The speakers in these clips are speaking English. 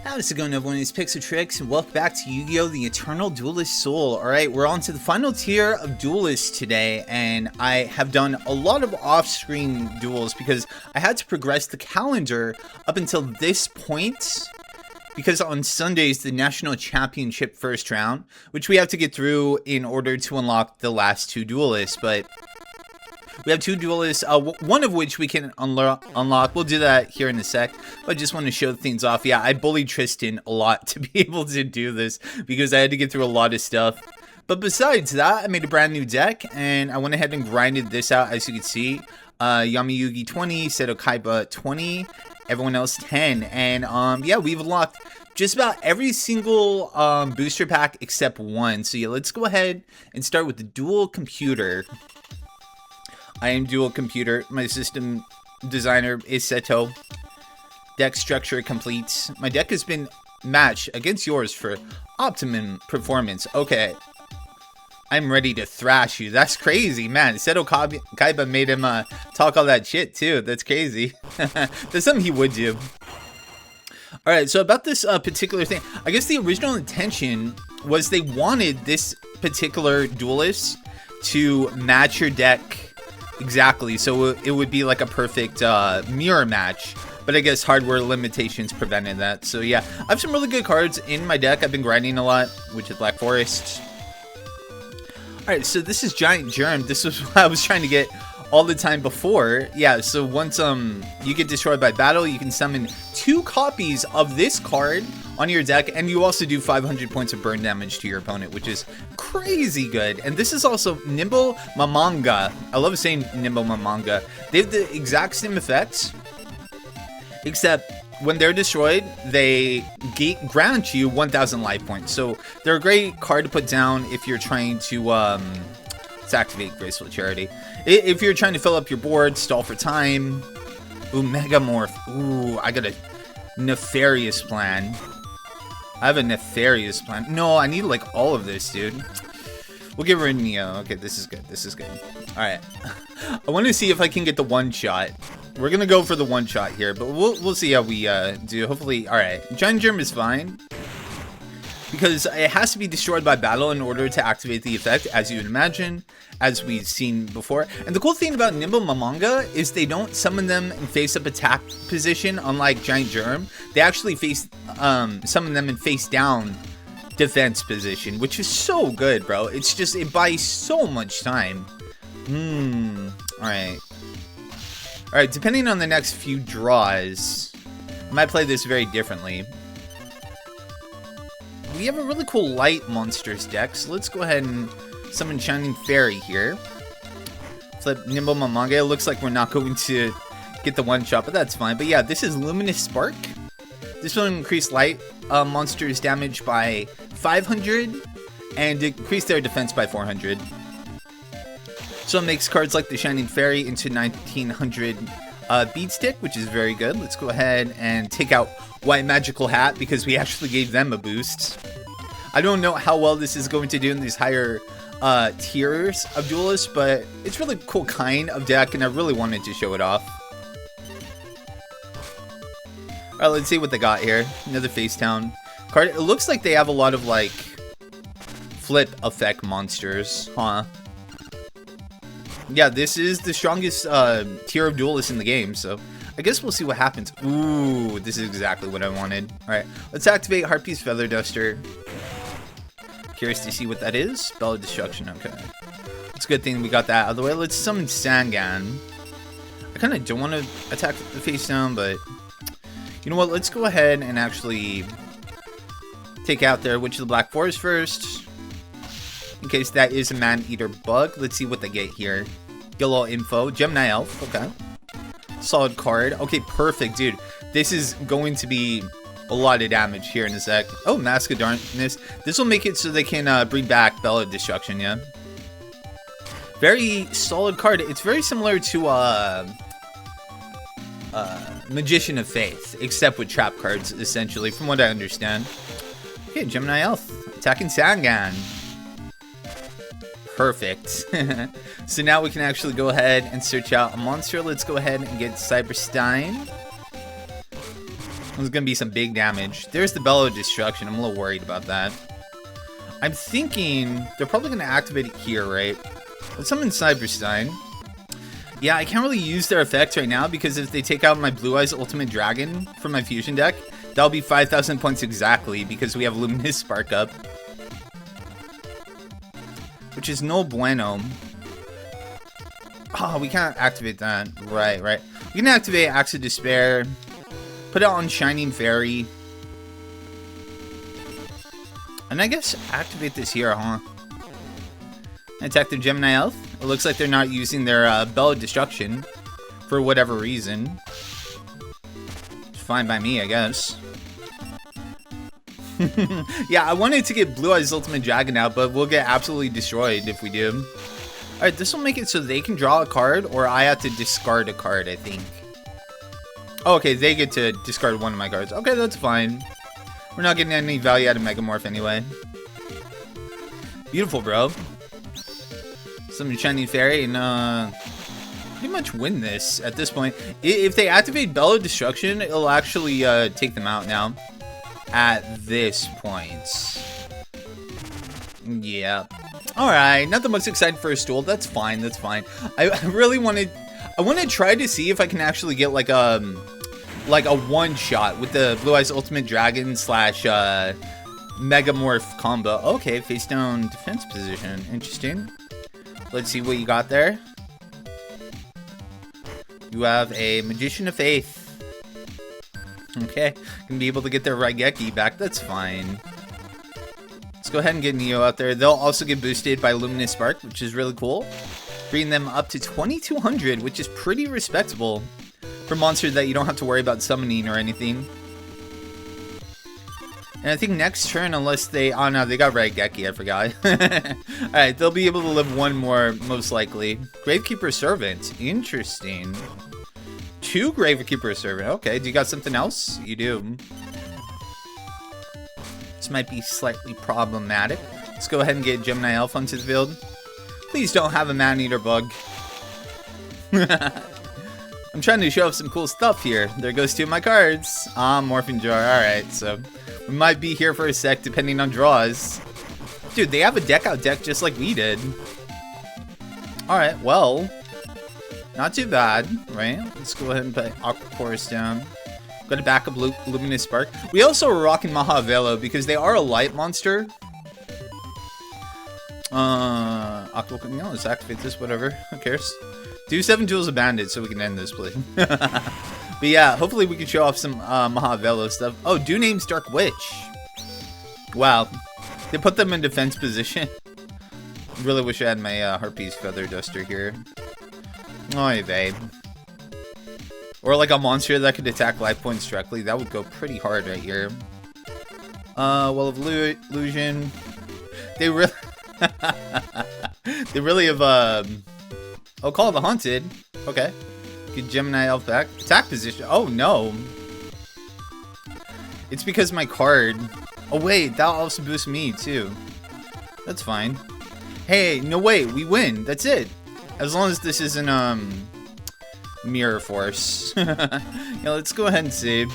How's it going, everyone? It's PixxelTrixx, and welcome back to Yu-Gi-Oh! The Eternal Duelist Soul. Alright, we're on to the final tier of Duelist today, and I have done a lot of off-screen duels because I had to progress the calendar up until this point, because on Sundays, the National Championship first round, which we have to get through in order to unlock the last two duelists, but we have two duelists, one of which we can unlock. We'll do that here in a sec, but I just want to show things off. Yeah, I bullied Tristan a lot to be able to do this because I had to get through a lot of stuff. But besides that, I made a brand new deck, and I went ahead and grinded this out, as you can see. Yamayugi 20, Seto Kaiba 20, everyone else 10. And yeah, we've unlocked just about every single booster pack except one. So yeah, let's go ahead and start with the dual computer. I am dual computer. My system designer is Seto. Deck structure complete. My deck has been matched against yours for optimum performance. Okay. I'm ready to thrash you. That's crazy, man. Seto Kaiba made him talk all that shit, too. That's crazy. That's something he would do. Alright, so about this particular thing. I guess the original intention was they wanted this particular duelist to match your deck exactly, so it would be like a perfect mirror match, but I guess hardware limitations prevented that. So yeah, I have some really good cards in my deck. I've been grinding a lot, which is Black Forest. Alright, so this is Giant Germ. This was what I was trying to get all the time before. Yeah, so once you get destroyed by battle, you can summon 2 copies of this card on your deck, and you also do 500 points of burn damage to your opponent, which is crazy good. And this is also Nimble Mamanga. I love saying Nimble Mamanga. They have the exact same effects, except when they're destroyed, they grant you 1,000 life points. So they're a great card to put down if you're trying to let's activate Graceful Charity. If you're trying to fill up your board, stall for time. Ooh, Megamorph. Ooh, I got a nefarious plan. I have a nefarious plan. No, I need like all of this, dude. We'll get rid of Neo. Okay, this is good. This is good. Alright. I want to see if I can get the one-shot. We're going to go for the one-shot here, but we'll see how we do. Hopefully, alright. Giant Germ is fine, because it has to be destroyed by battle in order to activate the effect, as you would imagine, as we've seen before. And the cool thing about Nimble Mamanga is they don't summon them in face-up attack position, unlike Giant Germ. They actually summon them in face-down defense position, which is so good, bro. It's just, it buys so much time. Alright. Alright, depending on the next few draws, I might play this very differently. We have a really cool light monsters deck, so let's go ahead and summon Shining Fairy here. Flip Nimble Mamanga. It looks like we're not going to get the one shot, but that's fine. But yeah, this is Luminous Spark. This will increase light monsters damage by 500 and increase their defense by 400. So it makes cards like the Shining Fairy into 1900 beat stick, which is very good. Let's go ahead and take out White Magical Hat because we actually gave them a boost. I don't know how well this is going to do in these higher tiers of duelists, but it's really cool kind of deck, and I really wanted to show it off. Alright, let's see what they got here. Another Facetown card. It looks like they have a lot of like flip effect monsters, huh? Yeah, this is the strongest tier of duelists in the game, so I guess we'll see what happens. Ooh, this is exactly what I wanted. Alright, let's activate Harpy's Feather Duster. Curious to see what that is. Bell of Destruction, okay. It's a good thing we got that out of the way. Let's summon Sangan. I kind of don't want to attack the face down, but you know what? Let's go ahead and actually take out their Witch of the Black Forest first, in case that is a Man-Eater bug. Let's see what they get here. Get a little info. Gemini Elf, okay. Solid card. Okay, perfect, dude. This is going to be a lot of damage here in a sec. Oh, Mask of Darkness. This will make it so they can bring back Bell of Destruction, yeah. Very solid card. It's very similar to Magician of Faith, except with trap cards, essentially, from what I understand. Okay, Gemini Elf. Attacking Sangan. Perfect. So now we can actually go ahead and search out a monster. Let's go ahead and get Cyberstein. There's gonna be some big damage. There's the Bellow of Destruction. I'm a little worried about that. I'm thinking they're probably gonna activate it here, right? Let's summon Cyberstein. Yeah, I can't really use their effects right now because if they take out my Blue Eyes Ultimate Dragon from my fusion deck, that'll be 5,000 points exactly because we have Luminous Spark up. Which is no bueno. Oh, we can't activate that. Right. We can activate Axe of Despair. Put it on Shining Fairy. And I guess activate this here, huh? Attack the Gemini Elf. It looks like they're not using their Bellow of Destruction for whatever reason. It's fine by me, I guess. Yeah, I wanted to get Blue Eyes Ultimate Dragon out, but we'll get absolutely destroyed if we do. Alright, this will make it so they can draw a card, or I have to discard a card, I think. Oh, okay, they get to discard one of my cards. Okay, that's fine. We're not getting any value out of Megamorph anyway. Beautiful, bro. Some Shining Fairy, and pretty much win this at this point. If they activate Bellow Destruction, it'll actually take them out now. At this point. Yeah. Alright, not the most excited for a duel. That's fine, that's fine. I really wanted... I want to try to see if I can actually get like a one-shot with the Blue Eyes Ultimate Dragon / Megamorph combo. Okay, face down defense position. Interesting. Let's see what you got there. You have a Magician of Faith. Okay, gonna be able to get their Raigeki back. That's fine. Let's go ahead and get Neo out there. They'll also get boosted by Luminous Spark, which is really cool. Bringing them up to 2,200, which is pretty respectable for monsters that you don't have to worry about summoning or anything. And I think next turn, unless they... Oh no, they got Raigeki, I forgot. Alright, they'll be able to live one more, most likely. Gravekeeper Servant. Interesting. 2 Gravekeeper Servant. Okay, do you got something else? You do. This might be slightly problematic. Let's go ahead and get Gemini Elf onto the field. Please don't have a Man-Eater bug. I'm trying to show off some cool stuff here. There goes 2 of my cards. Morphing Jar. Alright, so we might be here for a sec depending on draws. Dude, they have a deck out deck just like we did. Alright, well, not too bad, right? Let's go ahead and put Aqua Chorus down. Got a backup Luminous Spark. We also are rocking Mahavelo because they are a light monster. Aqua, you know, let's activate this, whatever. Who cares? Do 7 Jewels of Bandit so we can end this, please. But yeah, hopefully we can show off some Mahavelo stuff. Oh, Duname's Dark Witch. Wow. They put them in defense position. Really wish I had my Harpy's Feather Duster here. Oy vey. Or like a monster that could attack life points directly. That would go pretty hard right here. Well, of Illusion. They really... they really have, oh, Call of the Haunted. Okay. Get Gemini Elf back. Attack position. Oh, no. It's because my card... Oh, wait. That'll also boost me, too. That's fine. Hey, no, wait. We win. That's it. As long as this isn't, Mirror Force. Yeah, let's go ahead and save.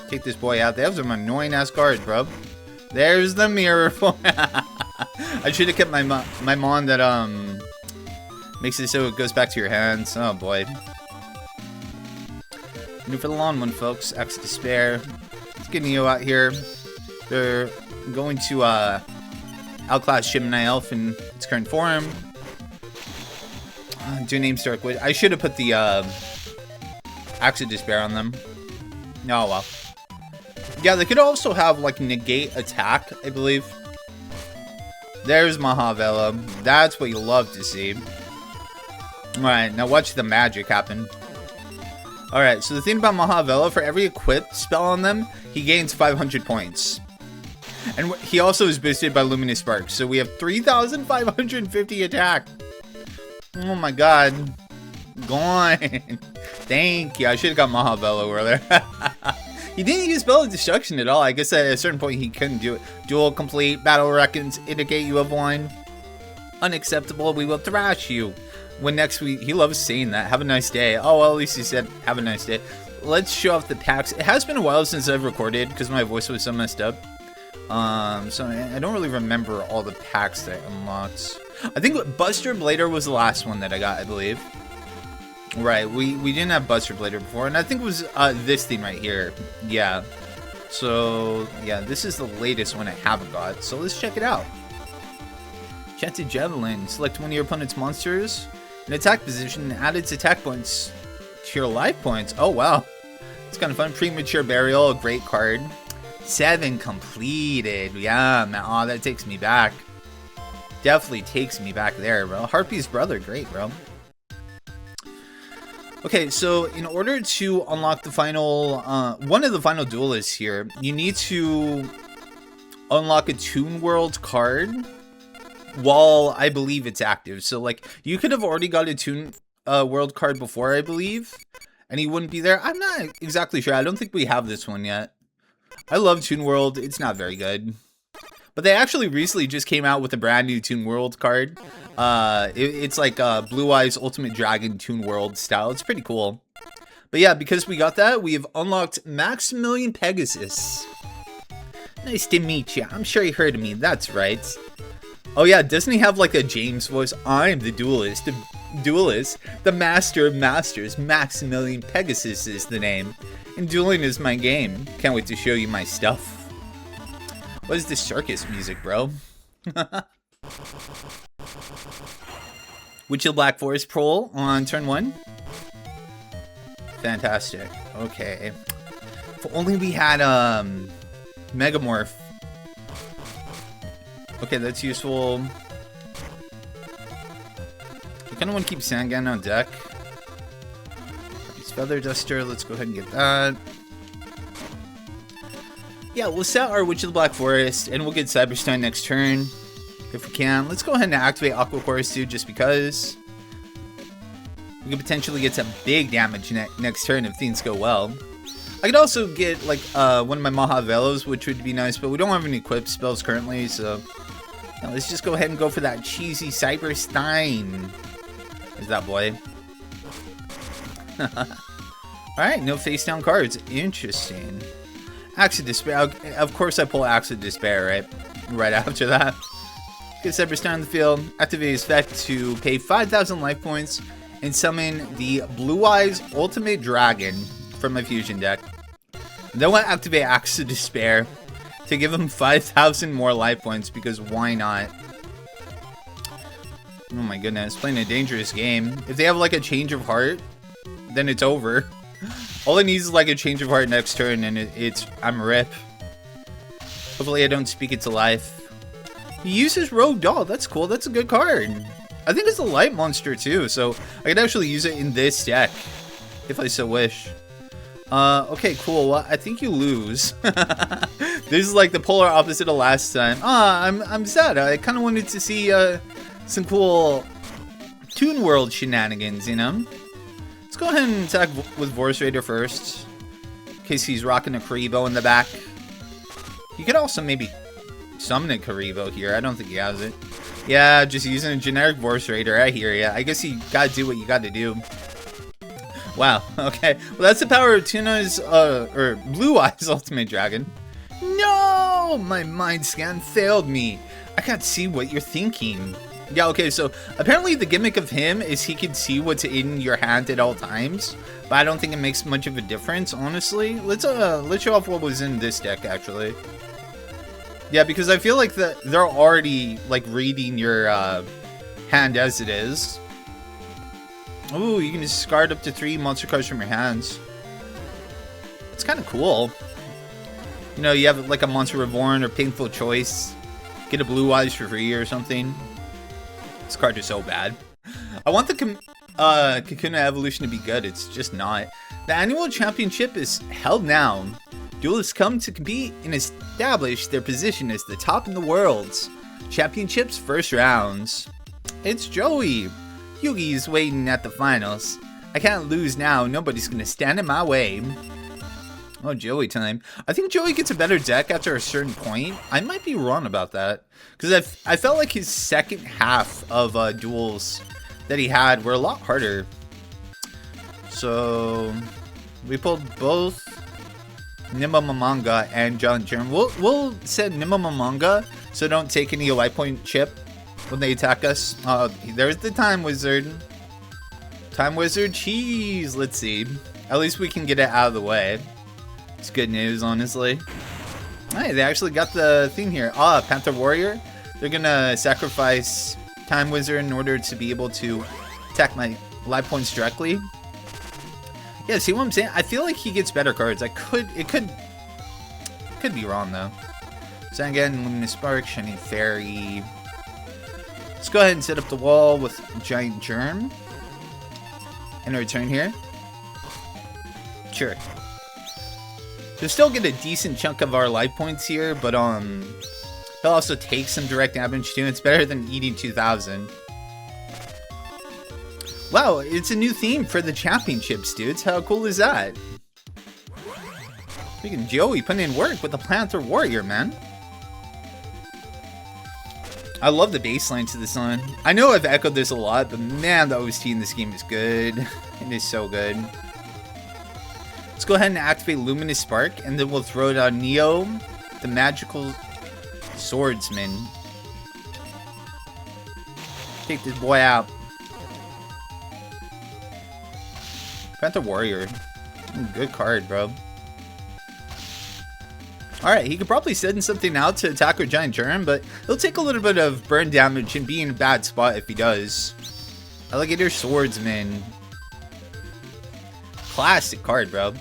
Take this boy out. They have some annoying-ass cards, bro. There's the Mirror Force. I should have kept my Mon that, makes it so it goes back to your hands. Oh, boy. New for the long one, folks. Axe of Despair. Let's get Neo out here. They're going to, outclass Gemini Elf in its current form. Duname's Dark Witch. I should have put the, Axe of Despair on them. Oh, well. Yeah, they could also have, like, negate attack, I believe. There's Mahavelo. That's what you love to see. Alright, now watch the magic happen. Alright, so the thing about Mahavelo, for every equipped spell on them, he gains 500 points. And he also is boosted by Luminous Spark, so we have 3,550 attack. Oh my god. Gone. Thank you. I should have got Mahavelo earlier. He didn't use Bellow of Destruction at all. I guess at a certain point he couldn't do it. Duel complete. Battle reckons indicate you have won. Unacceptable. We will thrash you. When next week, he loves saying that. Have a nice day. Oh, well, at least he said, have a nice day. let's show off the packs. It has been a while since I've recorded because my voice was so messed up. So I don't really remember all the packs that I unlocked. I think Buster Blader was the last one that I got, I believe. Right, we didn't have Buster Blader before, and I think it was this thing right here. Yeah. So, yeah, this is the latest one I haven't got, so let's check it out. Chanted Javelin. Select one of your opponent's monsters in attack position and add its attack points to your life points. Oh, wow. It's kind of fun. Premature Burial, a great card. 7 completed. Yeah, man. Oh, that takes me back. Definitely takes me back there, bro. Harpy's brother. Great, bro. Okay, so in order to unlock the final, one of the final duelists here, you need to unlock a Toon World card while I believe it's active. So, like, you could have already got a Toon World card before, I believe, and he wouldn't be there. I'm not exactly sure. I don't think we have this one yet. I love Toon World. It's not very good. But they actually recently just came out with a brand new Toon World card. It's like Blue Eyes Ultimate Dragon Toon World style. It's pretty cool. But yeah, because we got that, we have unlocked Maximilian Pegasus. Nice to meet you. I'm sure you heard of me. That's right. Oh yeah, doesn't he have like a James voice? I'm the duelist. The master of masters. Maximilian Pegasus is the name. And dueling is my game. Can't wait to show you my stuff. What is this circus music, bro? Witchell Black Forest Prowl on turn 1. Fantastic. Okay. If only we had Megamorph. Okay, that's useful. I kind of want to keep Sangan on deck. Use Feather Duster. Let's go ahead and get that. Yeah, we'll set our Witch of the Black Forest, and we'll get Cyberstone next turn, if we can. Let's go ahead and activate Aqua Chorus too, just because. We could potentially get some big damage next turn if things go well. I could also get, like, one of my Maha Velos, which would be nice, but we don't have any equipped spells currently, so. Yeah, let's just go ahead and go for that cheesy Cyberstein. Is that boy? Alright, no face down cards. Interesting. Axe of Despair. Of course I pull Axe of Despair, right? Right after that. Get Cyberstone on the field. Activate his effect to pay 5,000 life points and summon the Blue Eyes Ultimate Dragon from my fusion deck. Then we'll activate Axe of Despair to give him 5,000 more life points because why not? Oh my goodness, playing a dangerous game. If they have like a change of heart, then it's over. All it needs is like a change of heart next turn and I'm rip. Hopefully I don't speak it to life. He uses Rogue Doll. That's cool. That's a good card. I think it's a light monster too, so I could actually use it in this deck if I so wish. Okay, cool. Well, I think you lose. This is like the polar opposite of last time. I'm sad. I kind of wanted to see some cool Toon World shenanigans, you know? Let's go ahead and attack with Vorce Raider first, in case he's rocking a Karibo in the back. You could also maybe summon a Karibo here. I don't think he has it. Yeah, just using a generic Vorce Raider. I hear ya. I guess you gotta do what you gotta do. Wow. Okay. Well, that's the power of Tuna's, or Blue Eyes Ultimate Dragon. No! My mind scan failed me. I can't see what you're thinking. Yeah, okay, so apparently the gimmick of him is he can see what's in your hand at all times, but I don't think it makes much of a difference, honestly. Let's show off what was in this deck, actually. Yeah, because I feel like they're already, like, reading your hand as it is. Ooh, you can discard up to 3 monster cards from your hands. It's kind of cool. You know, you have, like, a Monster Reborn or Painful Choice. Get a Blue Eyes for free or something. This card is so bad. I want the Kakuna Evolution to be good. It's just not. The annual championship is held now. Duelists come to compete and establish their position as the top in the world's championships first rounds. It's Joey. Yugi's waiting at the finals. I can't lose now. Nobody's gonna stand in my way. Oh, Joey time. I think Joey gets a better deck after a certain point. I might be wrong about that. Because I felt like his second half of duels that he had were a lot harder. So, We pulled both Nimamamanga and Giant Germ. We'll set Nimamamanga so don't take any life point chip when they attack us. There's the Time Wizard. Time Wizard cheese. Let's see. At least we can get it out of the way. It's good news, honestly. Hey, they actually got the thing here. Panther Warrior. They're gonna sacrifice Time Wizard in order to be able to attack my life points directly. Yeah, see what I'm saying? I feel like he gets better cards. It could be wrong though. So again, Luminous Spark, Shining Fairy. Let's go ahead and set up the wall with Giant Germ. And a return here. Sure. He'll still get a decent chunk of our life points here, but he'll also take some direct damage too. It's better than eating 2,000. Wow, it's a new theme for the championships, dudes. How cool is that? Freaking Joey putting in work with the Panther Warrior, man. I love the baseline to this one. I know I've echoed this a lot, but man, the OST in this game is good. It is so good. Let's go ahead and activate Luminous Spark, and then we'll throw it on Neo, the magical swordsman. Take this boy out. Panther Warrior. Good card, bro. Alright, he could probably send something out to attack our Giant Germ, but he'll take a little bit of burn damage and be in a bad spot if he does. Alligator Swordsman. Classic card, bro.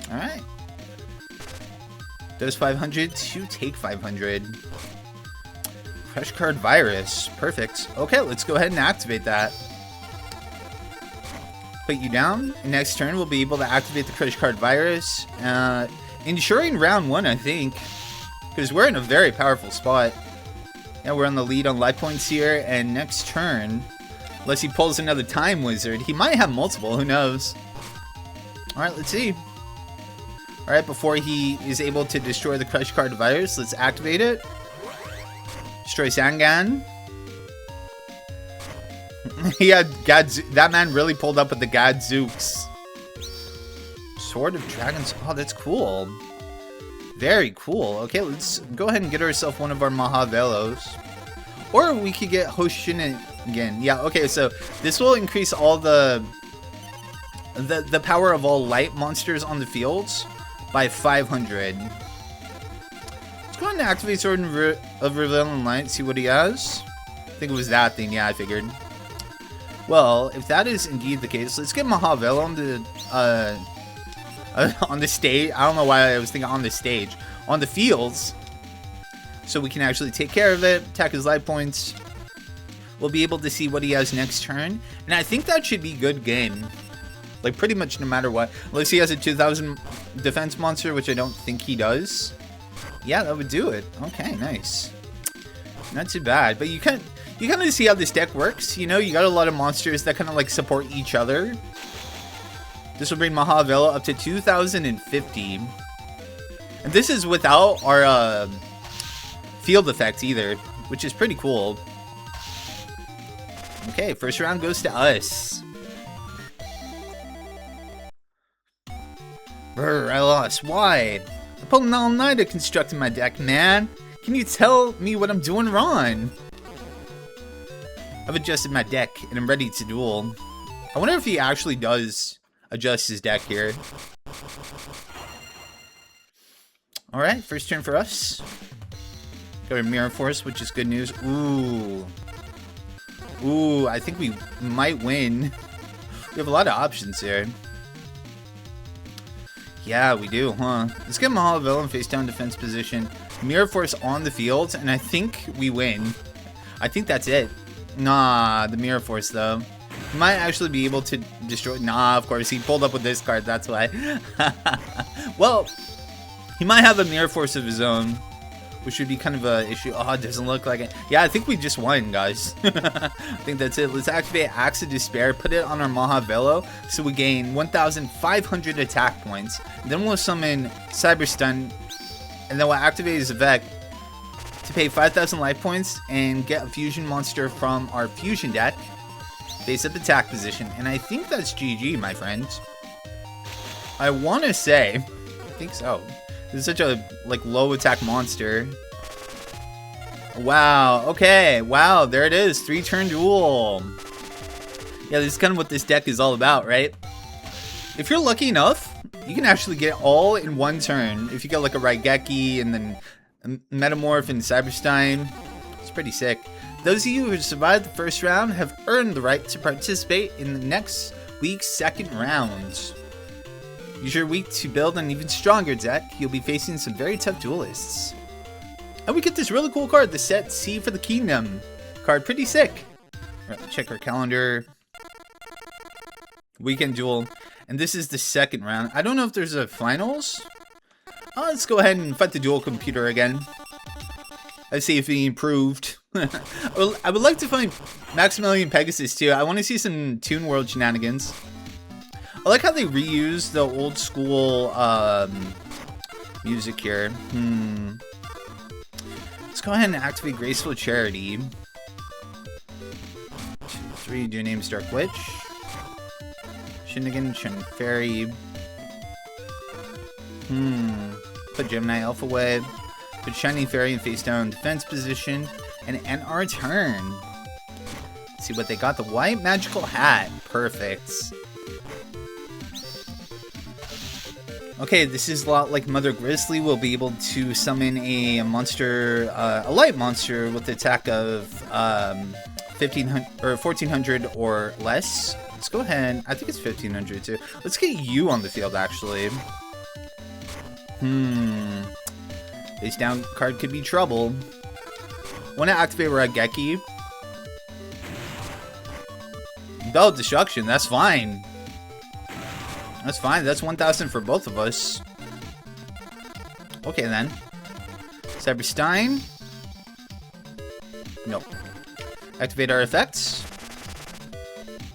Alright. Does 500 to take 500. Crush Card Virus. Perfect. Okay, let's go ahead and activate that. Put you down. Next turn, we'll be able to activate the Crush Card Virus. Ensuring round 1, I think. Because we're in a very powerful spot. Yeah, we're on the lead on life points here. And next turn, unless he pulls another Time Wizard, he might have multiple. Who knows? Alright, let's see. Alright, before he is able to destroy the Crush Card Virus, let's activate it. Destroy Sangan. He had that man really pulled up with the Gadzooks. Sword of Dragons. Oh, that's cool. Very cool. Okay, let's go ahead and get ourselves one of our Mahavelos. Or we could get Hoshin again. Yeah, okay, so this will increase all the power of all light monsters on the fields by 500. Let's go ahead and activate Sword of Revealing Light, see what he has. I think it was that thing, yeah, I figured. Well, if that is indeed the case, let's get Mahavelo on the stage. I don't know why I was thinking on the stage. On the fields. So we can actually take care of it, attack his life points. We'll be able to see what he has next turn. And I think that should be good game. Like pretty much no matter what. Unless he has a 2,000 defense monster, which I don't think he does. Yeah, that would do it. Okay, nice. Not too bad. But you kind of see how this deck works. You know, you got a lot of monsters that kind of like support each other. This will bring Mahavelo up to 2,050. And this is without our field effects either, which is pretty cool. Okay, first round goes to us. Brr, I lost. Why? I pulled an all-nighter constructing my deck, man. Can you tell me what I'm doing wrong? I've adjusted my deck, and I'm ready to duel. I wonder if he actually does adjust his deck here. Alright, first turn for us. Got a Mirror Force, which is good news. Ooh. Ooh, I think we might win. We have a lot of options here. Yeah, we do, huh? Let's get Mahavelo in face down defense position. Mirror Force on the field, and I think we win. I think that's it. Nah, the Mirror Force though. He might actually be able to destroy. Nah, of course, he pulled up with this card, that's why. Well, he might have a Mirror Force of his own, which would be kind of an issue. Oh, it doesn't look like it. Yeah, I think we just won, guys. I think that's it. Let's activate Axe of Despair, put it on our Mahavelo, so we gain 1,500 attack points. Then we'll summon Cyber Stun, and then we'll activate his effect to pay 5,000 life points and get a fusion monster from our fusion deck. Face up attack position, and I think that's GG, my friends. I want to say, I think so. This is such a like low attack monster. Wow. Okay. Wow. There it is. 3-turn duel. Yeah, this is kind of what this deck is all about, right? If you're lucky enough, you can actually get all in one turn. If you get like a Raigeki and then a Metamorph and Cyberstein, it's pretty sick. Those of you who survived the first round have earned the right to participate in the next week's second round. Use your week to build an even stronger deck. You'll be facing some very tough duelists. And we get this really cool card, the Set C for the Kingdom card. Pretty sick. All right, check our calendar. Weekend duel. And this is the second round. I don't know if there's a finals. Let's go ahead and fight the duel computer again. Let's see if he improved. I would like to find Maximilian Pegasus too. I want to see some Toon World shenanigans. I like how they reuse the old school music here. Let's go ahead and activate Graceful Charity. 2, 3, do names Dark Witch. Shinnigan, Shin Fairy. Put Gemini Elf away. Put Shiny Fairy in face down defense position. And end our turn. Let's see what they got. The White Magical Hat. Perfect. Okay, this is a lot like Mother Grizzly. We'll be able to summon a monster, a light monster with the attack of 1500 or 1400 or less. Let's go ahead. I think it's 1500 too. Let's get you on the field actually. Face down card could be trouble. Want to activate Raigeki? Bell of Destruction. That's fine. That's fine. That's 1,000 for both of us. Okay then. Cyberstein. Nope. Activate our effects.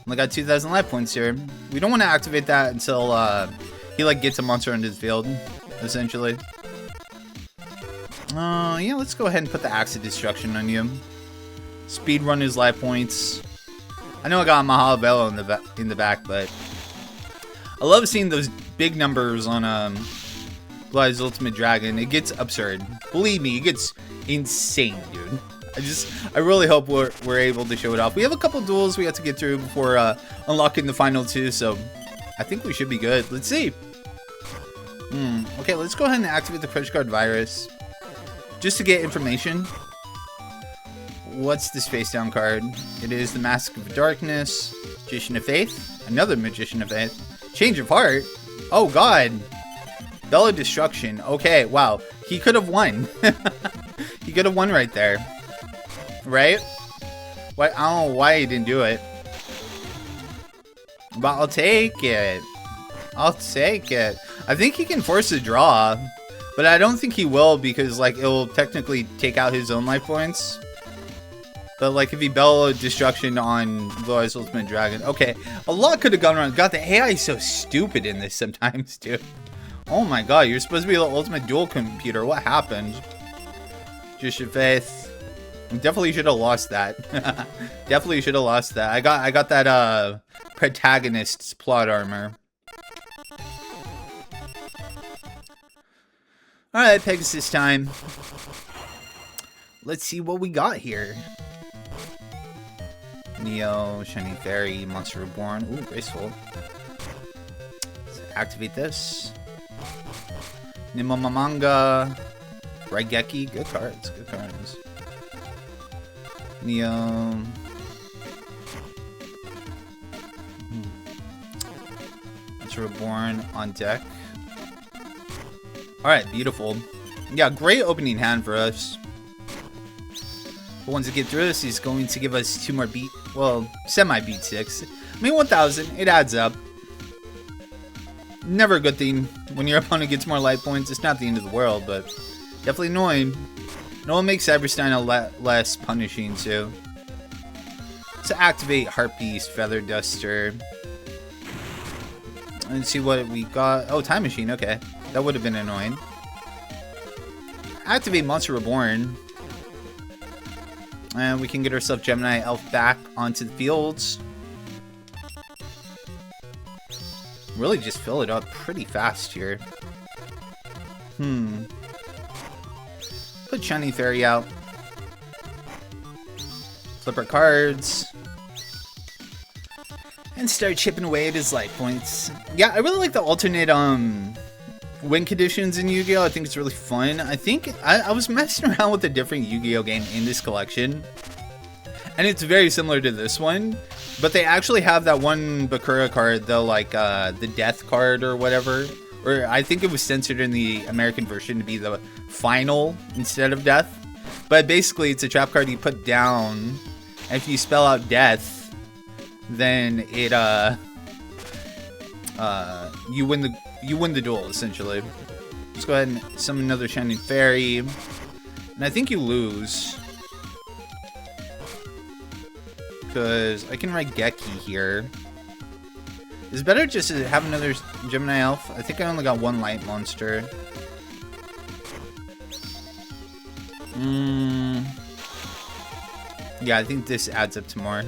Only got 2,000 life points here. We don't want to activate that until he like gets a monster into the field, essentially. Yeah, let's go ahead and put the Axe of Destruction on you. Speed run his life points. I know I got Mahabello in the back, but I love seeing those big numbers on Blue Eyes Ultimate Dragon. It gets absurd. Believe me, it gets insane, dude. I really hope we're able to show it off. We have a couple duels we have to get through before unlocking the final two, so I think we should be good. Let's see. Okay, let's go ahead and activate the Crush Guard Virus. Just to get information. What's this face down card? It is the Mask of Darkness, Magician of Faith, another Magician of Faith, Change of Heart. Oh god. Bell of Destruction. Okay, wow. He could have won. He could have won right there. Right? Why? I don't know why he didn't do it. But I'll take it. I'll take it. I think he can force a draw. But I don't think he will because, like, it'll technically take out his own life points. But, like, if he Bell Destruction on Blue Eyes Ultimate Dragon. Okay, a lot could have gone wrong. God, the AI is so stupid in this sometimes, dude. Oh my god, you're supposed to be the ultimate duel computer. What happened? Just your faith. Definitely should have lost that. Definitely should have lost that. I got that, protagonist's plot armor. Alright, Pegasus time. Let's see what we got here. Neo, Shiny Fairy, Monster Reborn. Ooh, graceful. Let's activate this. Nimamamanga. Raigeki. Good cards. Good cards. Neo. Monster Reborn on deck. Alright, beautiful. Yeah, great opening hand for us. But once we get through this, he's going to give us 2 more beat, well, semi-beat 6. I mean, 1,000, it adds up. Never a good thing when your opponent gets more life points. It's not the end of the world, but definitely annoying. No one makes Cyberstein a lot less punishing, too. To activate Heart Beast, Feather Duster. Let's see what we got. Oh, Time Machine, okay. That would have been annoying. Activate Monster Reborn. And we can get ourselves Gemini Elf back onto the fields. really just fill it up pretty fast here. Put Shiny Fairy out. Flip our cards. And start chipping away at his life points. Yeah, I really like the alternate win conditions in Yu-Gi-Oh! I think it's really fun. I think I was messing around with a different Yu-Gi-Oh! Game in this collection. And it's very similar to this one. But they actually have that one Bakura card, though, like the Death card or whatever. Or I think it was censored in the American version to be the final instead of Death. But basically, it's a trap card you put down. And if you spell out Death, then it you win the duel, essentially. Let's go ahead and summon another Shining Fairy. And I think you lose. Because I can write Geki here. It's better just to have another Gemini Elf. I think I only got one light monster. Yeah, I think this adds up to more.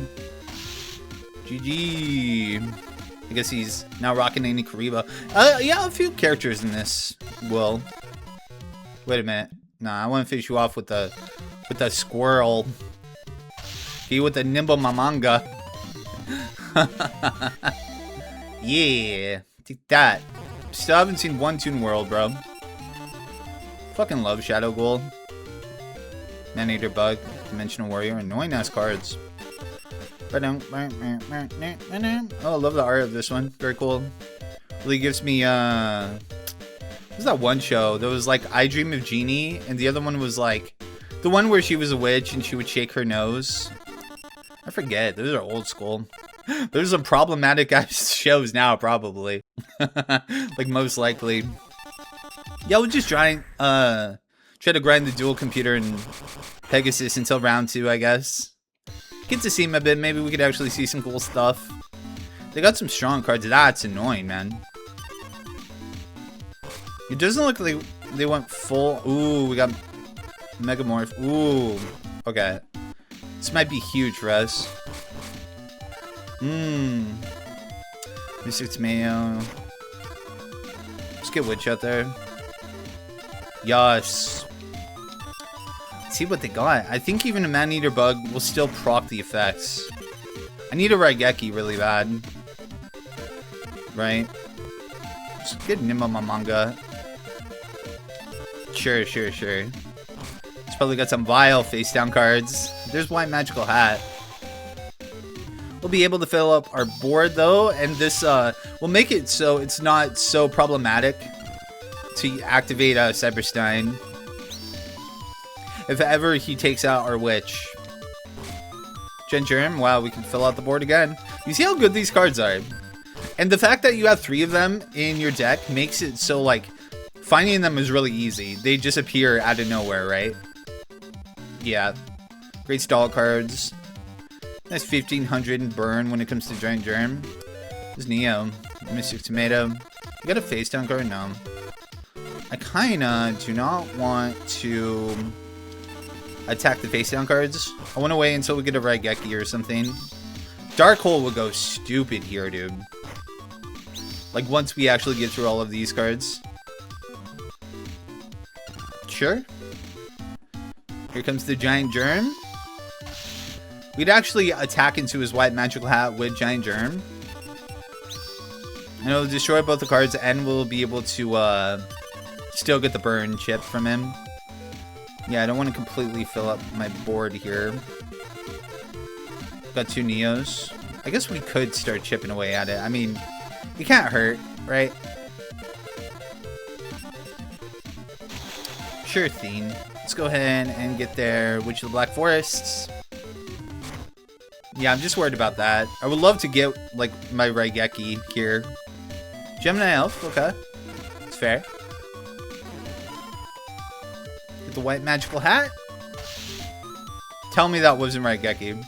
GG. I guess he's now rocking any Kariba. Yeah, a few characters in this will. Wait a minute. Nah, I want to finish you off with the squirrel. He with the nimble mamanga. Yeah, take that. Still haven't seen one Toon World, bro. Fucking love Shadow Ghoul. Man-Eater Bug, Dimensional Warrior, annoying ass cards. Oh, I love the art of this one. Very cool. Really gives me, what's that one show? There was like I Dream of Jeannie, and the other one was like, the one where she was a witch and she would shake her nose. I forget. Those are old school. There's some problematic shows now, probably. Like, most likely. Yeah, we'll just try to grind the dual computer and Pegasus until round 2, I guess. Get to see him a bit. Maybe we could actually see some cool stuff. They got some strong cards. That's annoying, man. It doesn't look like they went full. Ooh, we got Megamorph. Ooh. Okay. This might be huge for us. Mr. Tomato. Let's get Witch out there. Yes. Let's see what they got. I think even a Man-Eater Bug will still proc the effects. I need a Raigeki really bad. Right? Just get Nimble Mamanga. Sure. It's probably got some vile face down cards. There's White Magical Hat. We'll be able to fill up our board though, and this will make it so it's not so problematic to activate Cyberstein if ever he takes out our Witch. Gen Germ, wow, we can fill out the board again. You see how good these cards are? And the fact that you have 3 of them in your deck makes it so, like, finding them is really easy. They just appear out of nowhere, right? Yeah. Great stall cards. Nice 1500 burn when it comes to Giant Germ. There's Neo. Mystic Tomato. You got a face down card? No. I kinda do not want to attack the face down cards. I want to wait until we get a Raigeki or something. Dark Hole will go stupid here, dude. Like, once we actually get through all of these cards. Sure. Here comes the Giant Germ. We'd actually attack into his White Magical Hat with Giant Germ. And it'll destroy both the cards, and we'll be able to still get the burn chip from him. Yeah, I don't want to completely fill up my board here. Got 2 Neos. I guess we could start chipping away at it. I mean, it can't hurt, right? Sure thing. Let's go ahead and get there. Witch of the Black Forests. Yeah, I'm just worried about that. I would love to get, like, my Raigeki here. Gemini Elf, okay. It's fair. Get the White Magical Hat. Tell me that wasn't Raigeki.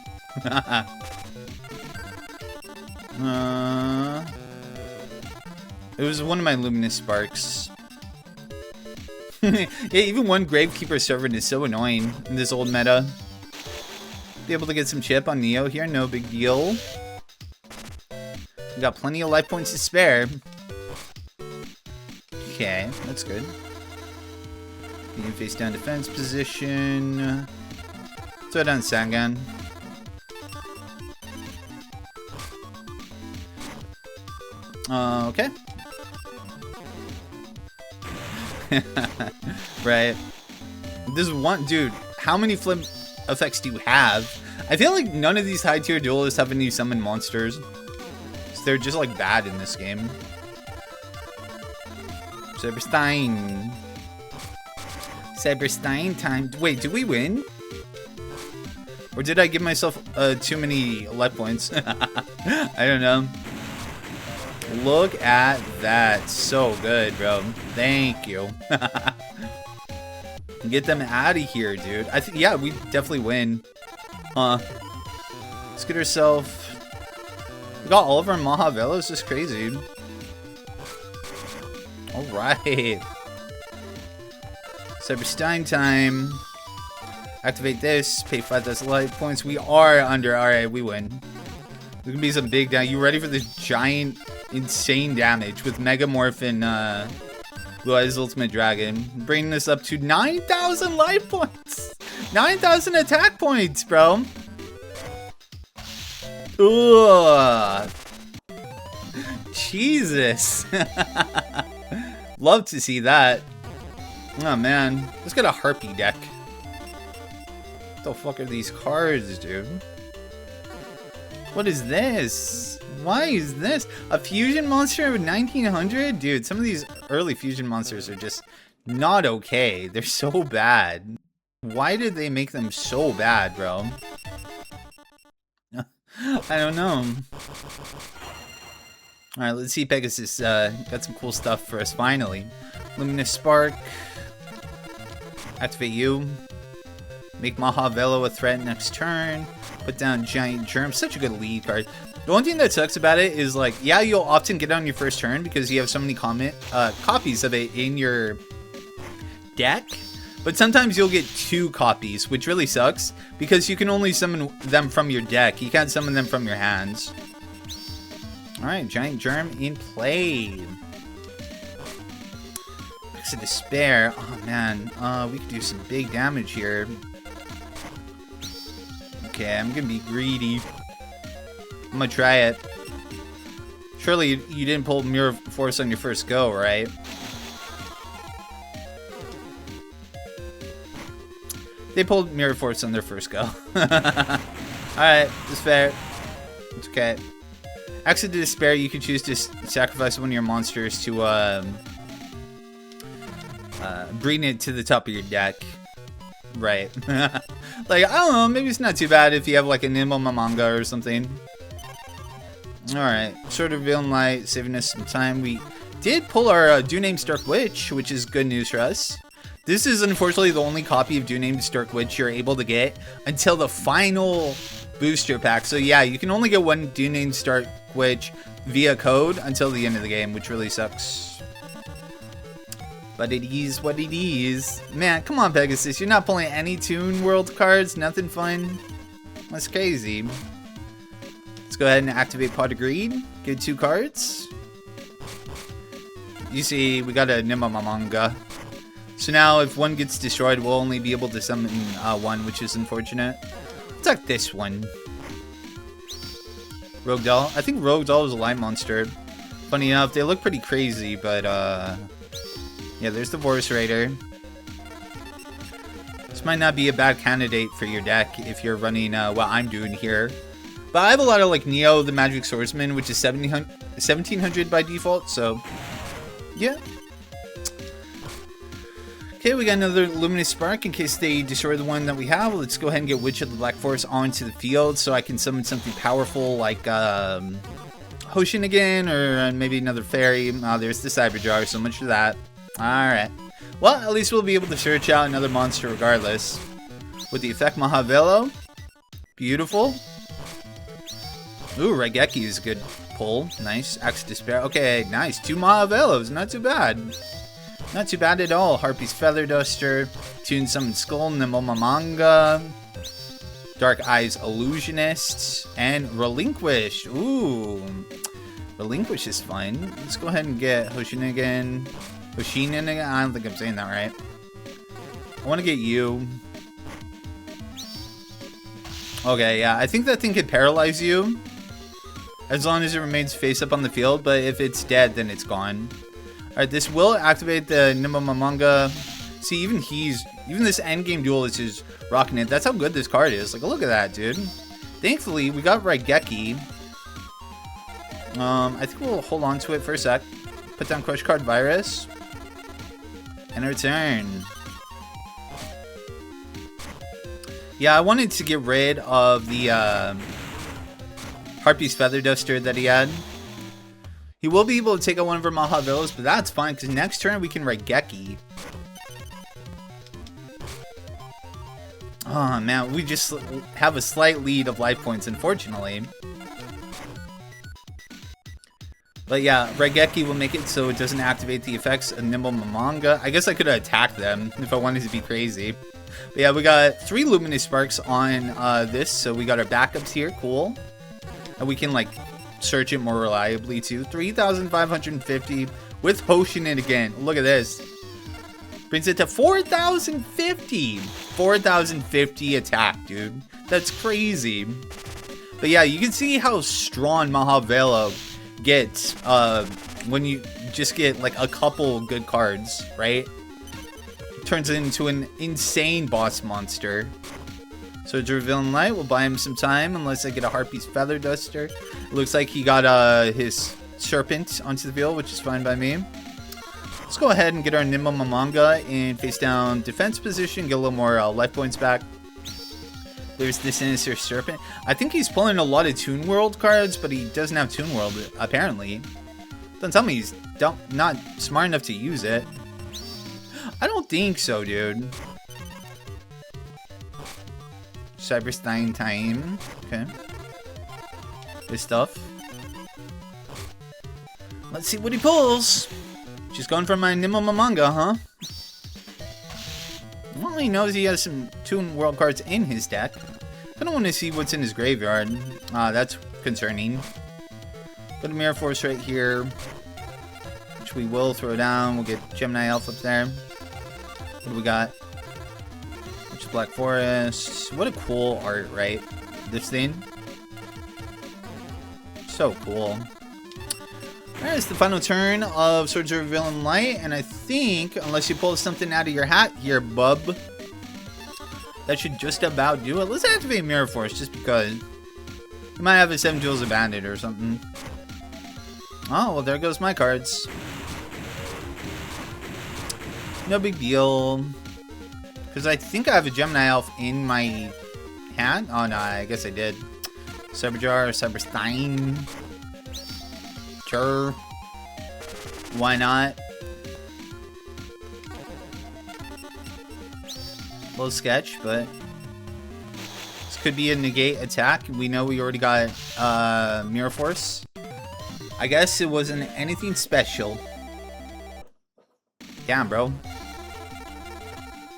It was one of my Luminous Sparks. Yeah, even one Gravekeeper Servant is so annoying in this old meta. Be able to get some chip on Neo here, no big deal. got plenty of life points to spare. Okay, that's good. Being face down defense position. Throw down Sangan. Okay. Right. This one, dude, how many flip effects do you have? I feel like none of these high tier duelists have any summon monsters. They're just like bad in this game. Cyberstein. Cyberstein time. Wait, did we win? Or did I give myself too many life points? I don't know. Look at that. So good, bro. Thank you. Get them out of here, dude. Yeah, we definitely win. Let's get ourselves. We got all of our Mahavelos. Just crazy. All right. Cyberstein time. Activate this. Pay 5,000 life points. We are under. All right, we win. There's gonna be some big damage. You ready for this giant, insane damage with Megamorph and Blue Eyes Ultimate Dragon, bringing this up to 9,000 life points, 9,000 attack points, bro. Ugh. Jesus. Love to see that. Oh man, let's get a Harpy deck. What the fuck are these cards, dude? What is this? Why is this? A fusion monster of 1900? Dude, some of these early fusion monsters are just not okay. They're so bad. Why did they make them so bad, bro? I don't know. Alright, let's see. Pegasus got some cool stuff for us finally. Luminous Spark. Activate you. Make Mahavelo a threat next turn. Put down Giant Germ. Such a good lead card. The one thing that sucks about it is, like, yeah, you'll often get it on your first turn because you have so many copies of it in your deck. But sometimes you'll get 2 copies, which really sucks because you can only summon them from your deck. You can't summon them from your hands. Alright, Giant Germ in play. Axe of Despair. Oh, man. We could do some big damage here. Okay, I'm gonna be greedy. I'm gonna try it. Surely you didn't pull Mirror Force on your first go, right? They pulled Mirror Force on their first go. Alright, that's fair. It's okay. Axe of Despair, you can choose to sacrifice one of your monsters to bring it to the top of your deck. Right. Like, I don't know, maybe it's not too bad if you have like a Nimble Mamanga or something. Alright, Sword of Villain Light, saving us some time. We did pull our Do-Named Dark Witch, which is good news for us. This is unfortunately the only copy of Do-Named Dark Witch you're able to get until the final booster pack. So yeah, you can only get one Do-Named Dark Witch via code until the end of the game, which really sucks. But it is what it is. Man, come on, Pegasus. You're not pulling any Toon World cards? Nothing fun? That's crazy. Let's go ahead and activate Pot of Greed. Get 2 cards. You see, we got a Nimba Mamanga. So now, if one gets destroyed, we'll only be able to summon one, which is unfortunate. Let's take this one. Rogue Doll. I think Rogue Doll is a line monster. Funny enough, they look pretty crazy, but yeah, there's the Vorus Raider. This might not be a bad candidate for your deck if you're running what I'm doing here. But I have a lot of like Neo, the Magic Swordsman, which is 1700 by default, so yeah. Okay, we got another Luminous Spark in case they destroy the one that we have. Let's go ahead and get Witch of the Black Forest onto the field so I can summon something powerful like Hoshin again, or maybe another fairy. Oh, there's the Cyberjar, so much for that. Alright. Well, at least we'll be able to search out another monster regardless. With the effect Mahavelo. Beautiful. Ooh, Raigeki is a good pull. Nice. Axe of Despair. Okay, nice. 2 Mahavelos. Not too bad. Not too bad at all. Harpy's Feather Duster. Toon Summon Skull. Nimble Mamanga. Dark Eyes Illusionist. And Relinquish. Ooh. Relinquish is fine. Let's go ahead and get Hoshinen again. I don't think I'm saying that right. I want to get you. Okay, yeah. I think that thing could paralyze you. As long as it remains face up on the field. But if it's dead, then it's gone. Alright, this will activate the Nimamamanga. See, even this endgame duelist is rocking it. That's how good this card is. Like, look at that, dude. Thankfully, we got Raigeki. I think we'll hold on to it for a sec. Put down Crush Card Virus. And return. Yeah, I wanted to get rid of the Harpy's Feather Duster that he had. He will be able to take out one of our Mahavelos, but that's fine, because next turn we can Raigeki. Oh man, we just have a slight lead of life points, unfortunately. But yeah, Raigeki will make it so it doesn't activate the effects of Nimamamanga. I guess I could have attacked them if I wanted to be crazy. But yeah, we got 3 Luminous Sparks on this, so we got our backups here, cool. And we can like search it more reliably too. 3,550 with Hoshinen again. Look at this. Brings it to 4,050. 4,050 attack, dude. That's crazy. But yeah, you can see how strong Mahavelo gets when you just get like a couple good cards, right? It turns it into an insane boss monster. So Villain Light will buy him some time unless I get a Harpy's Feather Duster. It looks like he got his Serpent onto the field, which is fine by me. Let's go ahead and get our Nimamamanga in face down defense position, get a little more life points back. There's the Sinister Serpent. I think he's pulling a lot of Toon World cards, but he doesn't have Toon World, apparently. Don't tell me he's not smart enough to use it. I don't think so, dude. Cyberstein time. Okay. This stuff. Let's see what he pulls. Just going for my Nimamamanga, huh? Well, he knows he has some Toon World cards in his deck. I don't want to see what's in his graveyard. That's concerning. Put a Mirror Force right here, which we will throw down. We'll get Gemini Elf up there. What do we got? Which is Black Forest. What a cool art, right? This thing. So cool. Alright, it's the final turn of Swords of Villain Light, and I think, unless you pull something out of your hat here, bub, that should just about do it. Let's activate Mirror Force, just because. We might have a 7 Jewels of Bandit or something. Oh, well, there goes my cards. No big deal. Because I think I have a Gemini Elf in my hat. Oh, no, I guess I did. Cyberjar, Cyberstein. Sure. Why not? Little sketch, but this could be a negate attack. We know we already got Mirror Force. I guess it wasn't anything special. Damn, bro.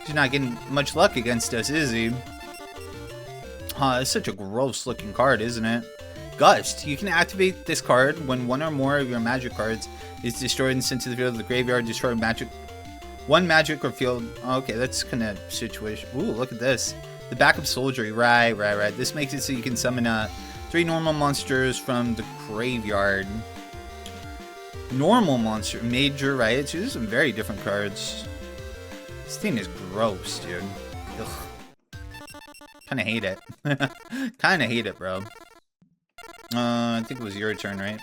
He's not getting much luck against us, is he? It's such a gross looking card, isn't it? Gust. You can activate this card when one or more of your magic cards is destroyed and sent to the field of the graveyard. Destroy magic. One magic or field. Okay, that's kind of situation. Ooh, look at this. The backup soldiery. Right. This makes it so you can summon 3 normal monsters from the graveyard. Normal monster. Major, right? So there's some very different cards. This thing is gross, dude. Ugh. Kinda hate it. Kinda hate it, bro. I think it was your turn, right?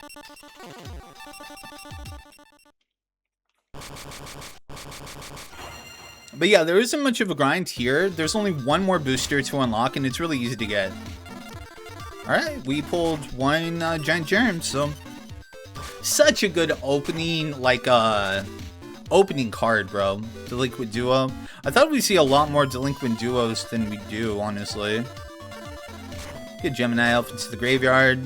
But yeah, there isn't much of a grind here. There's only one more booster to unlock, and it's really easy to get. Alright, we pulled 1 Giant Germ, so... Such a good opening, like, opening card, bro. Delinquent Duo. I thought we'd see a lot more Delinquent Duos than we do, honestly. Get Gemini Elf into the graveyard.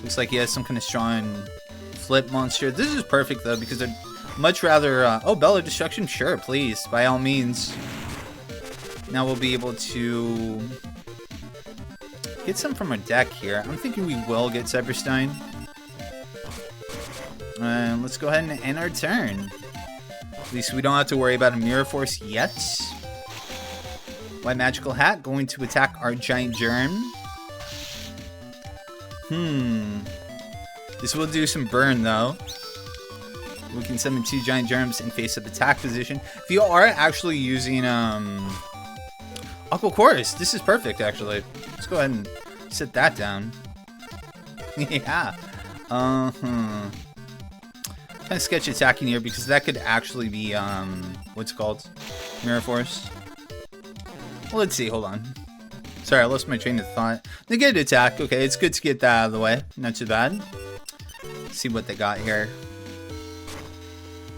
Looks like he has some kind of strong flip monster. This is perfect, though, because I'd much rather... oh, Bella Destruction? Sure, please. By all means. Now we'll be able to get some from our deck here. I'm thinking we will get Cyberstein. Let's go ahead and end our turn. At least we don't have to worry about a Mirror Force yet. White Magical Hat going to attack our Giant Germ. This will do some burn though. We can summon 2 Giant Germs in face-up attack position. If you are actually using Aqua Chorus, this is perfect actually. Let's go ahead and set that down. Yeah. Kind of sketchy attacking here because that could actually be what's it called? Mirror Force. Well, let's see, hold on. Sorry, I lost my train of thought. Negated attack. Okay, it's good to get that out of the way. Not too bad. Let's see what they got here.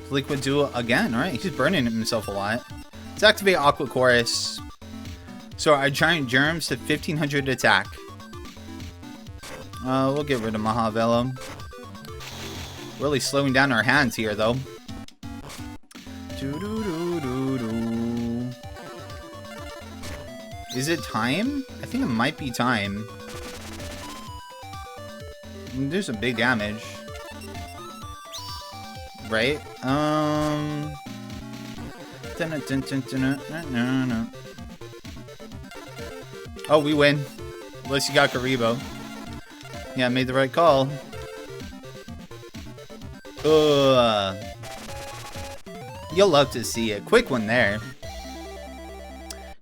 Liquid Duel again. Alright, he's burning himself a lot. Let's activate Aqua Chorus. So our Giant Germs have 1500 attack. We'll get rid of Mahavelo. Really slowing down our hands here, though. Is it time? I think it might be time. Do some big damage. Right? Oh, we win. Unless you got Karibo. Yeah, I made the right call. You'll love to see it. Quick one there.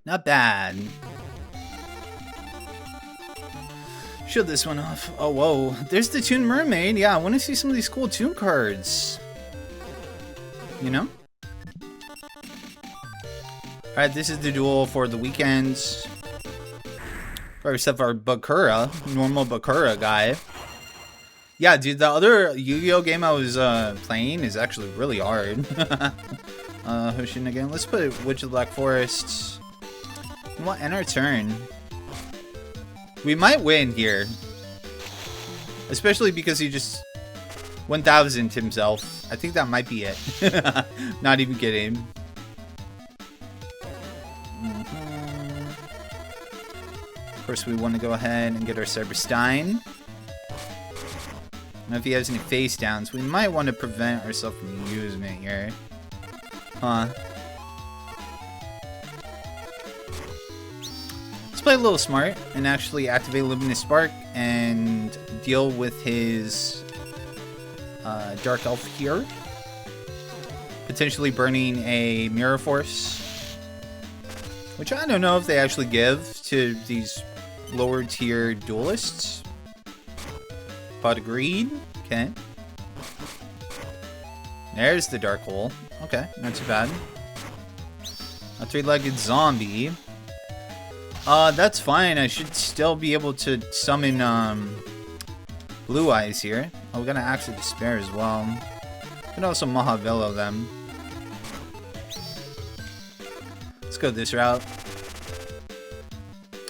Not bad. Show this one off. Oh, whoa. There's the Toon Mermaid. Yeah, I want to see some of these cool Toon cards. You know? Alright, this is the duel for the weekends. Except for our Bakura. Normal Bakura guy. Yeah, dude, the other Yu-Gi-Oh game I was playing is actually really hard. Hoshin again. Let's put Witch of the Black Forest. We'll end our turn. We might win here. Especially because he just 1000'd himself. I think that might be it. Not even kidding. Of course, we want to go ahead and get our Cyberstein. And if he has any face downs, we might want to prevent ourselves from using it here. Huh. Let's play a little smart and actually activate Luminous Spark and deal with his Dark Elf here. Potentially burning a Mirror Force. Which I don't know if they actually give to these lower tier duelists. Pot of Greed. Okay. There's the Dark Hole. Okay, not too bad. A 3-legged zombie. That's fine. I should still be able to summon Blue Eyes here. Oh, we're gonna Axe of Despair as well. Could also Mahavelo them. Let's go this route.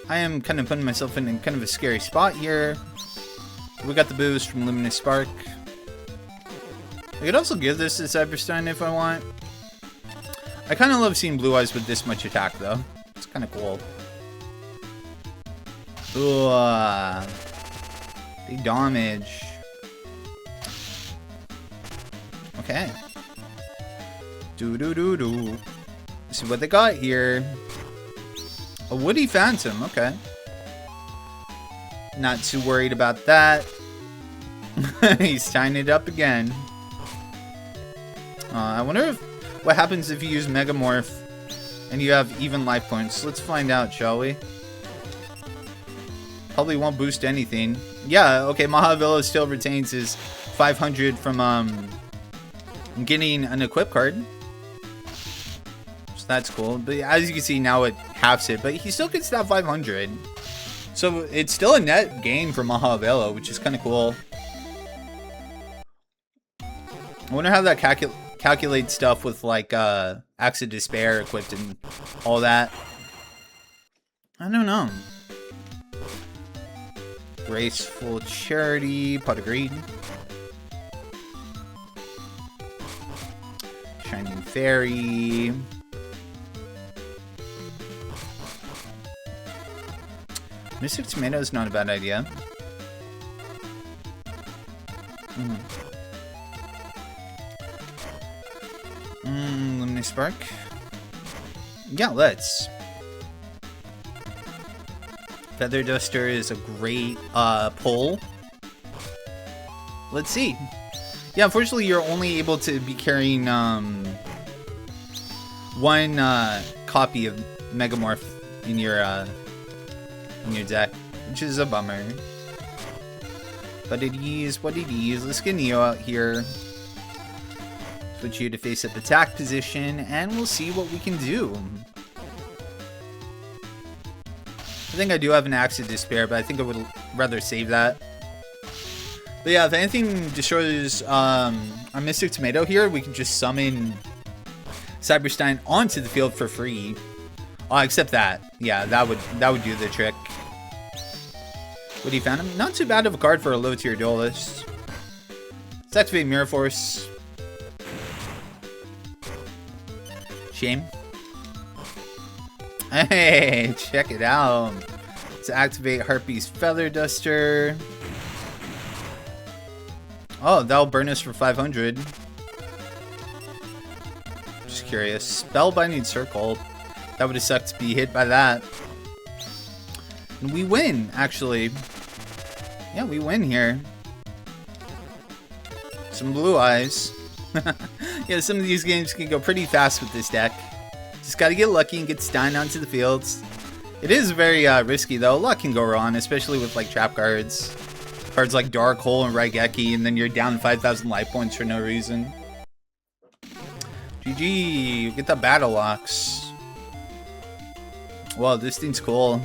I am kind of putting myself in kind of a scary spot here. We got the boost from Luminous Spark. I could also give this to Cyberstein if I want. I kind of love seeing Blue Eyes with this much attack, though. It's kind of cool. Ooh, big damage. Okay. Do. Let's see what they got here. A Woody Phantom. Okay. Not too worried about that. He's tying it up again. I wonder if what happens if you use Megamorph and you have even life points. Let's find out, shall we? Probably won't boost anything. Yeah, okay, Mahavelo still retains his 500 from getting an equip card. So that's cool. But as you can see, now it halves it. But he still gets that 500. So it's still a net gain for Mahavelo, which is kind of cool. I wonder how that calculates stuff with like Axe of Despair equipped and all that. I don't know. Graceful Charity, Pot of Greed. Shining Fairy. Mystic Tomato is not a bad idea. I spark? Yeah, let's. Feather Duster is a great pull. Let's see. Yeah, unfortunately, you're only able to be carrying one copy of Megamorph in your deck, which is a bummer. But it is what it is. Let's get Neo out here. Switch you to face up attack position, and we'll see what we can do. I think I do have an Axe of Despair, but I think I would rather save that. But yeah, if anything destroys our Mystic Tomato here, we can just summon Cyberstein onto the field for free. Except that. Yeah, that would do the trick. What do you found him? Not too bad of a card for a low tier duelist. Let's activate Mirror Force. Shame. Hey, check it out. Let's activate Harpy's Feather Duster. Oh, that'll burn us for 500. Just curious. Spellbinding Circle. That would have sucked to be hit by that. And we win, actually. Yeah, we win here. Some blue eyes. Yeah, some of these games can go pretty fast with this deck. Just gotta get lucky and get Stein onto the fields. It is very risky, though. A lot can go wrong, especially with like trap cards. Cards like Dark Hole and Raigeki, and then you're down 5,000 life points for no reason. GG, get the Battle Locks. Wow, this thing's cool.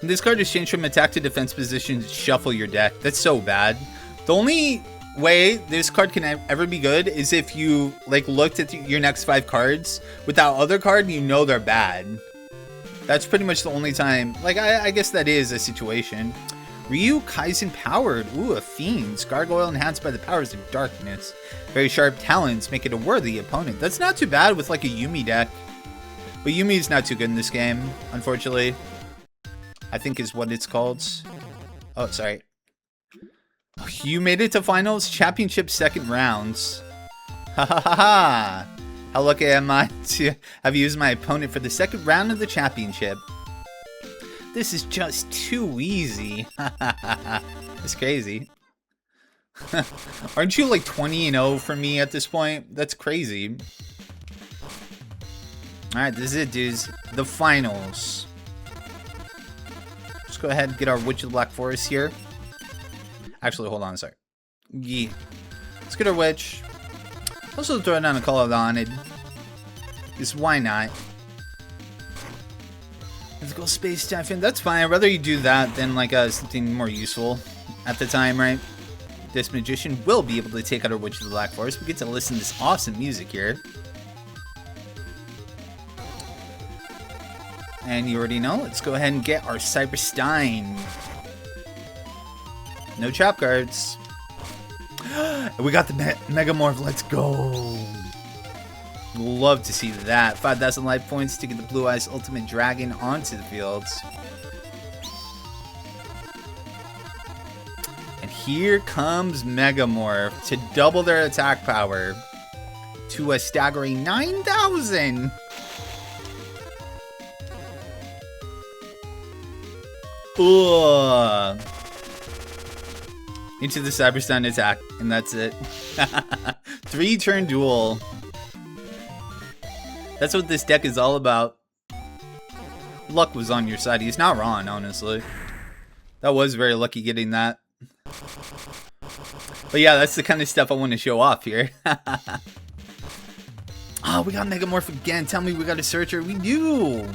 When this card is changed from attack to defense position, shuffle your deck. That's so bad. The only way this card can ever be good is if you like looked at your next 5 cards with that other card and you know they're bad. That's pretty much the only time. Like, I guess that is a situation. Ryu Kaizen Powered. Ooh, a Fiend. Gargoyle enhanced by the powers of darkness. Very sharp talents make it a worthy opponent. That's not too bad with like a Yumi deck. But Yumi's not too good in this game, unfortunately. I think is what it's called. Oh, sorry. You made it to finals? Championship second rounds. Ha ha ha ha! How lucky am I to have used my opponent for the second round of the championship? This is just too easy. It's crazy. Aren't you like 20-0 for me at this point? That's crazy. Alright, this is it, dudes. The finals. Let's go ahead and get our Witch of the Black Forest here. Actually, hold on a sec. Yeah. Let's get our Witch. Also throw down a Call of the Haunted. Because why not? Let's go Space Typhoon. That's fine. I'd rather you do that than like something more useful at the time, right? This Magician will be able to take out our Witch of the Black Forest. We get to listen to this awesome music here. And you already know. Let's go ahead and get our Cyberstein. No trap cards. We got the Megamorph. Let's go. Love to see that. 5,000 life points to get the Blue Eyes Ultimate Dragon onto the fields. And here comes Megamorph to double their attack power to a staggering 9,000. Ugh. Into the Cyberstein attack, and that's it. 3-turn duel. That's what this deck is all about. Luck was on your side. He's not wrong, honestly. That was very lucky getting that. But yeah, that's the kind of stuff I want to show off here. Oh, we got Megamorph again. Tell me we got a Searcher. We do.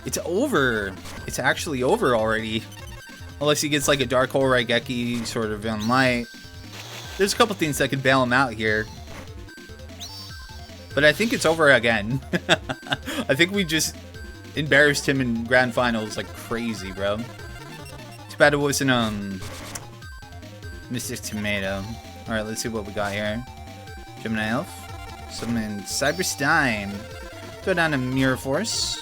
It's over. It's actually over already. Unless he gets like a Dark Hole Raigeki sort of in light. There's a couple things that could bail him out here. But I think it's over again. I think we just embarrassed him in grand finals like crazy, bro. Too bad it wasn't Mystic Tomato. Alright, let's see what we got here. Gemini Elf. Summon Cyberstein. Throw down a Mirror Force.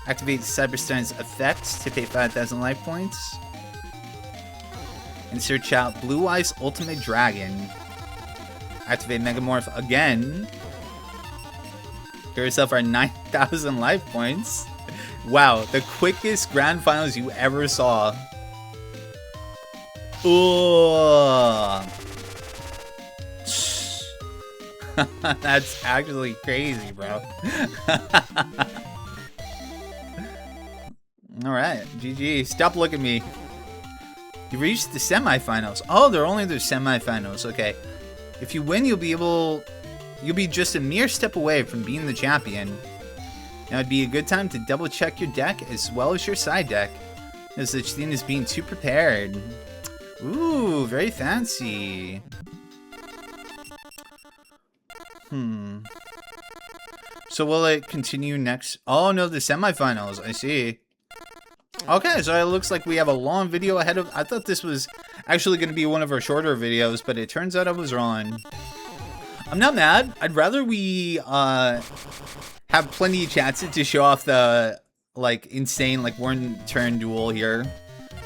Activate Cyberstein's effects to pay 5,000 life points. And search out Blue Eyes Ultimate Dragon. Activate Megamorph again. Give yourself our 9,000 life points. Wow, the quickest grand finals you ever saw. Ooh. That's actually crazy, bro. Alright, GG. Stop looking at me. You reached the semifinals. Oh, they're only the semifinals. Okay. If you win, you'll be just a mere step away from being the champion. Now it'd be a good time to double check your deck as well as your side deck. No such thing as being too prepared. Ooh, very fancy. So will it continue next? Oh no, the semifinals. I see. Okay, so it looks like we have a long video ahead of... I thought this was actually going to be one of our shorter videos, but it turns out I was wrong. I'm not mad. I'd rather we have plenty of chances to show off the, like, insane, like, one-turn duel here.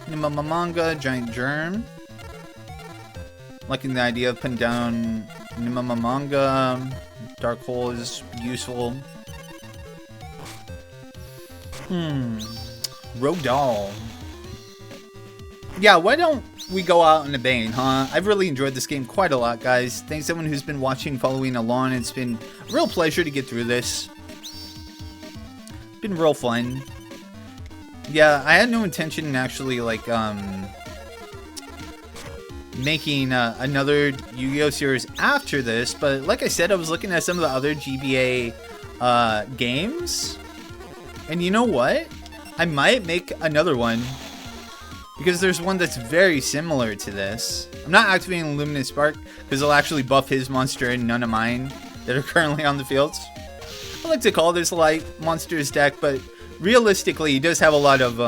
Nimamamanga, Giant Germ. Liking the idea of putting down Nimamamanga. Dark Hole is useful. Rodal. Yeah, why don't we go out in a bang, huh? I've really enjoyed this game quite a lot, guys. Thanks everyone who's been watching, following along. It's been a real pleasure to get through this. Been real fun. Yeah, I had no intention actually, like, making another Yu-Gi-Oh series after this, but like I said, I was looking at some of the other GBA games, and you know what? I might make another one, because there's one that's very similar to this. I'm not activating Luminous Spark, because it'll actually buff his monster and none of mine that are currently on the fields. I like to call this light monsters deck, but realistically, it does have a lot of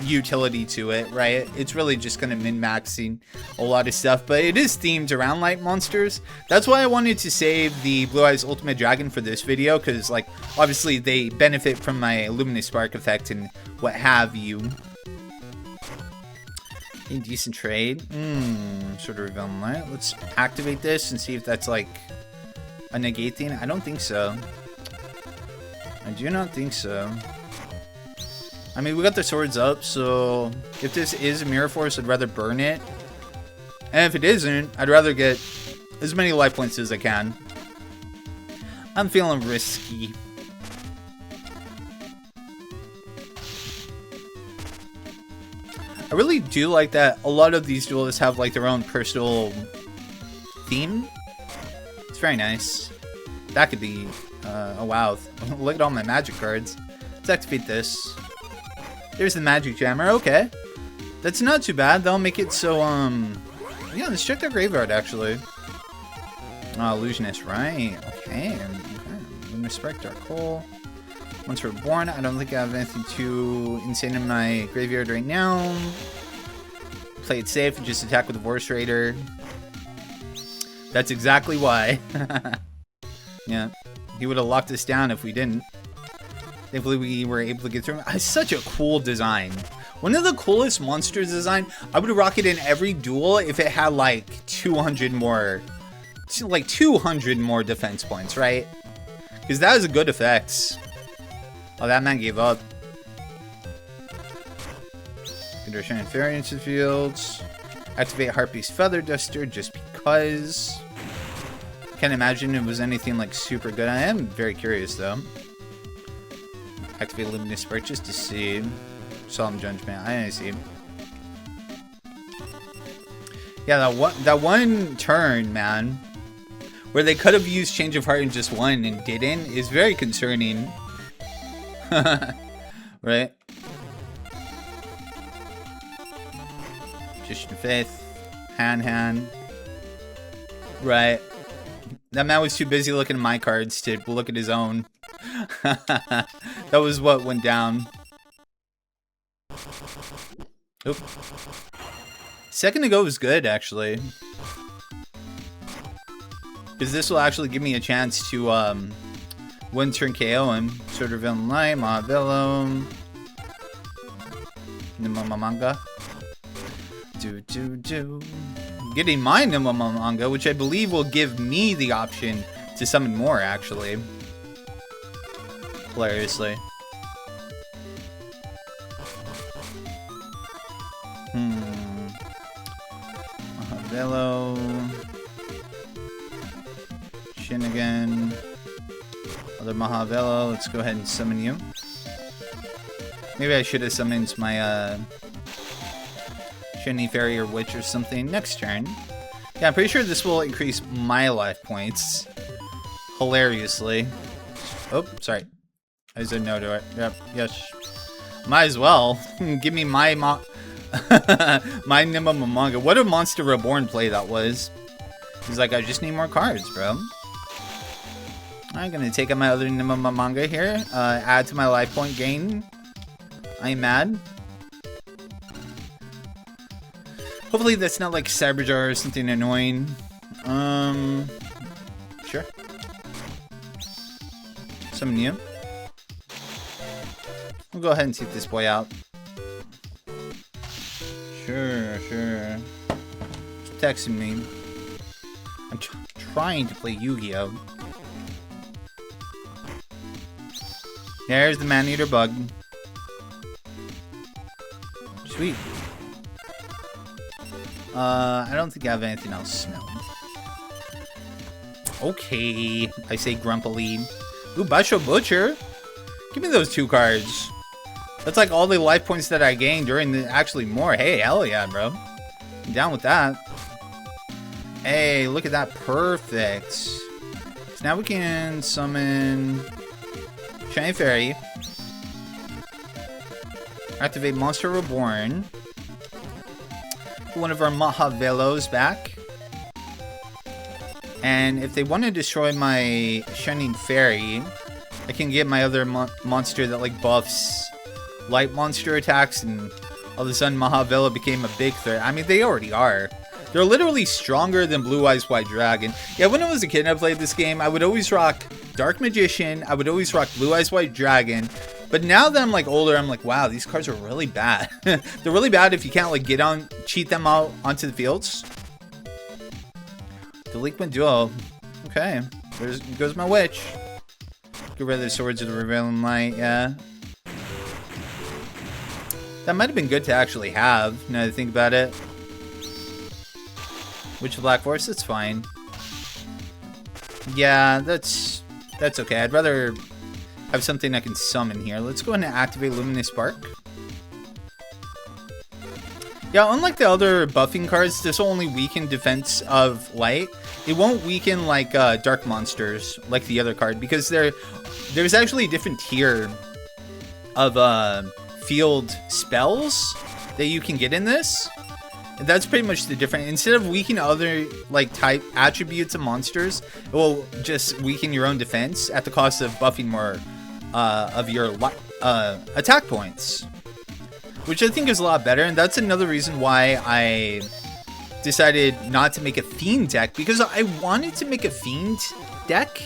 utility to it, right? It's really just kind of min-maxing a lot of stuff, but it is themed around light monsters. That's why I wanted to save the Blue Eyes Ultimate Dragon for this video, because, like, obviously they benefit from my Luminous Spark effect and what have you. A decent trade. Sort of Rebellion Light. Let's activate this and see if that's, like, a negate thing. I don't think so. I do not think so. I mean, we got the swords up, so if this is a Mirror Force, I'd rather burn it. And if it isn't, I'd rather get as many life points as I can. I'm feeling risky. I really do like that a lot of these duelists have, like, their own personal theme. It's very nice. That could be... oh, wow. Look at all my magic cards. Let's activate this. There's the magic jammer. Okay. That's not too bad. That'll make it so, yeah, let's check their graveyard, actually. Illusionist, right. Okay. Luminous Spark, Dark Hole. Once Reborn. I don't think I have anything too insane in my graveyard right now. Play it safe and just attack with the Vorse Raider. That's exactly why. Yeah. He would have locked us down if we didn't. Thankfully, we were able to get through. It's such a cool design. One of the coolest monsters design. I would rock it in every duel if it had like 200 more, like 200 more defense points, right? Because that was a good effect. Oh, that man gave up. Condition Fairy into the fields. Activate Harpy's Feather Duster just because. Can't imagine it was anything like super good. I am very curious though. Activate Luminous Spark just to see. Solemn Judgment. I see. Yeah, that one turn, man, where they could have used Change of Heart in just one and didn't, is very concerning. Right? Magician Faith. Hand. Right. That man was too busy looking at my cards to look at his own. That was what went down. Oop. Second to go was good, actually. Because this will actually give me a chance to one turn KO him. Sort of Villain Light, Mahavillum. Nimamamanga. Getting my Nimamamanga, which I believe will give me the option to summon more, actually. Hilariously. Mahavelo. Shinigami. Other Mahavelo. Let's go ahead and summon you. Maybe I should have summoned my Shiny Fairy or Witch or something next turn. Yeah, I'm pretty sure this will increase my life points. Hilariously. Oh, sorry. I said no to it. Yep, yes. Might as well. Give me my my Nimamamanga. What a Monster Reborn play that was. He's like, I just need more cards, bro. I'm gonna take out my other Nimamamanga here. Add to my life point gain. I am mad. Hopefully that's not like Cyberjar or something annoying. Sure. Summon you. We'll go ahead and take this boy out. Sure. Just texting me. I'm trying to play Yu-Gi-Oh! There's the Man-Eater bug. Sweet. I don't think I have anything else smelling. Okay, I say grumpily. Ooh, Basho Butcher. Give me those 2 cards. That's like all the life points that I gained during the... Actually more. Hey, hell yeah, bro. I'm down with that. Hey, look at that. Perfect. So now we can summon... Shiny Fairy. Activate Monster Reborn. Put one of our Mahavelos back. And if they want to destroy my Shining Fairy, I can get my other monster that like buffs light monster attacks, and all of a sudden Mahavelo became a big threat. I mean, they already are. They're literally stronger than Blue Eyes White Dragon. Yeah, when I was a kid and I played this game, I would always rock Dark Magician, I would always rock Blue Eyes White Dragon. But now that I'm like older, I'm like, wow, these cards are really bad. They're really bad if you can't like cheat them out onto the fields. Delinquent Duel. Okay, there goes my witch. Get rid of the Swords of the Revealing Light, yeah. That might have been good to actually have, now that I think about it. Witch of Black Forest, that's fine. Yeah, that's okay. I'd rather have something I can summon here. Let's go ahead and activate Luminous Spark. Yeah, unlike the other buffing cards, this will only weaken defense of light. It won't weaken like dark monsters like the other card, because there's actually a different tier of field spells that you can get in this. And that's pretty much the difference. Instead of weakening other like type attributes of monsters, it will just weaken your own defense at the cost of buffing more of your attack points, which I think is a lot better. And that's another reason why I decided not to make a Fiend deck, because I wanted to make a Fiend deck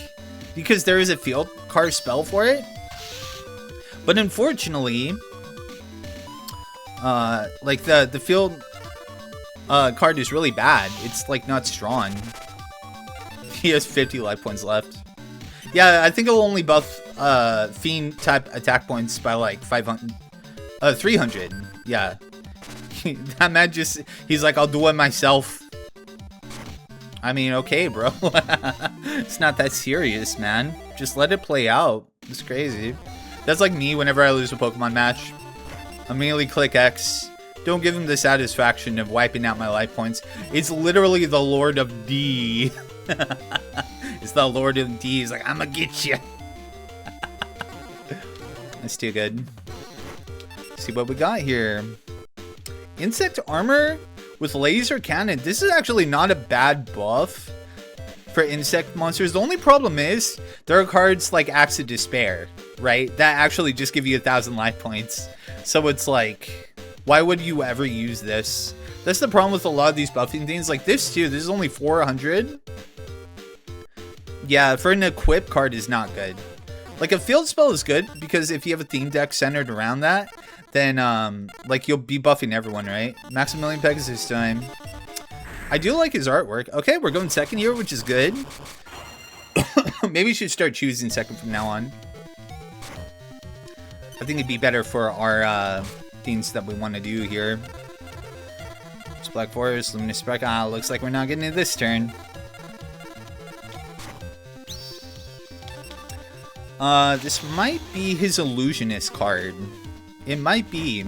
because there is a field card spell for it. But unfortunately, like the field card is really bad. It's like not strong. He has 50 life points left. Yeah, I think it'll only buff Fiend type attack points by like 300. Yeah. That man just, he's like, I'll do it myself. I mean, okay, bro. It's not that serious, man. Just let it play out. It's crazy. That's like me whenever I lose a Pokemon match. Immediately click X. Don't give him the satisfaction of wiping out my life points. It's literally the Lord of D. It's the Lord of D. He's like, I'ma get you. That's too good. Let's see what we got here. Insect armor with laser cannon. This is actually not a bad buff for insect monsters. The only problem is there are cards like Axe of Despair, right? That actually just give you 1,000 life points. So it's like, why would you ever use this? That's the problem with a lot of these buffing things. Like this too, this is only 400. Yeah, for an equip card is not good. Like a field spell is good because if you have a theme deck centered around that, then like you'll be buffing everyone, right? Maximilian Pegasus time. I do like his artwork. Okay, we're going second here, which is good. Maybe we should start choosing second from now on. I think it'd be better for our things that we want to do here. It's Black Forest, Luminous Spark. Ah, looks like we're not getting it this turn. This might be his Illusionist card. It might be.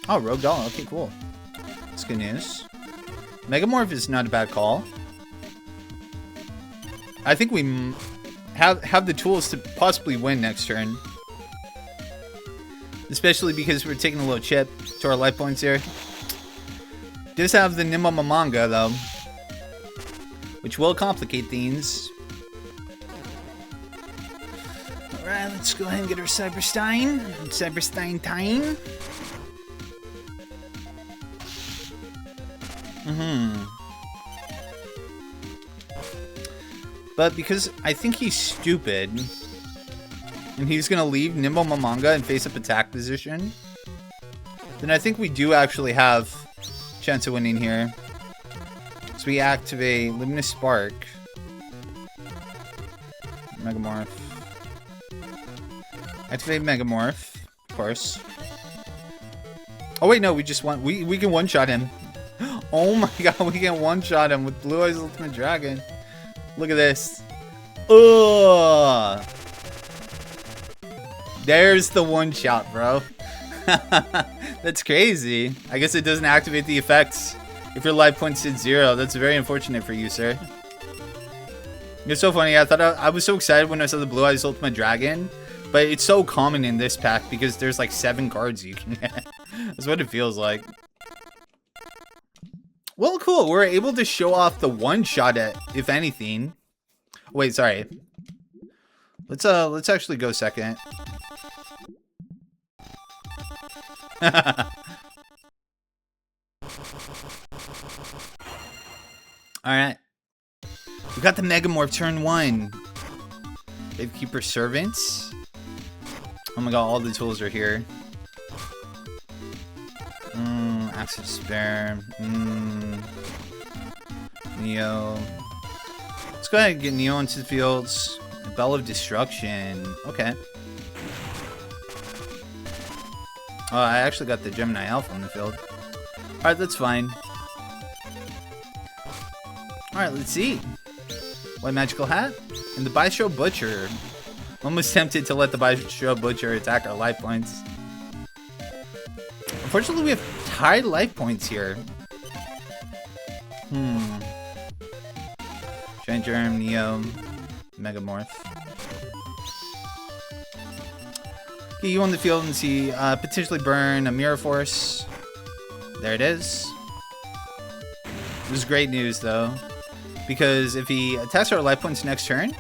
Oh, Rogue Doll. Okay, cool. That's good news. Megamorph is not a bad call. I think we have the tools to possibly win next turn. Especially because we're taking a little chip to our life points here. Does have the Nimamamanga though, which will complicate things. Alright, let's go ahead and get our Cyberstein. Cyberstein time. But because I think he's stupid, and he's gonna leave Nimamamanga and face up attack position, then I think we do actually have a chance of winning here. So we activate Luminous Spark. Megamorph. Activate Megamorph, of course. Oh wait, no, we just want we can one-shot him. Oh my god, we can one-shot him with Blue Eyes Ultimate Dragon. Look at this. Ugh. There's the one-shot, bro. That's crazy. I guess it doesn't activate the effects if your life points hit 0. That's very unfortunate for you, sir. It's so funny. I thought I was so excited when I saw the Blue Eyes Ultimate Dragon, but it's so common in this pack because there's like 7 cards you can get. That's what it feels like. Well, cool. We're able to show off the one-shot at, if anything. Wait, sorry. Let's actually go second. Alright. We got the Megamorph turn 1. Gravekeeper Servants. Oh my god, all the tools are here. Axe of Despair. Neo. Let's go ahead and get Neo into the fields. Bell of Destruction. Okay. Oh, I actually got the Gemini Alpha on the field. Alright, that's fine. Alright, let's see. White Magical Hat. And the Bistro Butcher. Almost tempted to let the Bistro Butcher attack our life points. Unfortunately, we have tied life points here. Giant Germ, Neo, Megamorph. Okay, you on the field and see potentially burn a Mirror Force. There it is. This is great news though, because if he attacks our life points next turn,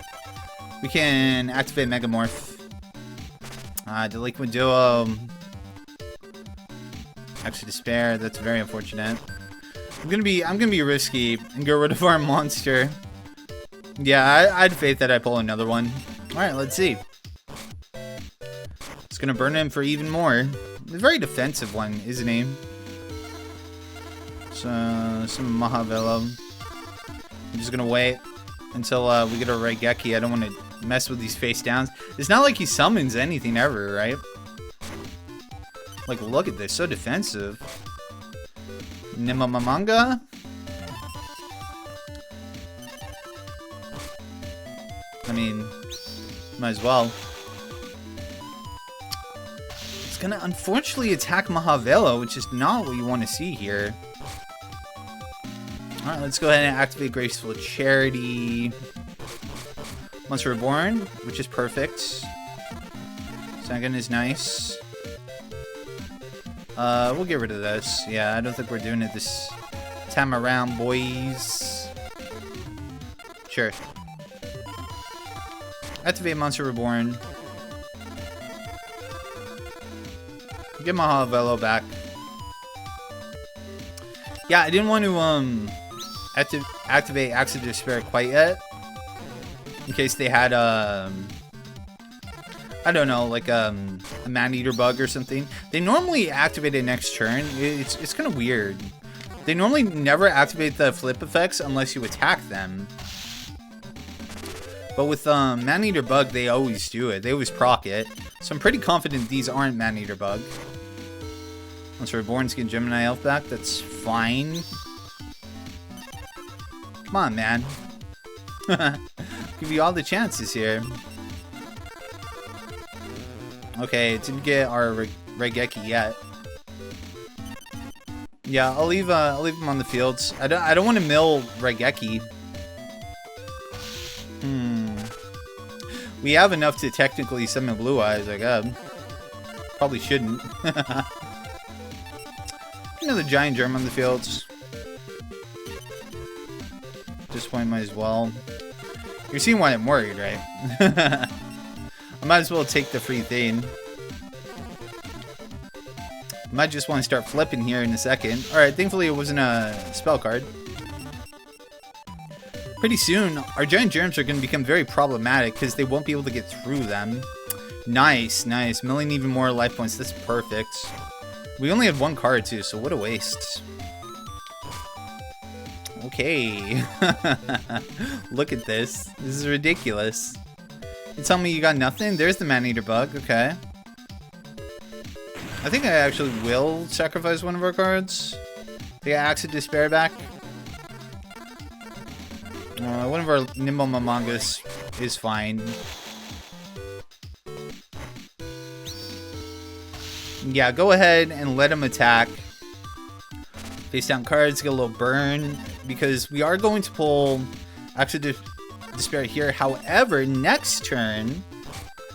we can activate Megamorph. Delinquent Duo. Actually, Despair. That's very unfortunate. I'm gonna be risky and get rid of our monster. Yeah, I had faith that I pull another one. All right, let's see. It's gonna burn him for even more. A very defensive one, isn't he? So some Mahavelo. I'm just gonna wait until we get a Raigeki. I don't want to mess with these face downs. It's not like he summons anything ever, right? Like, look at this, so defensive. Nimamamanga. I mean, might as well. It's gonna unfortunately attack Mahavelo, which is not what you want to see here. Alright, let's go ahead and activate Graceful Charity. Monster Reborn, which is perfect. Second is nice. We'll get rid of this. Yeah, I don't think we're doing it this time around, boys. Sure. Activate Monster Reborn. Get Mahavelo back. Yeah, I didn't want to activate Axe of Despair quite yet, in case they had I don't know, like a Man-Eater bug or something. They normally activate it next turn. It's kind of weird. They normally never activate the flip effects unless you attack them. But with Man-Eater Bug, they always do it. They always proc it. So I'm pretty confident these aren't Man-Eater Bug. Once Reborn's get Gemini Elf back, that's fine. Come on, man. Give you all the chances here. Okay, didn't get our Regeki yet. Yeah, I'll leave him on the fields. I don't want to mill Regeki. We have enough to technically summon Blue Eyes, I guess. Probably shouldn't. Another Giant Germ on the fields. At this point, might as well. You're seeing why I'm worried, right? I might as well take the free thing. I might just want to start flipping here in a second. Alright, thankfully it wasn't a spell card. Pretty soon, our Giant Germs are going to become very problematic because they won't be able to get through them. Nice, nice. Milling even more life points. That's perfect. We only had one card too, so what a waste. Okay. Look at this. This is ridiculous. You tell me you got nothing? There's the Man-Eater Bug. Okay. I think I actually will sacrifice one of our cards. Take Axe of Despair back. One of our Nimble Mamangas is fine. Yeah, go ahead and let him attack. Face down cards, get a little burn. Because we are going to pull Axe of Despair here. However, next turn,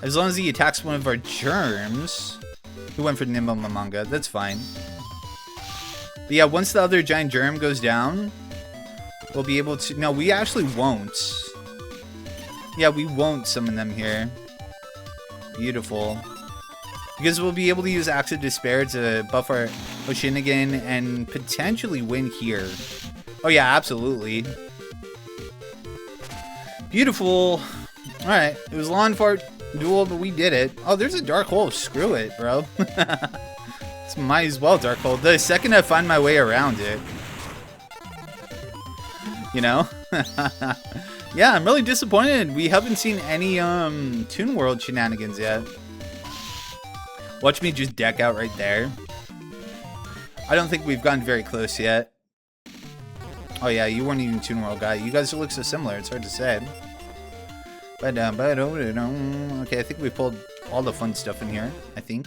as long as he attacks one of our germs... He went for Nimble Mamanga, that's fine. But yeah, once the other Giant Germ goes down, we'll be able to... No, we actually won't. Yeah, we won't summon them here. Beautiful. Because we'll be able to use Axe of Despair to buff our Oshinigan and potentially win here. Oh yeah, absolutely. Beautiful. Alright, it was Lawn Fart Duel, but we did it. Oh, there's a Dark Hole. Screw it, bro. This might as well Dark Hole. The second I find my way around it. You know? Yeah, I'm really disappointed. We haven't seen any Toon World shenanigans yet. Watch me just deck out right there. I don't think we've gotten very close yet. Oh yeah, you weren't even Toon World guy. You guys look so similar, it's hard to say. Okay, I think we pulled all the fun stuff in here, I think.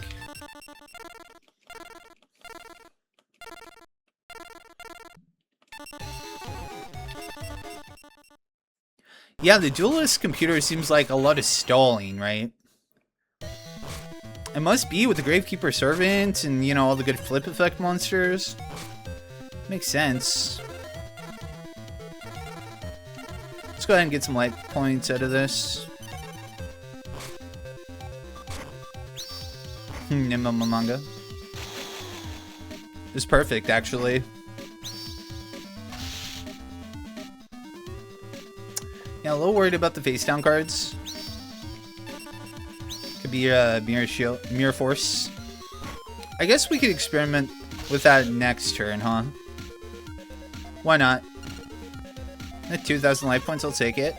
Yeah, the Duelist computer seems like a lot of stalling, right? It must be with the Gravekeeper Servant and, you know, all the good flip effect monsters. Makes sense. Let's go ahead and get some light points out of this. Nimble Mamanga. It's perfect, actually. Yeah, a little worried about the face down cards. Could be Mirror Force. I guess we could experiment with that next turn, huh? Why not? At 2,000 life points, I'll take it.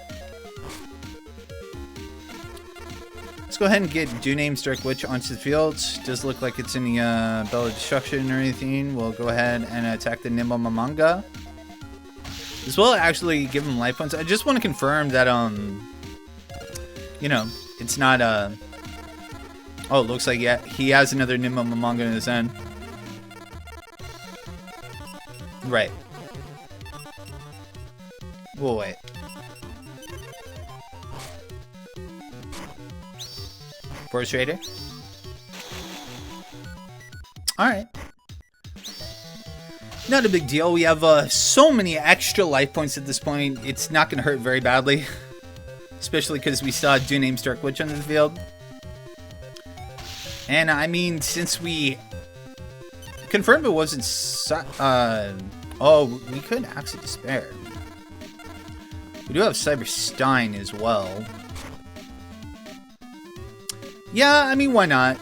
Let's go ahead and get Duname's Dark Witch onto the field. Does look like it's any Bell of Destruction or anything. We'll go ahead and attack the Nimble Mamanga. As well, actually give him life points. I just want to confirm that, you know, it's not, oh, it looks like, yeah, he has another Nimble Mamanga in his end. Right. We'll wait. Force Raider. Alright. Not a big deal. We have so many extra life points at this point. It's not going to hurt very badly. Especially because we still had Duname's Dark Witch on the field. And I mean, since we confirmed it wasn't... oh, we could Axe of Despair. We do have Cyberstein as well. Yeah, I mean, why not?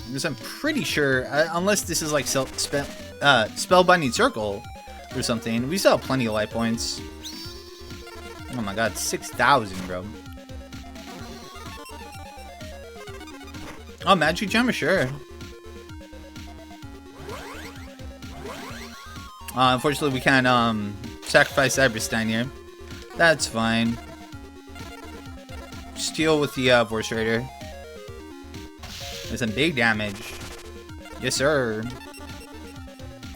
Because I'm pretty sure, unless this is like Spellbinding Circle or something, we still have plenty of life points. Oh my god, 6,000, bro. Oh, Magic Gemmer, sure. Unfortunately, we can't sacrifice Cyberstein here. That's fine. Steal with the Voice Raider. There's some big damage. Yes, sir.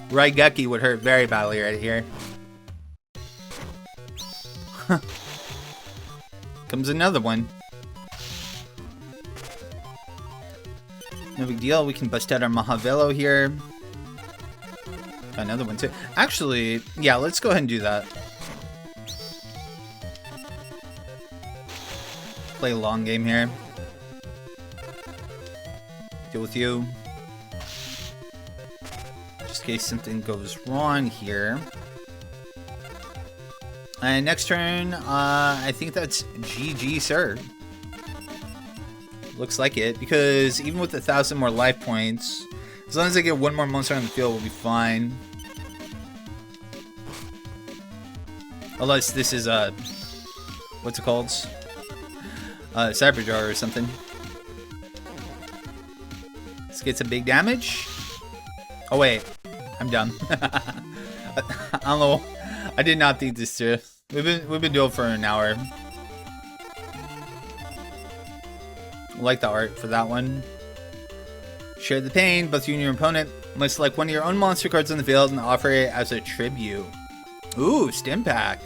Raigeki would hurt very badly right here. Comes another one. No big deal. We can bust out our Mahavelo here. Got another one too. Actually, yeah, let's go ahead and do that. Play a long game here. Deal with you. Just in case something goes wrong here. And next turn, I think that's GG, sir. Looks like it, because even with 1,000 more life points, as long as I get one more monster on the field, we'll be fine. Unless this is what's it called? Cyber Jar or something. Let's get some big damage. Oh wait, I'm dumb. I don't know. I did not think this through. We've been doing for an hour. I like the art for that one. Share the pain. Both you and your opponent must select one of your own monster cards on the field and offer it as a tribute. Ooh, Stim Pack.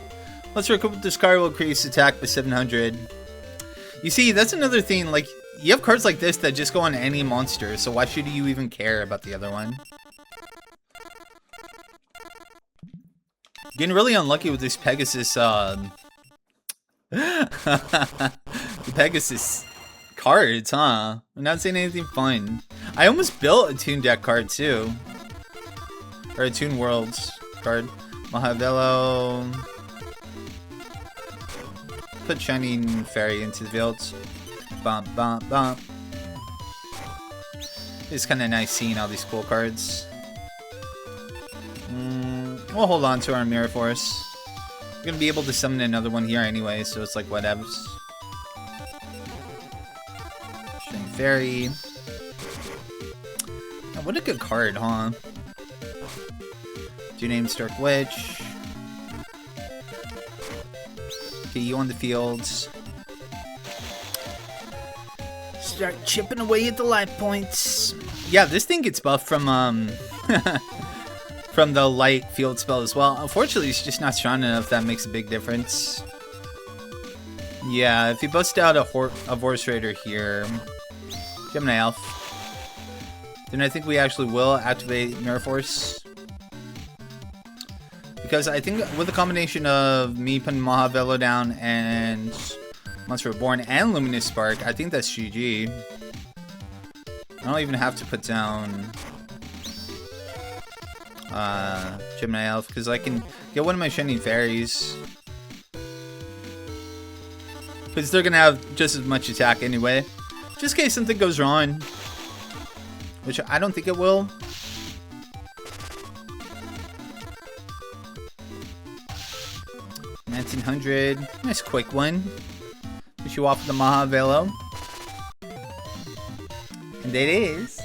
Let's recoup this card will increase attack by 700. You see, that's another thing. Like, you have cards like this that just go on any monster, so why should you even care about the other one? Getting really unlucky with this Pegasus, the Pegasus cards, huh? I'm not saying anything fun. I almost built a Toon Deck card, too. Or a Toon Worlds card. Mahavelo. Put Shining Fairy into the fields. Bump, bump, bump. It's kind of nice seeing all these cool cards. We'll hold on to our Mirror Force. We're gonna be able to summon another one here anyway, so it's like whatevs. Shining Fairy. Oh, what a good card, huh? Two names Stark Witch. Okay, you on the fields. Start chipping away at the life points. Yeah, this thing gets buffed from from the light field spell as well. Unfortunately, it's just not strong enough. That makes a big difference. Yeah, if you bust out a Voice Raider here, Gemini Elf, then I think we actually will activate Mirror Force. Because I think with a combination of me putting Mahavelo down and Monster Reborn and Luminous Spark, I think that's GG. I don't even have to put down Gemini Elf, because I can get one of my Shining Fairies. Because they're going to have just as much attack anyway. Just in case something goes wrong. Which I don't think it will. 1900. Nice quick one. Push you off the Mahavelo. And there it is.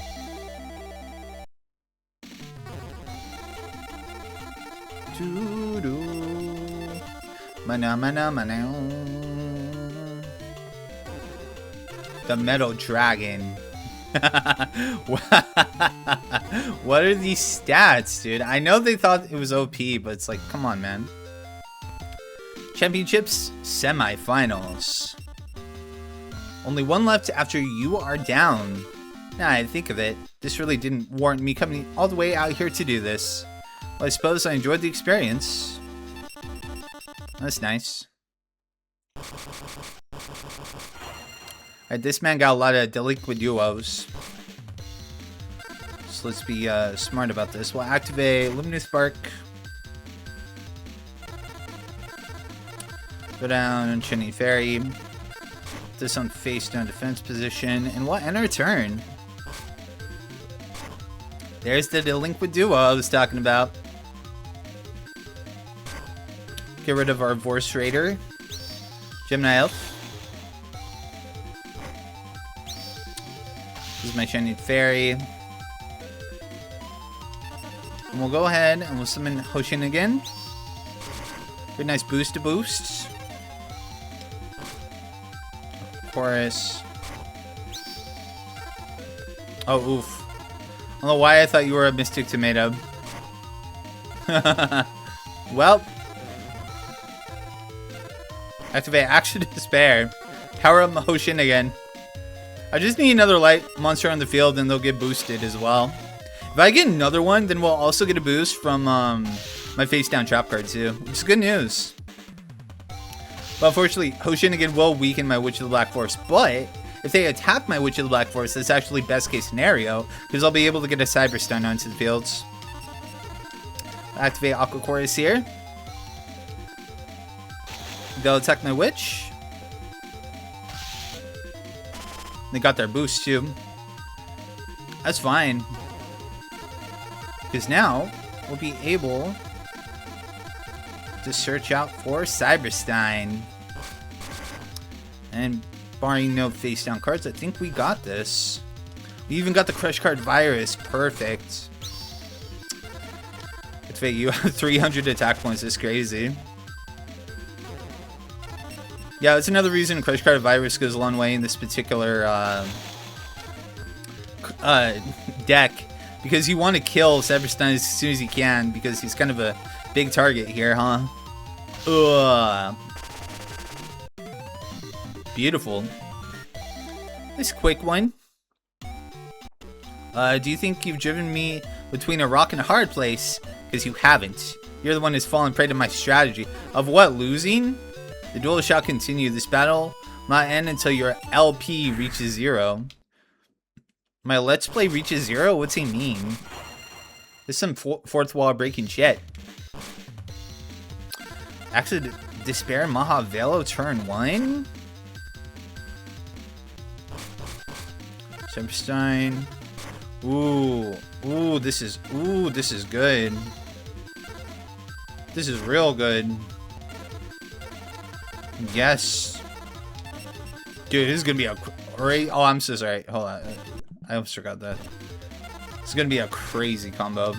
The Metal Dragon. What are these stats, dude? I know they thought it was OP, but it's like, come on, man. Championships, semifinals. Only one left after you are down. Now I think of it, this really didn't warrant me coming all the way out here to do this. Well, I suppose I enjoyed the experience. That's nice. Alright, this man got a lot of delinquent duos. So let's be smart about this. We'll activate Luminous Spark. Go down, Shining Fairy. Put this on face down defense position. And we'll end our turn. There's the delinquent duo I was talking about. Get rid of our Voice Raider. Gemini Elf. This is my Shining Fairy. And we'll go ahead and we'll summon Hoshin again. Good, nice boost to boost. Chorus. Oh, oof. I don't know why I thought you were a Mystic Tomato. Well. Activate Action to Despair. Power up Hoshin again. I just need another light monster on the field and they'll get boosted as well. If I get another one, then we'll also get a boost from my face down trap card too, which is good news. But unfortunately, Hoshin again will weaken my Witch of the Black Forest. But if they attack my Witch of the Black Forest, that's actually best case scenario because I'll be able to get a Cyber Stun onto the fields. Activate Aqua Chorus here. They'll attack my Witch. They got their boost too. That's fine. Because now we'll be able to search out for Cyberstein. And barring no face down cards, I think we got this. We even got the Crush Card Virus. Perfect. Activate you have 300 attack points. That's crazy. Yeah, that's another reason Crush Card Virus goes a long way in this particular deck. Because you want to kill Cyberstein as soon as you can, because he's kind of a big target here, huh? Ugh. Beautiful. This quick one. Do you think you've driven me between a rock and a hard place? Because you haven't. You're the one who's fallen prey to my strategy. Of what, losing? The duel shall continue. This battle will not end until your LP reaches 0. My Let's Play reaches 0? What's he mean? This is some fourth wall breaking shit. Actually, Despair Mahavelo turn 1? Cyberstein. Ooh, this is good. This is real good. Yes. Dude, this is gonna be a great. Oh, I'm so sorry. Hold on. I almost forgot that. It's gonna be a crazy combo.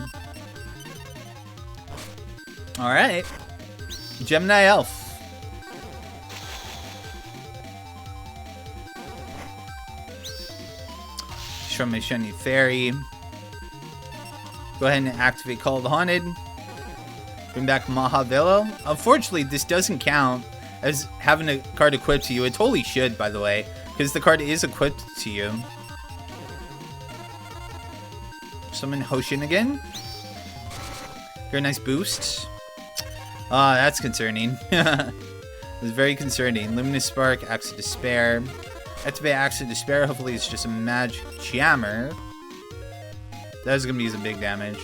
Alright. Gemini Elf. Show my Shiny Fairy. Go ahead and activate Call of the Haunted. Bring back Mahavelo. Unfortunately, this doesn't count as having a card equipped to you. It totally should, by the way, because the card is equipped to you. Summon Hoshin again. Very nice boost. That's concerning. It's very concerning. Luminous Spark, Axe of Despair. Activate Axe of Despair. Hopefully it's just a Magic Jammer. That's going to be some big damage.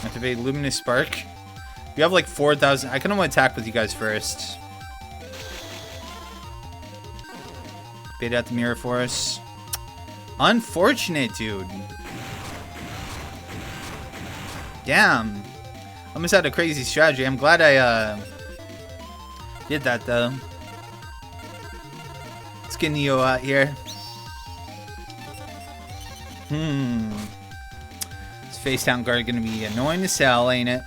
Activate Luminous Spark. You have like 4,000. I kind of want to attack with you guys first. Bait out the Mirror Force. Unfortunate, dude. Damn. Almost had a crazy strategy. I'm glad I did that though. Let's get Neo out here. This face down guard gonna be annoying to sell, ain't it?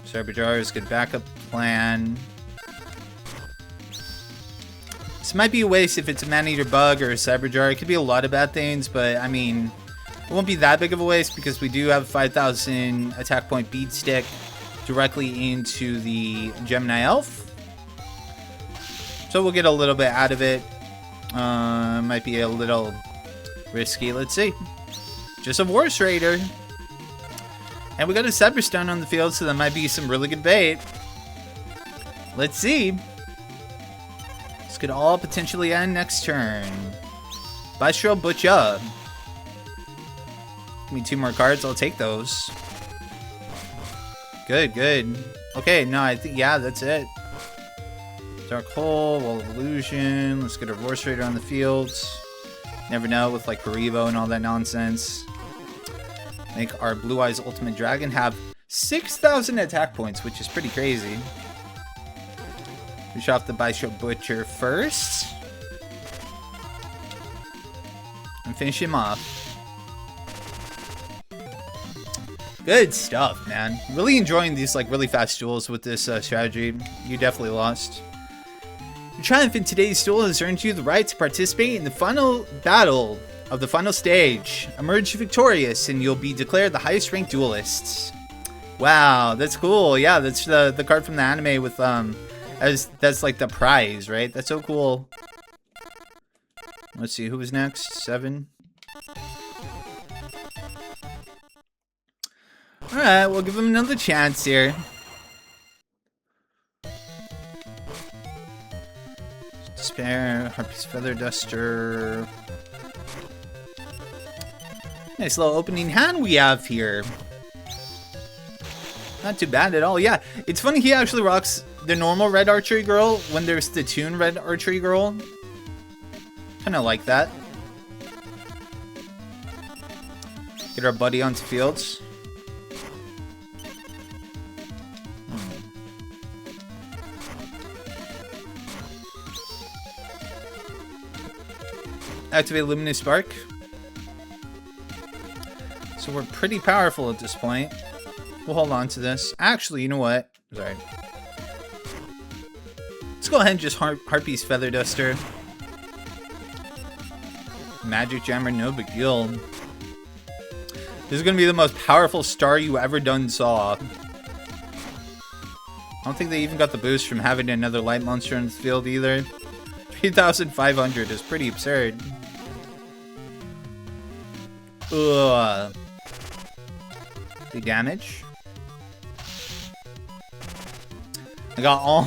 Cyberjar is good backup plan. This might be a waste if it's a Man-Eater Bug or a Cyberjar. It could be a lot of bad things, but I mean, it won't be that big of a waste because we do have 5,000 attack point bead stick directly into the Gemini Elf. So we'll get a little bit out of it. Might be a little risky. Let's see. Just a Force Raider. And we got a Cyber Stun on the field, so that might be some really good bait. Let's see. This could all potentially end next turn. Bystro Butcha. Give me 2 more cards. I'll take those. Good, good. Okay, no, I think, yeah, that's it. Dark Hole, Wall of Illusion. Let's get a Force Raider on the field. Never know with like Haribo and all that nonsense. Make our Blue Eyes Ultimate Dragon have 6,000 attack points, which is pretty crazy. Finish off the Bishop Butcher first. And finish him off. Good stuff, man. Really enjoying these like really fast duels with this strategy. You definitely lost. Your triumph in today's duel has earned you the right to participate in the final battle of the final stage. Emerge victorious and you'll be declared the highest ranked duelist. Wow, that's cool. Yeah, that's the card from the anime with that's like the prize, right? That's so cool. Let's see, who was next? 7. Alright, we'll give him another chance here. Despair, Harpy's Feather Duster. Nice little opening hand we have here. Not too bad at all. Yeah, it's funny he actually rocks the normal red archery girl when there's the Toon red archery girl. Kind of like that. Get our buddy onto fields. Activate Luminous Spark. So we're pretty powerful at this point. We'll hold on to this. Actually, you know what? Sorry. Let's go ahead and just Harpy's Feather Duster. Magic Jammer, no big deal. This is going to be the most powerful star you ever done saw. I don't think they even got the boost from having another light monster in the field either. 3,500 is pretty absurd. Ugh. Big damage. I got all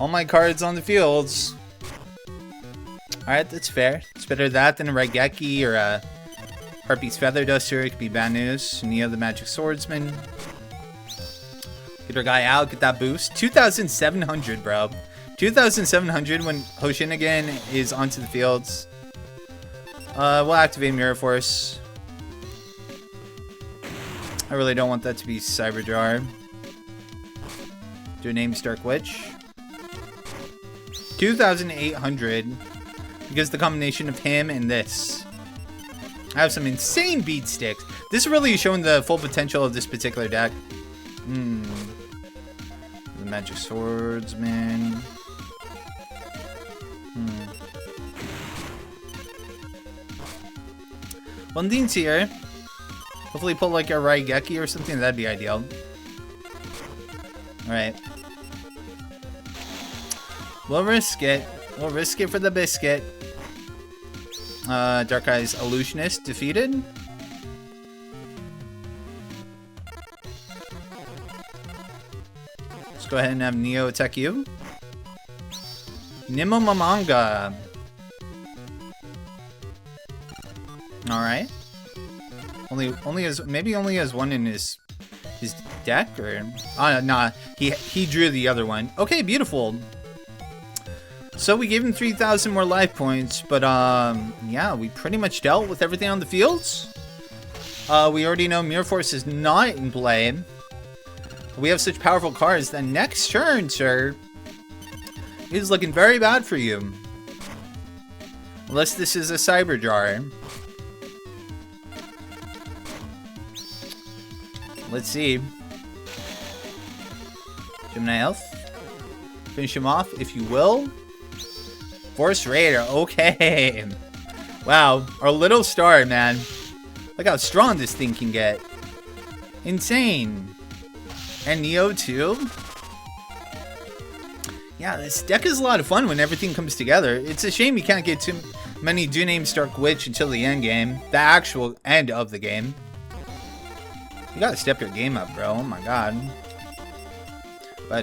my cards on the fields. Alright, that's fair. It's better that than a Raigeki or a Harpy's Feather Duster. It could be bad news. Neo the Magic Swordsman. Get our guy out, get that boost. 2,700, bro. 2,700 when Hoshinigan is onto the fields. We'll activate Mirror Force. I really don't want that to be Cyber Jar. Do a name Stark Witch. 2,800. Because the combination of him and this. I have some insane beat sticks. This really is showing the full potential of this particular deck. The Magic Swordsman. One thing's here. Hopefully pull like a Raigeki or something. That'd be ideal. Alright. We'll risk it. We'll risk it for the biscuit. Dark Eyes Illusionist defeated. Let's go ahead and have Neo attack you. Nemo Mamanga. Alright. Only has one in his deck, or nah, he drew the other one. Okay, beautiful. So we gave him 3,000 more life points, but yeah, we pretty much dealt with everything on the fields. We already know Mirror Force is not in play. We have such powerful cards that next turn, sir, is looking very bad for you. Unless this is a Cyber Jar. Let's see. Gemini Elf. Finish him off, if you will. Force Raider, okay. Wow, our little star, man. Look how strong this thing can get. Insane. And Neo, too. Yeah, this deck is a lot of fun when everything comes together. It's a shame you can't get too many Do Name Stark Witch until the end game. The actual end of the game. You gotta step your game up, bro. Oh my god. I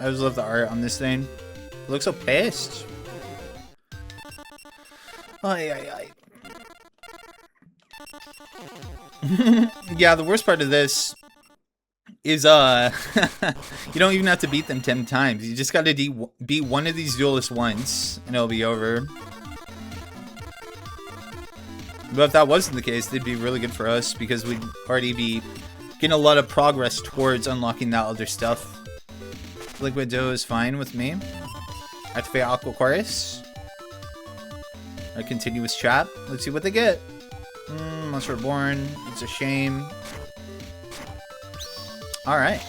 always love the art on this thing. It looks so pissed. Yeah, the worst part of this is you don't even have to beat them 10 times. You just gotta beat one of these duelists once and it'll be over. But if that wasn't the case, they'd be really good for us because we'd already be getting a lot of progress towards unlocking that other stuff. Liquid Dough is fine with me. Activate Aqua Chorus. A continuous trap. Let's see what they get. Monster Reborn. It's a shame. Alright.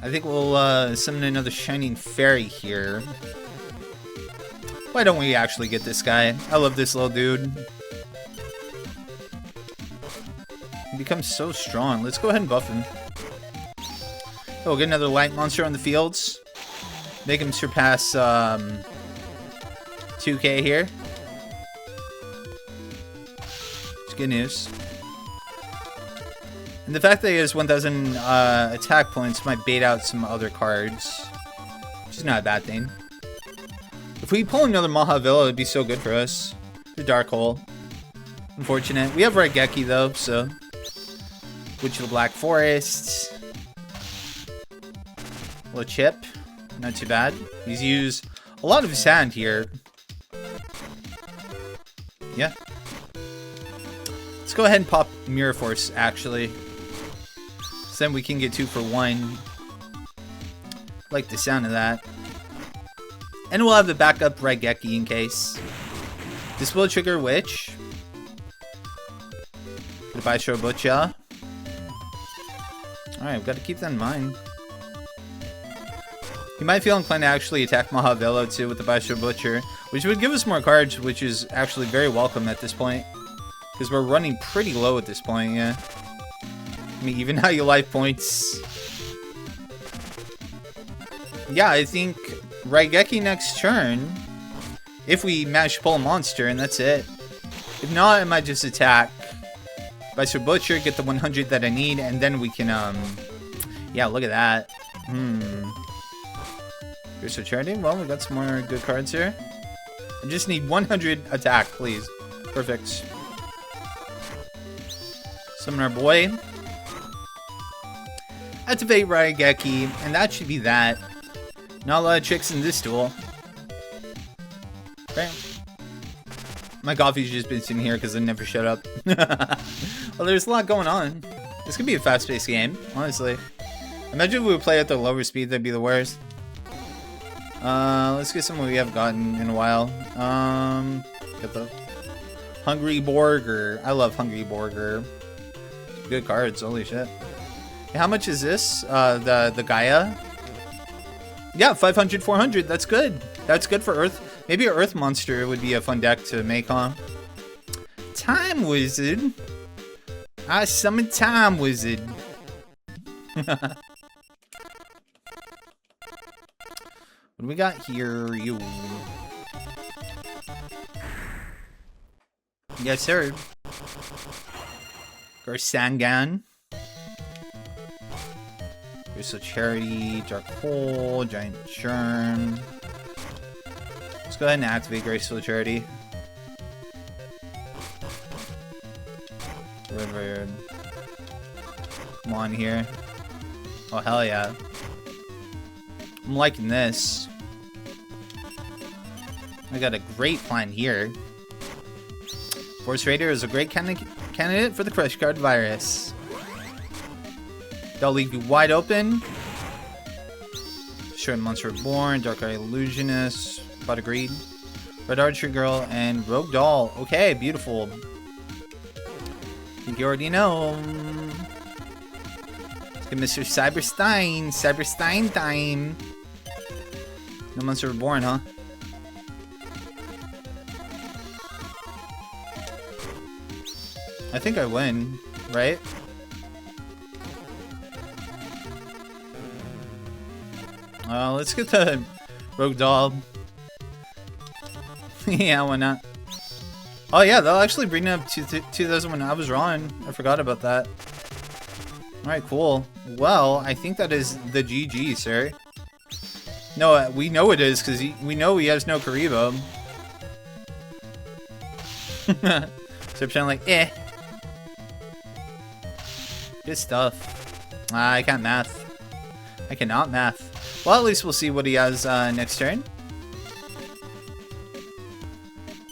I think we'll summon another Shining Fairy here. Why don't we actually get this guy? I love this little dude. He becomes so strong. Let's go ahead and buff him. Oh, we'll get another light monster on the fields. Make him surpass 2k here. It's good news. And the fact that he has 1,000 attack points might bait out some other cards. Which is not a bad thing. If we pull another Mahavilla, it'd be so good for us. The Dark Hole. Unfortunate. We have Raigeki though, so... Witch of the Black Forest. Little chip. Not too bad. He's used a lot of his hand here. Yeah. Let's go ahead and pop Mirror Force, actually. So then we can get 2 for 1. Like the sound of that. And we'll have the backup Raigeki in case. This will trigger Witch. Goodbye, Shobucha. Alright, we've got to keep that in mind. You might feel inclined to actually attack Mahavilla too with the Baisho Butcher, which would give us more cards, which is actually very welcome at this point. Because we're running pretty low at this point, yeah. I mean, even how you life points. Yeah, I think Raigeki next turn, if we manage to pull a monster, and that's it. If not, I might just attack Baisho Butcher, get the 100 that I need, and then we can, yeah, look at that. Here's a Charity. Well, we got some more good cards here. I just need 100 attack, please. Perfect. Summon our boy. Activate Raigeki, and that should be that. Not a lot of tricks in this duel. Okay. My coffee's just been sitting here because I never shut up. Well, there's a lot going on. This could be a fast-paced game, honestly. Imagine if we would play at the lower speed, that'd be the worst. Let's get someone we haven't gotten in a while. Get the Hungry Borger. I love Hungry Borger. Good cards, holy shit. How much is this? The Gaia? Yeah, 500, 400. That's good. That's good for Earth. Maybe an Earth monster would be a fun deck to make, huh? Time Wizard. I summon Time Wizard. What do we got here? You. Yes, sir. Garsangan. There's a Charity, Dark Hole, Giant Churn. Let's go ahead and activate Graceful Charity. River. Come on here. Oh, hell yeah. I'm liking this. I got a great plan here. Force Raider is a great candidate for the Crush Card Virus. They'll leave you wide open. Shrimp Monster Reborn, Dark Eye Illusionist, Pot of Greed, Red Archer Girl, and Rogue Doll. Okay, beautiful. I think you already know. Let's get Mr. Cyberstein. Cyberstein time. No Monster Reborn, huh? I think I win, right? Let's get the Rogue Doll. Yeah, why not? Oh yeah, they'll actually bring it up to 2001. I was wrong. I forgot about that. Alright, cool. Well, I think that is the GG, sir. No, we know it is, because we know he has no Karibo. So I'm like, eh. Good stuff. I can't math. I cannot math. Well, at least we'll see what he has next turn.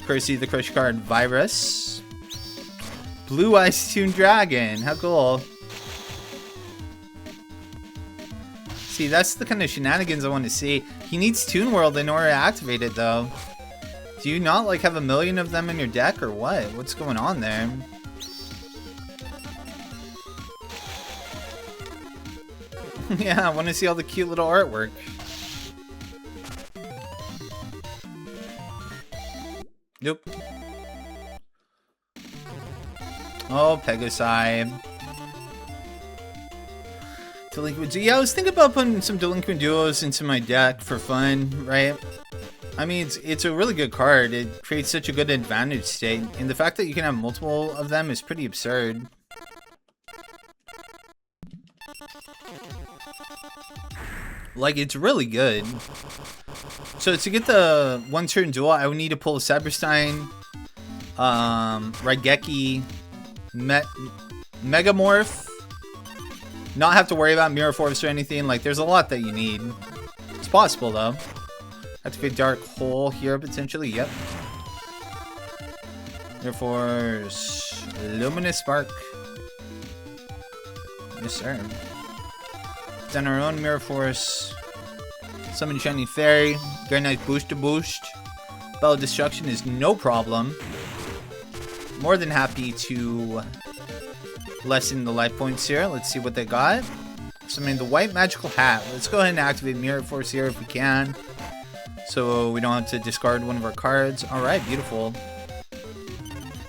courtesy of the crush card Virus. Blue Eyes Toon Dragon. How cool. See, that's the kind of shenanigans I want to see. He needs Toon World in order to activate it, though. Do you not, like, have a million of them in your deck, or what? What's going on there? Yeah, I want to see all the cute little artwork. Nope. Oh, Pegasi. Delinquent. Yeah, I was thinking about putting some Delinquent Duos into my deck for fun, right? I mean, it's a really good card. It creates such a good advantage state, and the fact that you can have multiple of them is pretty absurd. Like, it's really good. So to get the one-turn duel, I would need to pull Cyberstein, Raigeki, Megamorph. Not have to worry about Mirror Force or anything. Like, there's a lot that you need. It's possible, though. Activate Dark Hole here, potentially. Yep. Mirror Force. Luminous Spark. Yes, sir. Done our own Mirror Force. Summon Shining Fairy. Very nice boost to boost. Bell of Destruction is no problem. More than happy to lessen the life points here. Let's see what they got. Summon the White Magical Hat. Let's go ahead and activate Mirror Force here if we can. So we don't have to discard one of our cards. Alright, beautiful.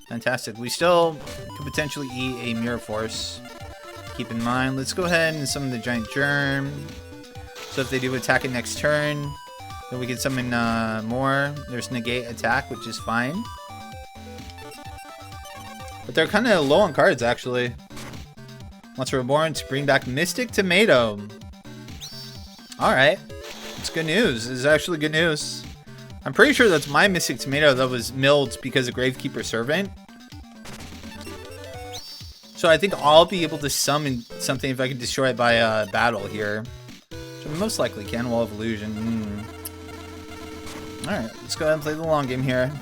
Fantastic. We still could potentially eat a Mirror Force. Keep in mind. Let's go ahead and summon the Giant Germ. So if they do attack it next turn, then we can summon more. There's Negate Attack, which is fine. But they're kind of low on cards, actually. Monster Reborn to bring back Mystic Tomato. Alright. It's good news. It's actually good news. I'm pretty sure that's my Mystic Tomato that was milled because of Gravekeeper Servant. So I think I'll be able to summon something if I can destroy it by battle here. Which I most likely can. Wall of Illusion. Alright, let's go ahead and play the long game here.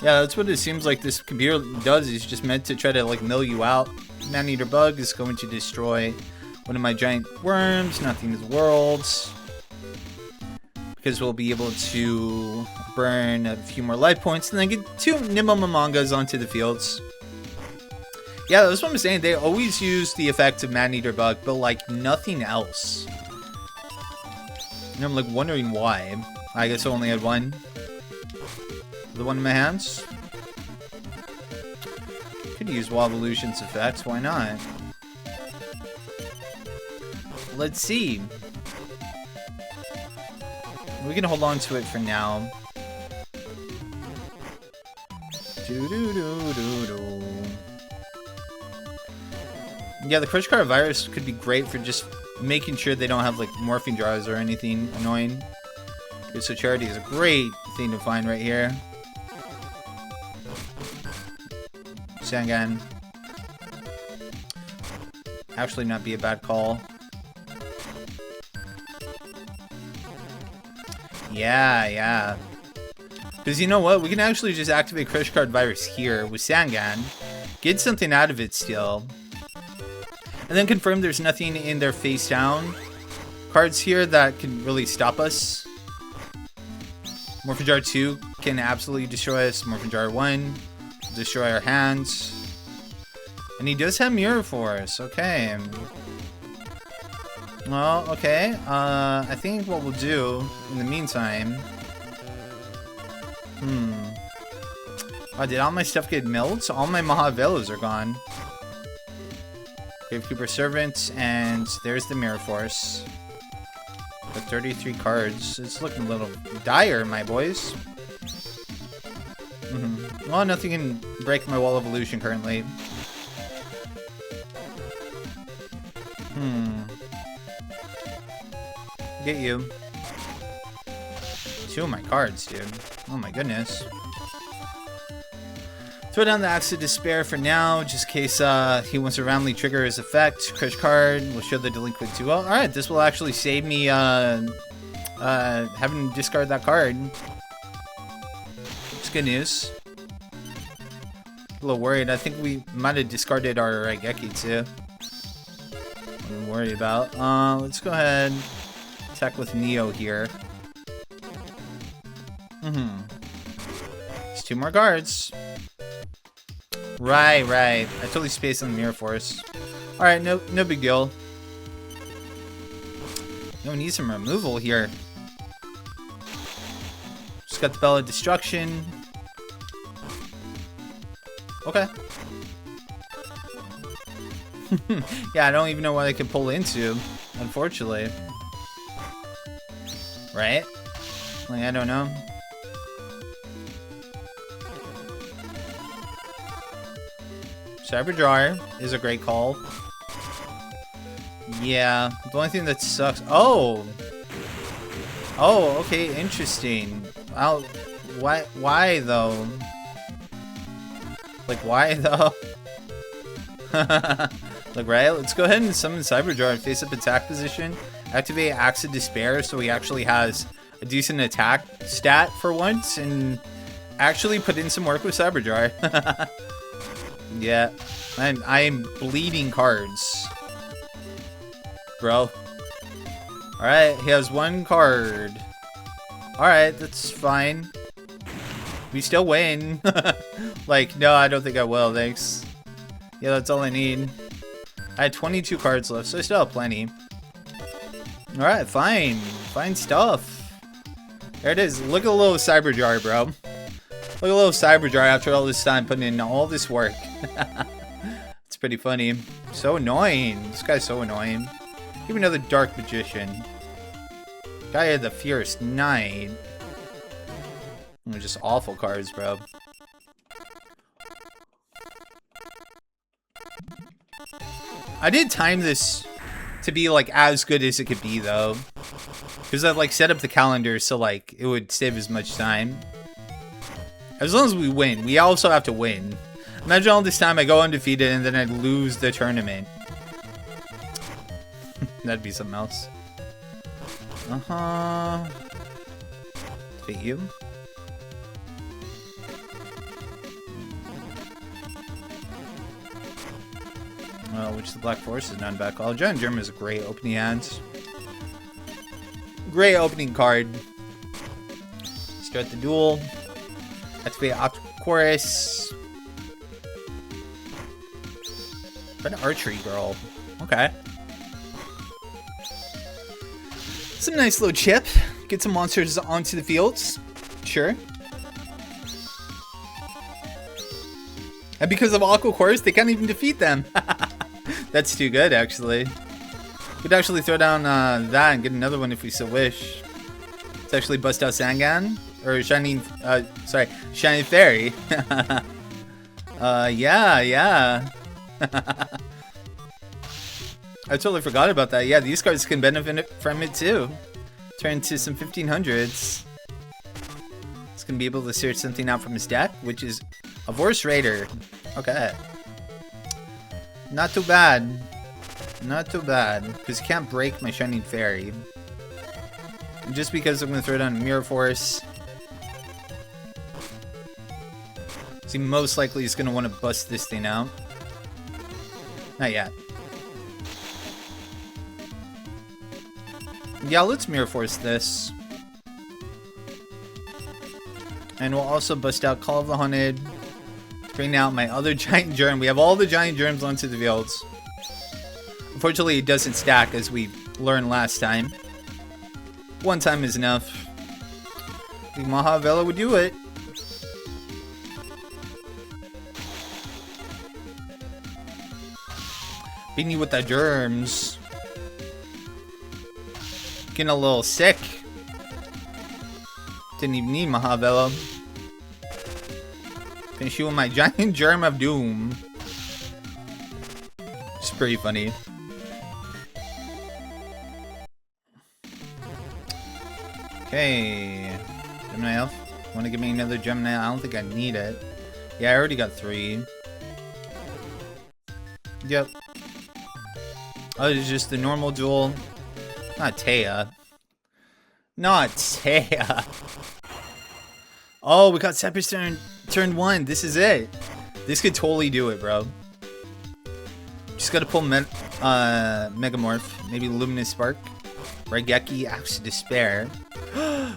Yeah, that's what it seems like this computer does. It's just meant to try to, like, mill you out. Man-Eater Bug is going to destroy one of my giant worms. Not the end of the world. Because we'll be able to burn a few more life points and then get 2 Nimmomamongas onto the fields. Yeah, that's what I'm saying. They always use the effect of Man-Eater Bug, but, like, nothing else. And I'm, like, wondering why. I guess I only had one. The one in my hands. Could use Wall of Illusion's effects. Why not? Let's see. We can hold on to it for now. Yeah, the Crush Card Virus could be great for just making sure they don't have, like, morphing jars or anything annoying. Okay, so Charity is a great thing to find right here. Sangan. Actually not be a bad call. Yeah. Because you know what? We can actually just activate Crush Card Virus here with Sangan. Get something out of it still. And then confirm there's nothing in their face down cards here that can really stop us. Morphin Jar 2 can absolutely destroy us. Morphin Jar 1 destroy our hands. And he does have Mirror Force. Okay. Well, okay. I think what we'll do in the meantime... Oh, did all my stuff get milled? So all my Mahavelos are gone. Gravekeeper Servant, and there's the Mirror Force. With 33 cards. It's looking a little dire, my boys. Well, nothing can break my Wall of Illusion currently. Get you. 2 of my cards, dude. Oh my goodness. Throw down the Axe of Despair for now, just in case he wants to roundly trigger his effect. Crush card will show the Delinquent Duel. Alright, this will actually save me having to discard that card. Just good news. A little worried. I think we might have discarded our Raigeki too. I'm worried about. Let's go ahead. Attack with Neo here. It's 2 more guards. Right. I totally spaced on the Mirror Force. Alright, no big deal. No, we need some removal here. Just got the Bell of Destruction. Okay. Yeah, I don't even know what I can pull into, unfortunately. Right? Like, I don't know. Cyber Jar is a great call. Yeah, the only thing that sucks... Oh! Oh, okay, interesting. Why though? Like, why though? Look, right? Let's go ahead and summon Cyber Jar and face up attack position. Activate Axe of Despair so he actually has a decent attack stat for once and actually put in some work with Cyber Jar. Yeah, I'm bleeding cards. Bro. Alright, he has 1 card. Alright, that's fine. We still win. Like, no, I don't think I will, thanks. Yeah, that's all I need. I had 22 cards left, so I still have plenty. Alright, fine. Fine stuff. There it is. Look at a little Cyber Jar, bro. Look at a little Cyber Jar after all this time putting in all this work. It's pretty funny. So annoying. This guy's so annoying. Give me another Dark Magician. Guy had the Fierce Knight. They're just awful cards, bro. I did time this to be like as good as it could be though, because I like set up the calendar so like it would save as much time. As long as we win, we also have to win. Imagine all this time I go undefeated and then I lose the tournament. That'd be something else. Defeat you. Which the Black Force is none back. Giant Germ is a great opening hand. Great opening card. Start the duel. Activate Octochorus. An archery girl. Okay. Some nice little chip. Get some monsters onto the fields. Sure. And because of Octochorus, they can't even defeat them. That's too good, actually. Could actually throw down that and get another one if we so wish. Let's actually bust out Sangan. Or Shining... sorry. Shining Fairy. Yeah. I totally forgot about that. Yeah, these cards can benefit from it too. Turn to some 1500s. It's gonna be able to search something out from his deck, which is a Vorse Raider. Okay. Not too bad. Not too bad. Because you can't break my Shining Fairy. And just because I'm gonna throw down Mirror Force. He most likely is gonna want to bust this thing out. Not yet. Yeah, let's Mirror Force this. And we'll also bust out Call of the Haunted. Bring out my other Giant Germ. We have all the Giant Germs onto the fields. Unfortunately, it doesn't stack as we learned last time. One time is enough. I think Mahavela would do it. Beating you with the germs. Getting a little sick. Didn't even need Mahavela. Finish you with my Giant Germ of Doom. It's pretty funny. Okay. Gemini Elf. Want to give me another Gemini? I don't think I need it. Yeah, I already got 3. Yep. Oh, it's just the normal duel. Not Taya. Not Taya. Oh, we got Cypress turn 1. This is it. This could totally do it, bro. Just gotta pull Megamorph. Maybe Luminous Spark. Raigeki, Axe of Despair.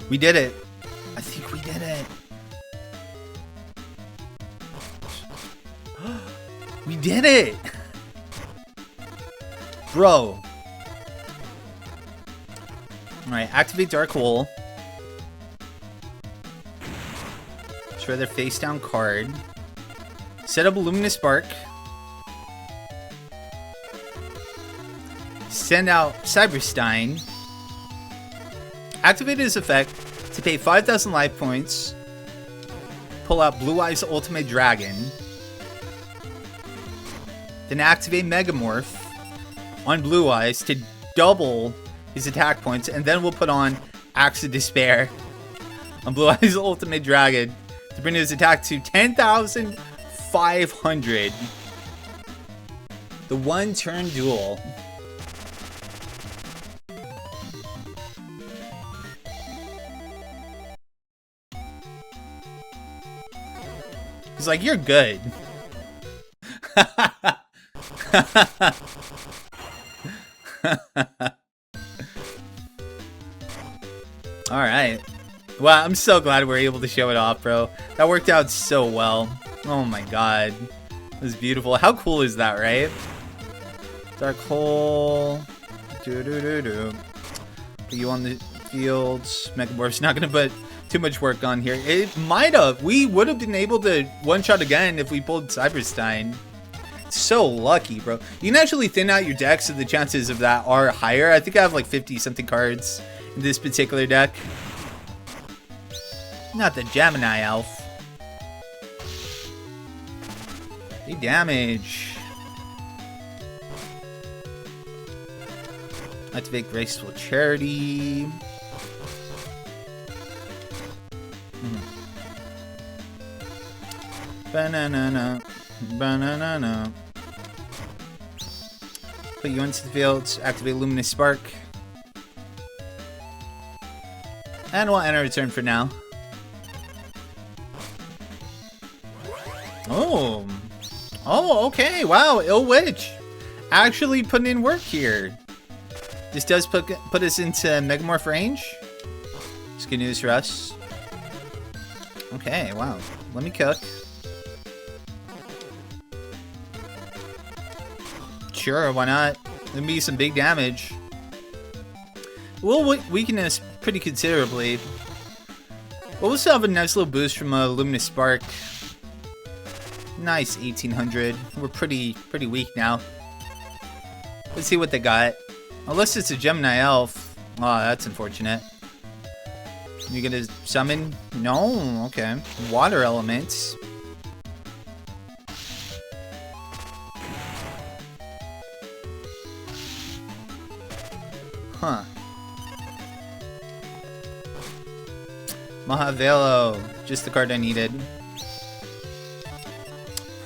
We did it. I think we did it. We did it. Bro. Alright, activate Dark Hole. Show their face down card. Set up a Luminous Spark. Send out Cyberstein. Activate his effect to pay 5,000 life points. Pull out Blue Eyes Ultimate Dragon. Then activate Megamorph on Blue Eyes to double his attack points. And then we'll put on Axe of Despair on Blue Eyes Ultimate Dragon to bring his attack to 10,500. The one-turn duel. He's like, you're good. Alright. Wow, I'm so glad we're able to show it off, bro. That worked out so well. Oh my god. It was beautiful. How cool is that, right? Dark Hole. Put you on the field. Megamorph's not gonna put too much work on here. It might have. We would have been able to one-shot again if we pulled Cyberstein. So lucky, bro. You can actually thin out your deck so the chances of that are higher. I think I have like 50-something cards in this particular deck. Not the Gemini Elf. Hey, damage. Activate Graceful Charity. Banana. Banana. Put you into the field. Activate Luminous Spark. And we'll enter a turn for now. Oh. Oh, okay. Wow. Ill Witch. Actually putting in work here. This does put us into Megamorph range. It's good news for us. Okay, wow. Let me cook. Sure, why not? There'll be some big damage. We'll weaken us pretty considerably. But we'll still have a nice little boost from a Luminous Spark. Nice, 1800. We're pretty weak now. Let's see what they got. Unless it's a Gemini Elf. Oh, that's unfortunate. You gonna summon? No? Okay. Water elements. Huh. Mahavelo. Just the card I needed.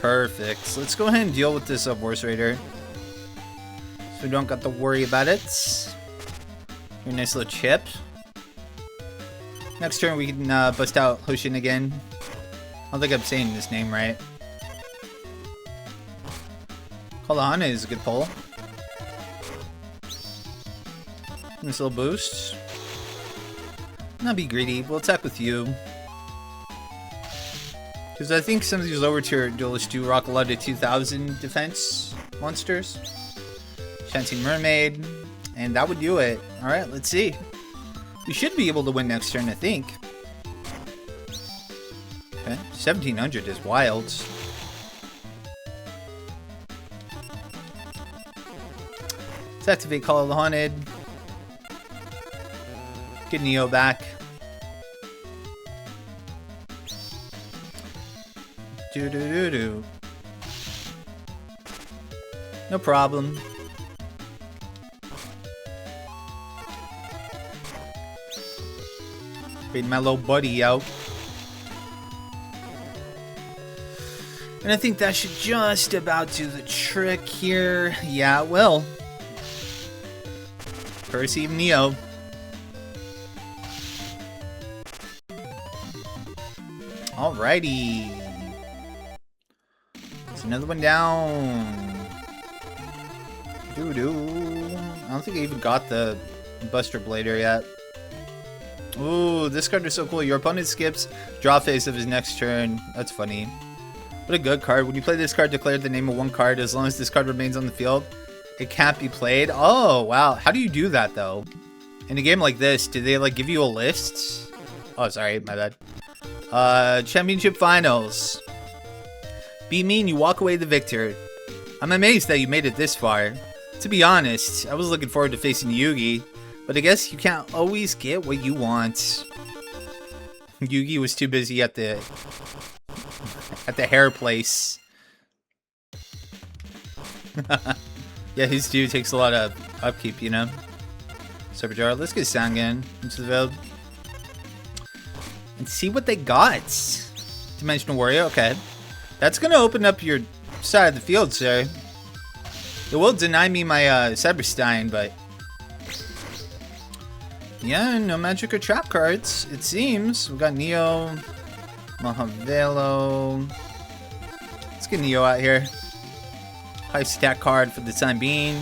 Perfect. So let's go ahead and deal with this Horse Raider. So we don't got to worry about it. Your nice little chip. Next turn we can bust out Hoshin again. I don't think I'm saying his name right. Kalahana is a good pull. Nice little boost. Not be greedy. We'll attack with you. Because I think some of these lower tier duelists do rock a lot of 2000 defense monsters. Chanting Mermaid. And that would do it. Alright, let's see. We should be able to win next turn, I think. Okay, 1700 is wild. Let's activate Call of the Haunted. Get Neo back. Do. No problem. Bring my little buddy out. And I think that should just about do the trick here. Yeah, it will. Perceive Neo. Alrighty. There's another one down. Doo-doo. I don't think I even got the Buster Blader yet. Ooh, this card is so cool. Your opponent skips draw phase of his next turn. That's funny. What a good card. When you play this card, declare the name of one card. As long as this card remains on the field, it can't be played. Oh, wow. How do you do that, though? In a game like this, do they, like, give you a list? Oh, sorry. My bad. Championship Finals. Be mean, you walk away the victor. I'm amazed that you made it this far. To be honest, I was looking forward to facing Yugi, but I guess you can't always get what you want. Yugi was too busy at the hair place. Yeah, his dude takes a lot of upkeep, you know. Superjar, let's get Sangan into the field and see what they got. Dimensional Warrior, okay. That's gonna open up your side of the field, sir. It will deny me my Cyberstein, but yeah, no magic or trap cards, it seems. We got Neo, Mahavelo. Let's get Neo out here. High stat card for the time being.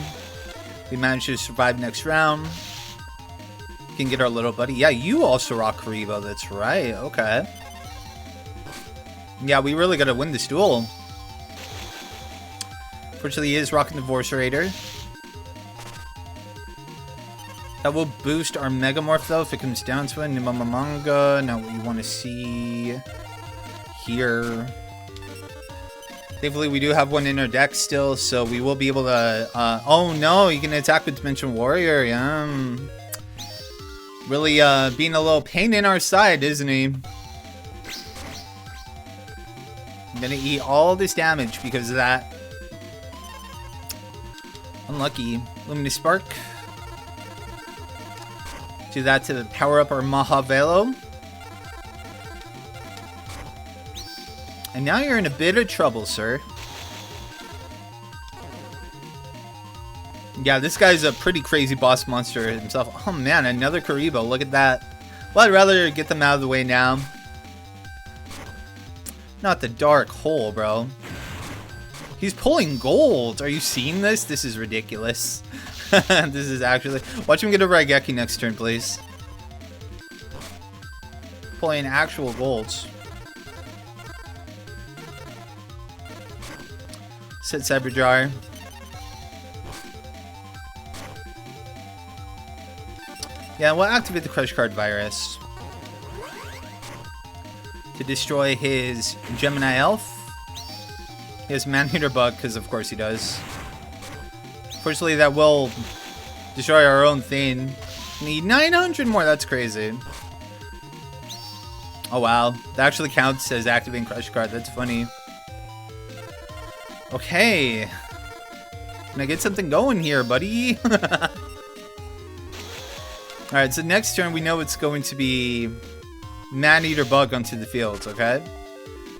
We managed to survive next round. We can get our little buddy. Yeah, you also rock Karibo, that's right, okay. Yeah, we really gotta win this duel. Fortunately, he is rocking the Vorse Raider. That will boost our Megamorph, though, if it comes down to it. Nimamamanga, not what you want to see here. Thankfully, we do have one in our deck still, so we will be able to... oh, no, you can attack with Dimension Warrior, yeah. Really being a little pain in our side, isn't he? I'm gonna eat all this damage because of that. Unlucky. Luminous Spark. Do that to power up our Mahavelo. And now you're in a bit of trouble, sir. Yeah, this guy's a pretty crazy boss monster himself. Oh man, another Karibo. Look at that. Well, I'd rather get them out of the way now. Not the dark hole, bro. He's pulling gold. Are you seeing this? This is ridiculous. This is actually... Watch him get a Raigeki next turn, please. Pulling actual golds. Set Cyber Jar. Yeah, we'll activate the Crush Card Virus to destroy his Gemini Elf. He has Man-Eater Bug, because of course he does. Fortunately, that will destroy our own thing. Need 900 more, that's crazy. Oh wow, that actually counts as activating Crush Card, that's funny. Okay. Can I get something going here, buddy? Alright, so next turn we know it's going to be Man-Eater Bug onto the field, okay?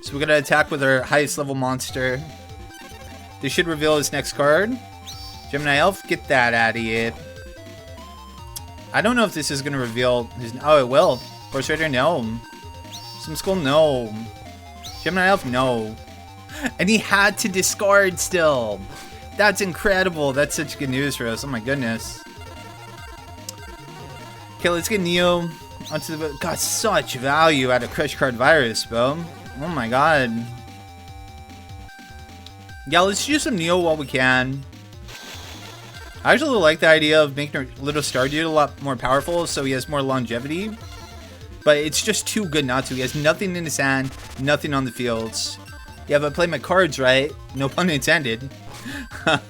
So we're gonna attack with our highest level monster. This should reveal his next card. Gemini Elf, get that out of here. I don't know if this is gonna reveal his... Oh, it will. Force Raider, no. Some Skull, no. Gemini Elf, no. And he had to discard still. That's incredible. That's such good news for us. Oh my goodness. Okay, let's get Neo onto the... Got such value out of Crush Card Virus, bro. Oh my god. Yeah, let's use some Neo while we can. I actually like the idea of making our little star dude a lot more powerful so he has more longevity. But it's just too good not to. He has nothing in his hand, nothing on the fields. Yeah, but I play my cards right. No pun intended. Yeah,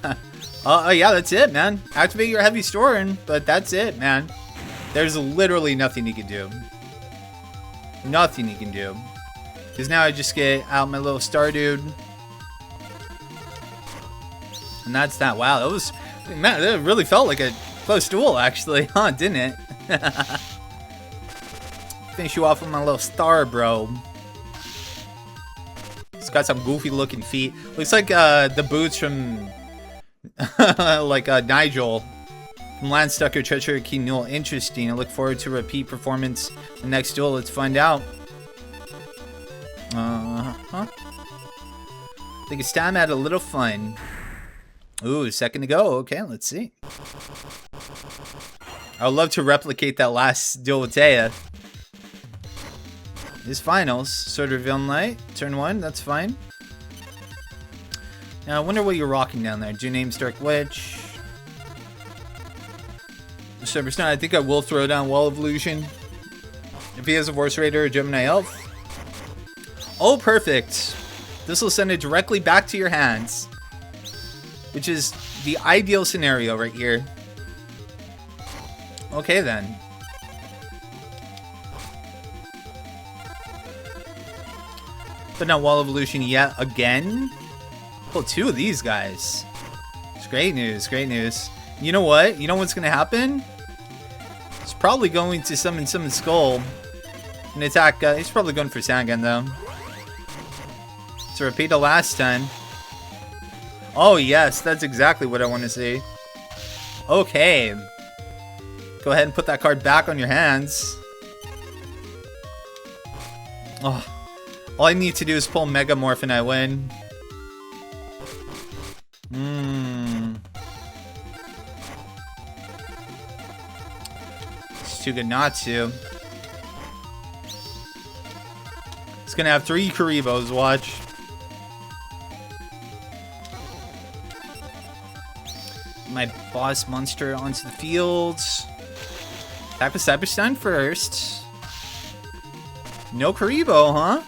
that's it, man. Activate your Heavy Storing, but that's it, man. There's literally nothing he can do. Nothing he can do. Because now I just get out my little star dude. And that's that. Wow, that was... Man, that really felt like a close duel, actually. Huh, didn't it? Finish you off with my little star, bro. It's got some goofy looking feet. Looks like the boots from... like Nigel. From Landstucker Treacher King Newell. Interesting. I look forward to a repeat performance the next duel. Let's find out. Uh-huh. Think it's time to add a little fun. Ooh, a second to go. Okay, let's see. I would love to replicate that last duel with Taya. His finals. Sword Reveal and Light. Turn 1, that's fine. Now, I wonder what you're rocking down there. Duname's Dark Witch. Cyberstone, I think I will throw down Wall of Illusion. If he has a Force Raider or Gemini Elf. Oh, perfect. This will send it directly back to your hands. Which is the ideal scenario right here. Okay, then. But not Wall of Illusion yet again. Pull 2 of these guys. It's great news, great news. You know what? You know what's going to happen? It's probably going to summon Skull and attack. He's probably going for Sangan though. So repeat the last time. Oh yes, that's exactly what I want to see. Okay. Go ahead and put that card back on your hands. Oh, all I need to do is pull Megamorph and I win. It's too good not to. It's gonna have 3 Karibos, watch. My boss monster onto the field. Type of Cyberstun first. No Karibo, huh?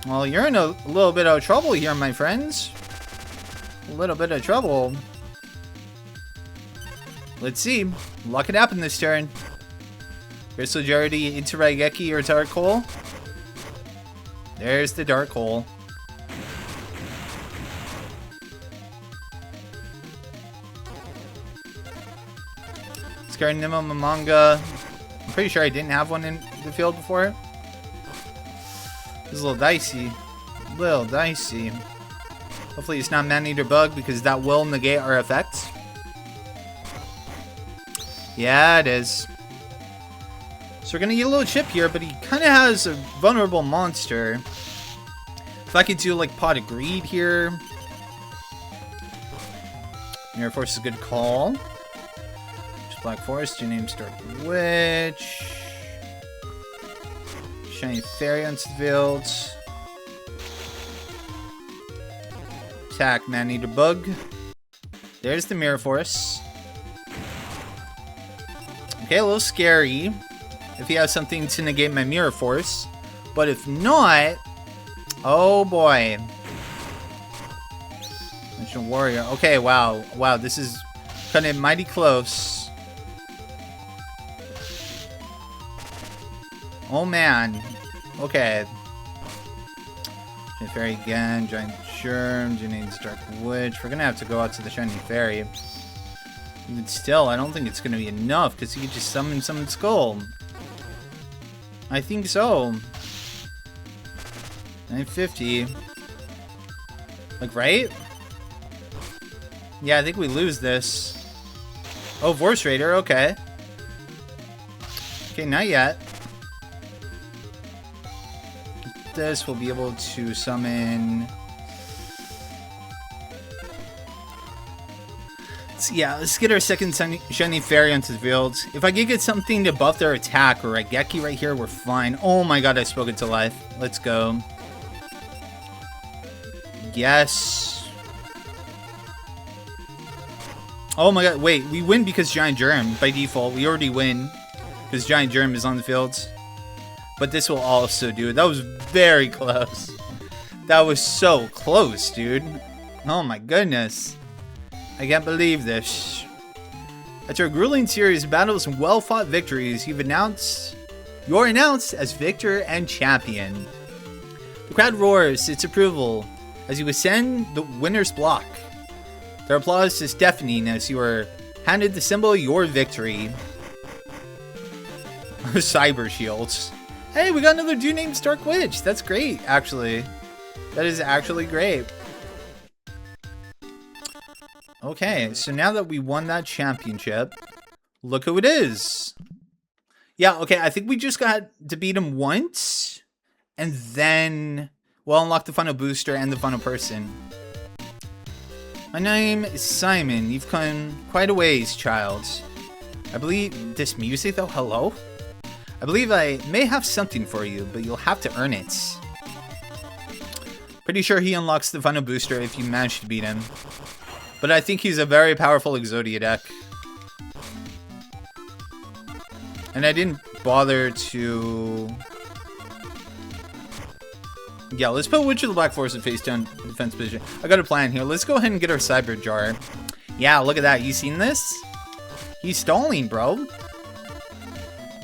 Well, you're in a little bit of trouble here, my friends. A little bit of trouble. Let's see. Luck it happen this turn. Crystal Jardy into Raigeki or Dark Hole. There's the Dark Hole. Discard Nemo Mamanga. I'm pretty sure I didn't have one in the field before. It's a little dicey. A little dicey. Hopefully it's not Man-Eater Bug because that will negate our effect. Yeah, it is. So we're gonna get a little chip here, but he kind of has a vulnerable monster. If I could do like Pot of Greed here. Mirror Force is a good call. Just Black Forest, your name's Dark Witch. Shiny Fairy onto the field. Attack Man-Eater Bug. There's the Mirror Force. Okay, a little scary if he has something to negate my Mirror Force. But if not... Oh boy. Ancient Warrior. Okay, wow. Wow, this is kind of mighty close. Oh man. Okay. Shiny Fairy again. Giant Germ. Janine's Dark Witch. We're gonna have to go out to the Shiny Fairy. But still, I don't think it's gonna be enough because he could just summon Skull. I think so. 950. Like, right? Yeah, I think we lose this. Oh, Force Raider, okay. Okay, not yet. This, we'll be able to summon... Yeah, let's get our second Shiny Fairy onto the field. If I could get something to buff their attack or Raigeki right here, we're fine. Oh my god, I spoke it to life. Let's go. Yes. Oh my god, wait, we win because Giant Germ by default. We already win because Giant Germ is on the field. But this will also do it. That was very close. That was so close, dude. Oh my goodness. I can't believe this. After a grueling series of battles and well-fought victories, you're announced as victor and champion. The crowd roars its approval as you ascend the winner's block. Their applause is deafening as you are handed the symbol of your victory. Cyber shields. Hey, we got another dude named Dark Witch. That's great, actually. That is actually great. Okay, so now that we won that championship, look who it is. Yeah, okay, I think we just got to beat him once, and then we'll unlock the final booster and the final person. My name is Simon. You've come quite a ways, child. I believe this music, though, hello? I believe I may have something for you, but you'll have to earn it. Pretty sure he unlocks the final booster if you manage to beat him. But I think he's a very powerful Exodia deck. And I didn't bother to... Yeah, let's put Witch of the Black Forest in face down defense position. I got a plan here. Let's go ahead and get our Cyber Jar. Yeah, look at that. You seen this? He's stalling, bro.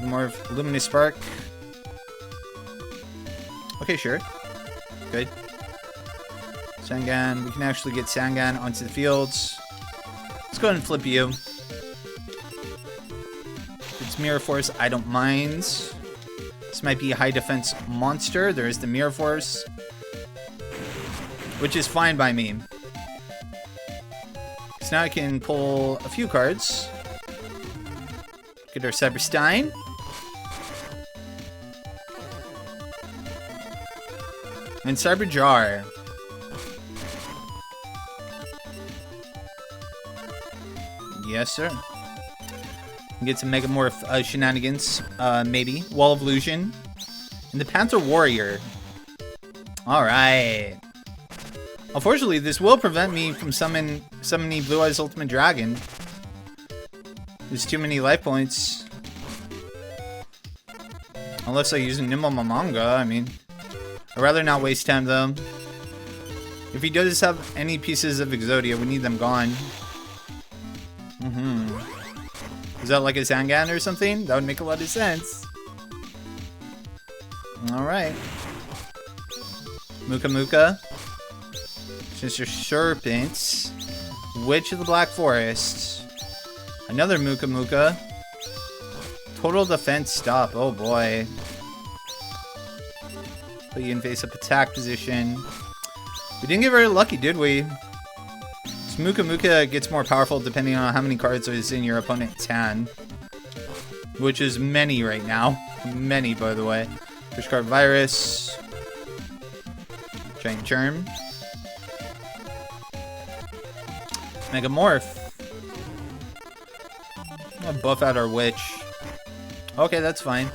More Luminous Spark. Okay, sure. Good. Sangan. We can actually get Sangan onto the fields. Let's go ahead and flip you. It's Mirror Force. I don't mind. This might be a high defense monster. There is the Mirror Force, which is fine by me. So now I can pull a few cards. Get our Cyberstein. And Cyber Jar. Yes, sir. Get some Megamorph shenanigans, maybe. Wall of Illusion. And the Panther Warrior. Alright. Unfortunately, this will prevent me from summoning Blue Eyes Ultimate Dragon. There's too many life points. Unless I use a Nimble Mamanga, I mean. I'd rather not waste time, though. If he does have any pieces of Exodia, we need them gone. Is that like a Sangan or something? That would make a lot of sense. Alright. Muka Muka. Sister Serpent. Witch of the Black Forest. Another Muka Muka. Total defense stop. Oh boy. Put you in face-up attack position. We didn't get very lucky, did we? So Muka Muka gets more powerful depending on how many cards is in your opponent's hand. Which is many right now. Many, by the way. Push card Virus. Giant Germ. Megamorph. I'm gonna buff out our Witch. Okay, that's fine.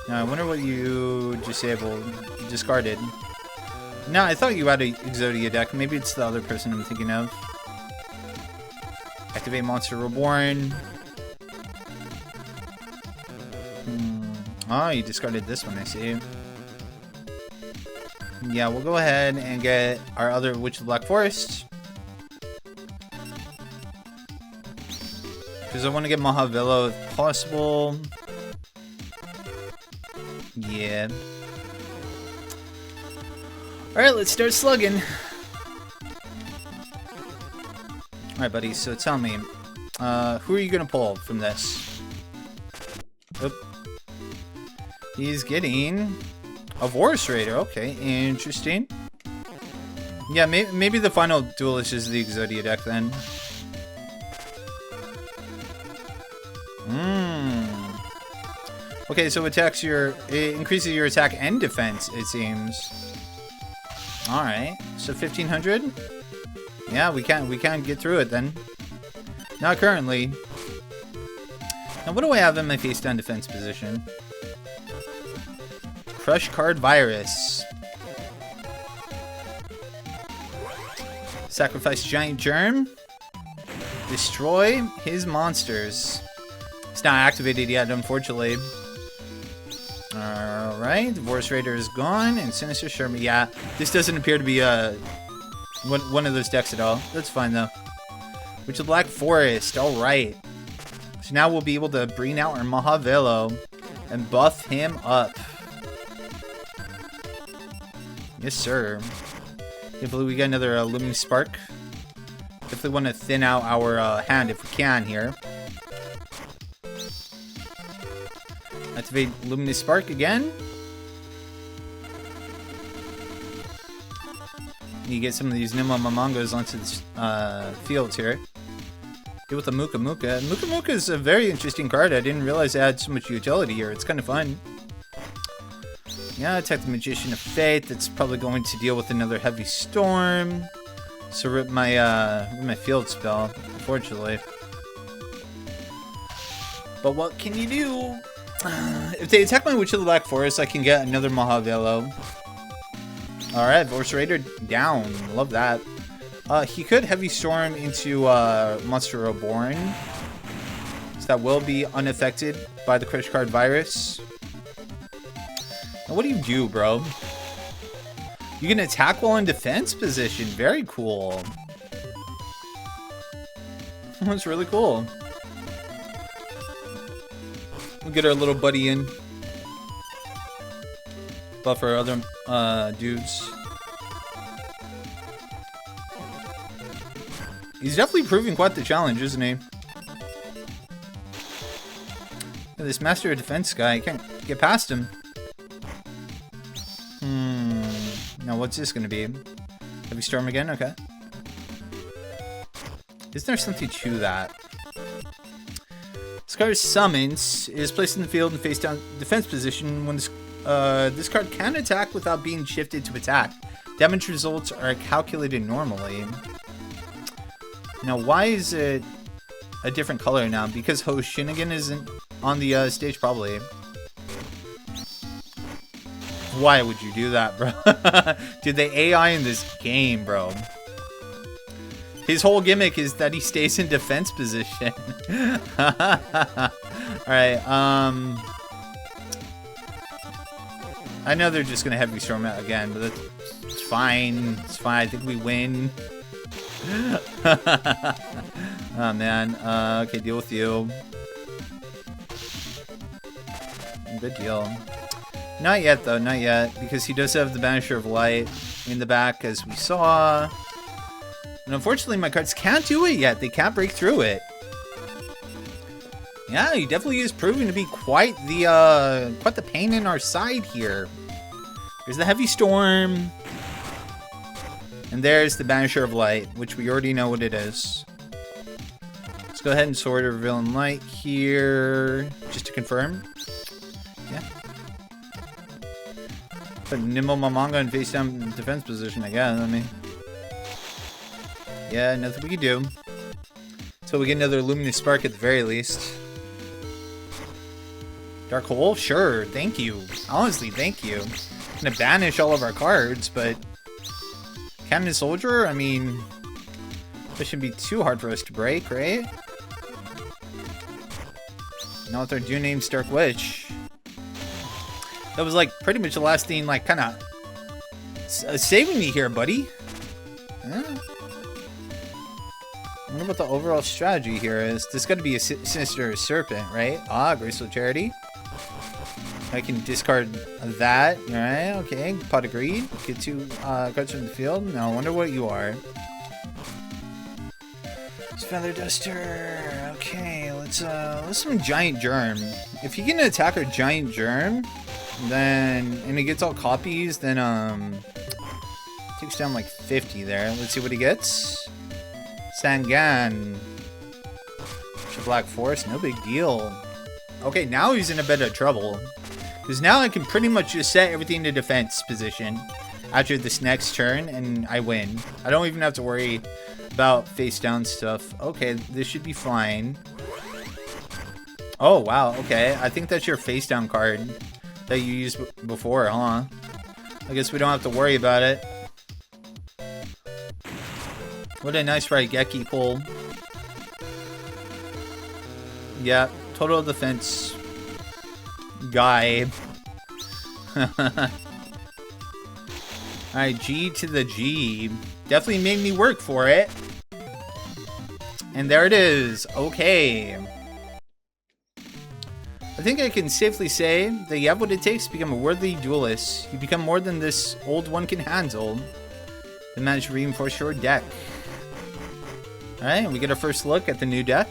Now, I wonder what you disabled. You discarded. No, I thought you had a Exodia deck. Maybe it's the other person I'm thinking of. Activate Monster Reborn. Oh, you discarded this one, I see. Yeah, we'll go ahead and get our other Witch of the Black Forest. Because I want to get Mahavilla if possible. Yeah. Alright, let's start slugging. Alright, buddy, so tell me. Who are you going to pull from this? Oop. He's getting a Vorus Raider. Okay, interesting. Yeah, maybe the final Duelist is the Exodia deck then. Okay, so it increases your attack and defense, it seems. Alright, so 1500? Yeah, we can't get through it then. Not currently. Now, what do I have in my face down defense position? Crush card Virus. Sacrifice Giant Germ. Destroy his monsters. It's not activated yet, unfortunately. Alright, Vorus Raider is gone, and Sinister Sherman. Yeah, this doesn't appear to be one of those decks at all. That's fine, though. Witch of the Black Forest, alright. So now we'll be able to bring out our Mahavilla and buff him up. Yes, sir. Hopefully we get another Luminous Spark. Definitely want to thin out our hand if we can here. Activate Luminous Spark again. You get some of these Nimble Mamangos onto the fields here. Deal with the Muka Muka. Muka Muka is a very interesting card. I didn't realize it had so much utility here. It's kind of fun. Yeah, attack the Magician of Fate. That's probably going to deal with another Heavy Storm. So rip my field spell, unfortunately. But what can you do? If they attack my Witch of the Black Forest, I can get another Mahavelo. Alright, Vorse Raider down. Love that. He could Heavy Storm into Monster Reborn. So that will be unaffected by the Crush Card Virus. Now, what do you do, bro? You can attack while in defense position. Very cool. That's really cool. We'll get our little buddy in. Buff our other dudes. He's definitely proving quite the challenge, isn't he? This Master of Defense guy, I can't get past him. Now what's this gonna be? Heavy Storm again? Okay. Isn't there something to that? This card's summons is placed in the field in face down defense position. When this card can attack without being shifted to attack. Damage results are calculated normally. Now, why is it a different color now? Because Hoshinigan isn't on the stage, probably. Why would you do that, bro? Dude, the AI in this game, bro. His whole gimmick is that he stays in defense position. Alright, I know they're just gonna Heavy Storm out again, but it's fine. It's fine. I think we win. Oh, man. Okay, deal with you. Good deal. Not yet, though. Not yet. Because he does have the Banisher of Light in the back, as we saw. And unfortunately, my cards can't do it yet. They can't break through it. Yeah, he definitely is proving to be quite the pain in our side here. There's the Heavy Storm. And there's the Banisher of Light, which we already know what it is. Let's go ahead and Sword of Villain Light here, just to confirm. Yeah. Put Nimble Mamanga in face down defense position, I guess. I mean, yeah, nothing we can do. Until we get another Luminous Spark at the very least. Dark Hole? Sure, thank you. Honestly, thank you. I'm gonna banish all of our cards, but Cannon Soldier? I mean, this shouldn't be too hard for us to break, right? Now with our Dune named Dark Witch. That was like pretty much the last thing, like, kind of saving me here, buddy. Yeah. I wonder what the overall strategy here is. This got to be a Sinister Serpent, right? Ah, Graceful Charity. I can discard that. Alright, okay. Pot of Greed. Get 2 cards from the field. Now, I wonder what you are. It's Feather Duster. Okay, let's some Giant Germ. If you can attack our Giant Germ, then, and it gets all copies, then, takes down like 50 there. Let's see what he gets. Sangan. Black Forest, no big deal. Okay, now he's in a bit of trouble. Because now I can pretty much just set everything to defense position after this next turn, and I win. I don't even have to worry about face down stuff. Okay, this should be fine. Oh, wow, okay. I think that's your face down card that you used before, huh? I guess we don't have to worry about it. What a nice Raigeki pull. Yeah, total defense guy. Alright, G to the G. Definitely made me work for it. And there it is. Okay. I think I can safely say that you have what it takes to become a worthy duelist. You become more than this old one can handle. And manage to reinforce your deck. Alright, we get our first look at the new deck.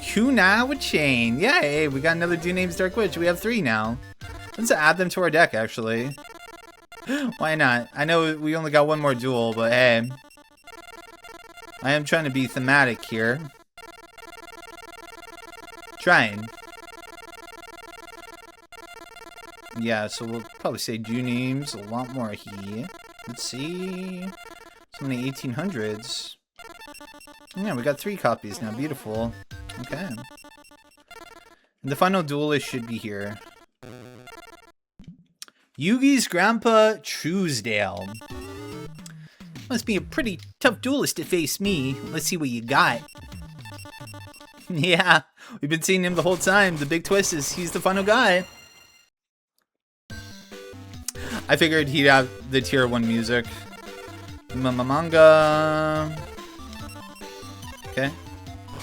Kuna with Chain. Yay, we got another Dune named Dark Witch. We have 3 now. Let's add them to our deck, actually. Why not? I know we only got one more duel, but hey. I am trying to be thematic here. Trying. Yeah, so we'll probably say do names a lot more here. Let's see. So many 1800s. Yeah, we got 3 copies now. Beautiful. Okay. And the final duelist should be here. Yugi's grandpa, Truesdale. Must be a pretty tough duelist to face me. Let's see what you got. Yeah, we've been seeing him the whole time. The big twist is he's the final guy. I figured he'd have the tier 1 music. Manga. Okay.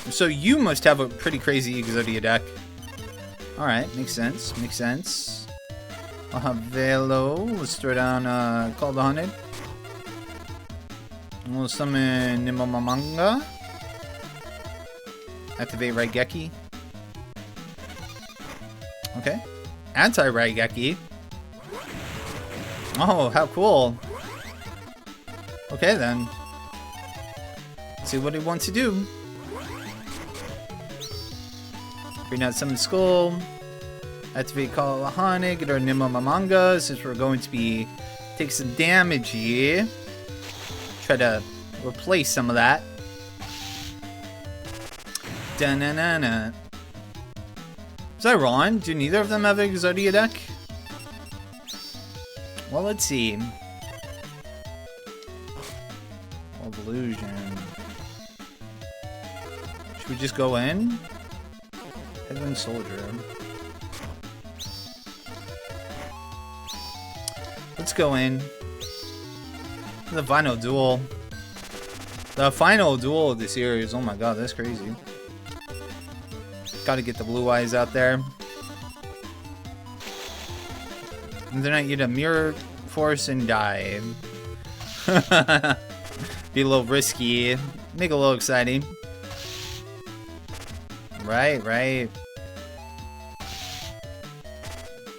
So you must have a pretty crazy Exodia deck. Alright, makes sense. Makes sense. I'll have Velo. Let's throw down Call the Haunted. We'll summon Manga. Activate Raigeki. Okay. Anti-Raigeki. Oh, how cool. Okay, then. Let's see what he wants to do. Bring out Summon Skull. Activate Call Lahane. Get our Manga, since we're going to be take some damage here. Try to replace some of that. Da-na-na-na. Was I wrong? Do neither of them have an Exodia deck? Well, let's see. Evolution. Should we just go in? Headwind Soldier. Let's go in. The final duel. The final duel of the series. Oh my god, that's crazy. Gotta get the blue eyes out there. And then I get a Mirror Force and die. Be a little risky. Make it a little exciting. Right, right.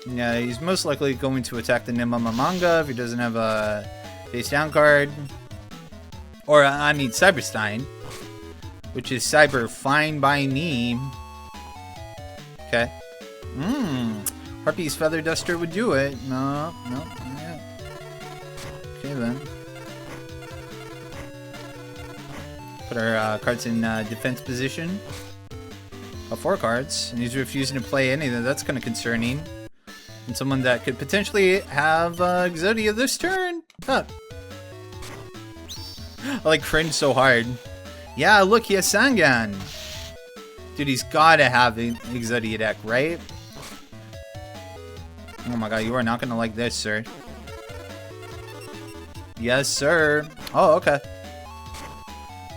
Yeah, he's most likely going to attack the Manga if he doesn't have a face down card. Or, I mean, Cyberstein. Which is Cyber fine by me. Okay. Harpy's Feather Duster would do it. No, no. Yeah. Okay, then. Put our cards in defense position. 4 cards. And he's refusing to play any of them. That's kind of concerning. And someone that could potentially have Exodia this turn. Huh. I like cringe so hard. Yeah, look, he has Sangan. Dude, he's gotta have an Exodia deck, right? Oh my god, you are not gonna like this, sir. Yes, sir. Oh, okay.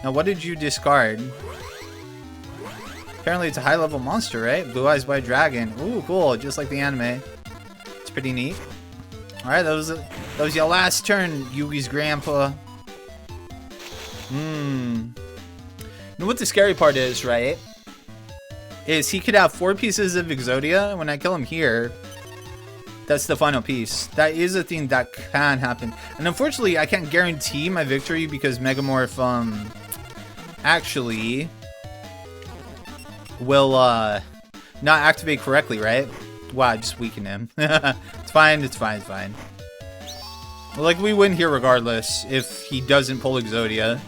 Now, what did you discard? Apparently, it's a high-level monster, right? Blue Eyes White Dragon. Ooh, cool. Just like the anime. It's pretty neat. Alright, that was your last turn, Yugi's grandpa. You know what the scary part is, right? Is he could have 4 pieces of Exodia. When I kill him here, that's the final piece. That is a thing that can happen. And unfortunately, I can't guarantee my victory because Megamorph, actually will, not activate correctly, right? Wow, I just weakened him. It's fine, it's fine, it's fine. Like, we win here regardless if he doesn't pull Exodia.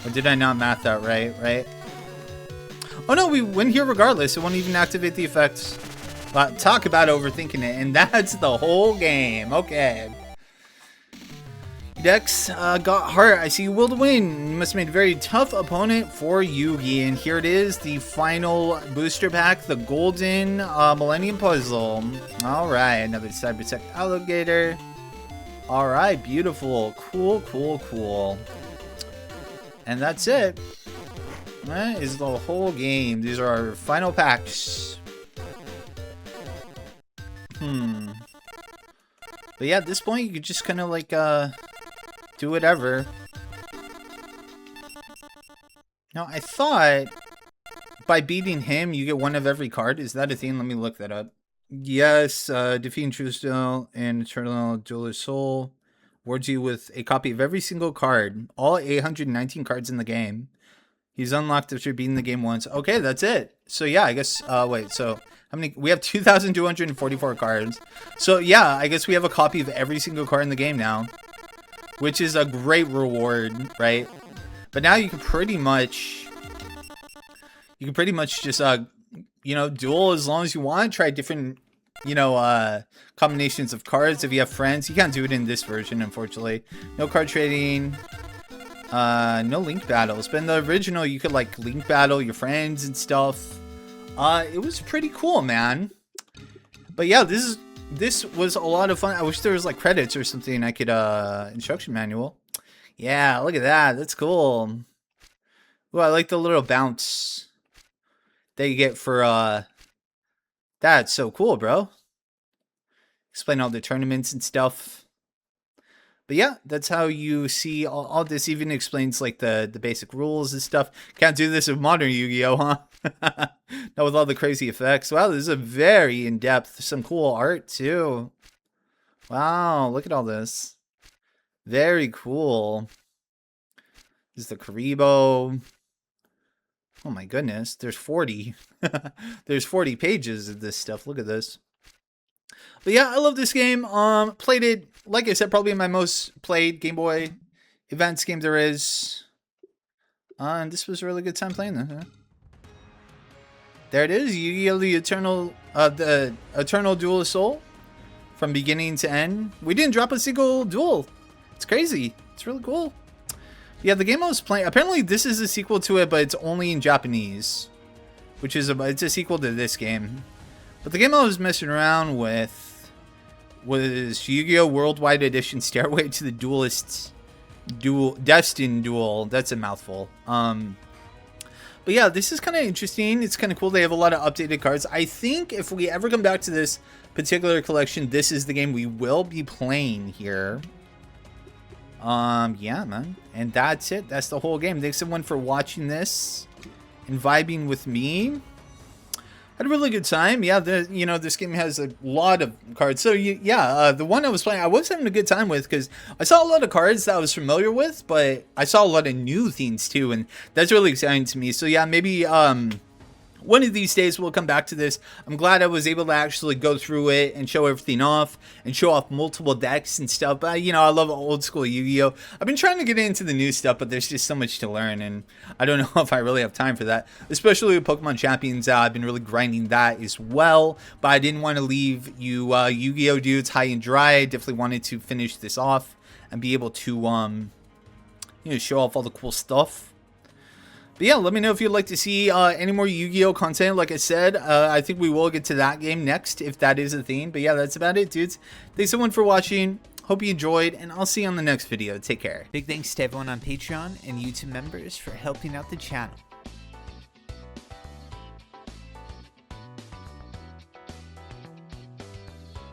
Or did I not math that right? Oh no, we win here regardless. It won't even activate the effects. Talk about overthinking it, and that's the whole game. Okay. Dex got heart. I see you will to win. You must have made a very tough opponent for Yugi. And here it is, the final booster pack, the Golden Millennium Puzzle. Alright, another Cybertech Alligator. Alright, beautiful. Cool, cool, cool. And that's it. That is the whole game. These are our final packs. But yeah, at this point, you could just kind of like, do whatever. Now, I thought by beating him, you get 1 of every card. Is that a thing? Let me look that up. Yes, defeating Truesdale and Eternal Duelist Soul. Rewards you with a copy of every single card. All 819 cards in the game. He's unlocked after beating the game once. Okay, that's it. So yeah, I guess, wait, so how many? We have 2,244 cards. So yeah, I guess we have a copy of every single card in the game now, which is a great reward, right? But now you can pretty much just, you know, duel as long as you want. Try different, you know, combinations of cards if you have friends. You can't do it in this version, unfortunately. No card trading. No link battles. But in the original, you could like link battle your friends and stuff. It was pretty cool, man. But yeah, this was a lot of fun. I wish there was like credits or something I could instruction manual. Yeah, look at that. That's cool. Ooh, I like the little bounce that you get for that's so cool, bro. Explain all the tournaments and stuff. But yeah, that's how you see all this. Even explains like the basic rules and stuff. Can't do this with modern Yu-Gi-Oh, huh? Not with all the crazy effects. Wow, this is a very in-depth, some cool art too. Wow, look at all this. Very cool. This is the Karibo. Oh my goodness, there's 40. There's 40 pages of this stuff. Look at this. But yeah, I love this game. Played it, like I said, probably my most played Game Boy Advance game there is. And this was a really good time playing this. Huh? There it is, Yu-Gi-Oh! The Eternal Duelist Soul. From beginning to end. We didn't drop a single duel. It's crazy. It's really cool. Yeah, the game I was playing, apparently this is a sequel to it, but it's only in Japanese. Which is it's a sequel to this game. But the game I was messing around with was Yu-Gi-Oh! Worldwide Edition Stairway to the Duelist Destined Duel. That's a mouthful. But yeah, this is kind of interesting. It's kind of cool. They have a lot of updated cards. I think if we ever come back to this particular collection, this is the game we will be playing here. Yeah, man. And that's it. That's the whole game. Thanks everyone for watching this and vibing with me. Had a really good time. Yeah, you know, this game has a lot of cards. So yeah, the one I was playing, I was having a good time with because I saw a lot of cards that I was familiar with, but I saw a lot of new things too, and that's really exciting to me. So yeah, maybe one of these days we'll come back to this. I'm glad I was able to actually go through it and show everything off and show off multiple decks and stuff. But you know, I love old school Yu-Gi-Oh! I've been trying to get into the new stuff, but there's just so much to learn, and I don't know if I really have time for that. Especially with Pokemon Champions, I've been really grinding that as well. But I didn't want to leave you Yu-Gi-Oh! Dudes high and dry. I definitely wanted to finish this off and be able to you know, show off all the cool stuff. But yeah, let me know if you'd like to see any more Yu-Gi-Oh! Content. Like I said, I think we will get to that game next, if that is a theme. But yeah, that's about it, dudes. Thanks everyone for watching. Hope you enjoyed, and I'll see you on the next video. Take care. Big thanks to everyone on Patreon and YouTube members for helping out the channel.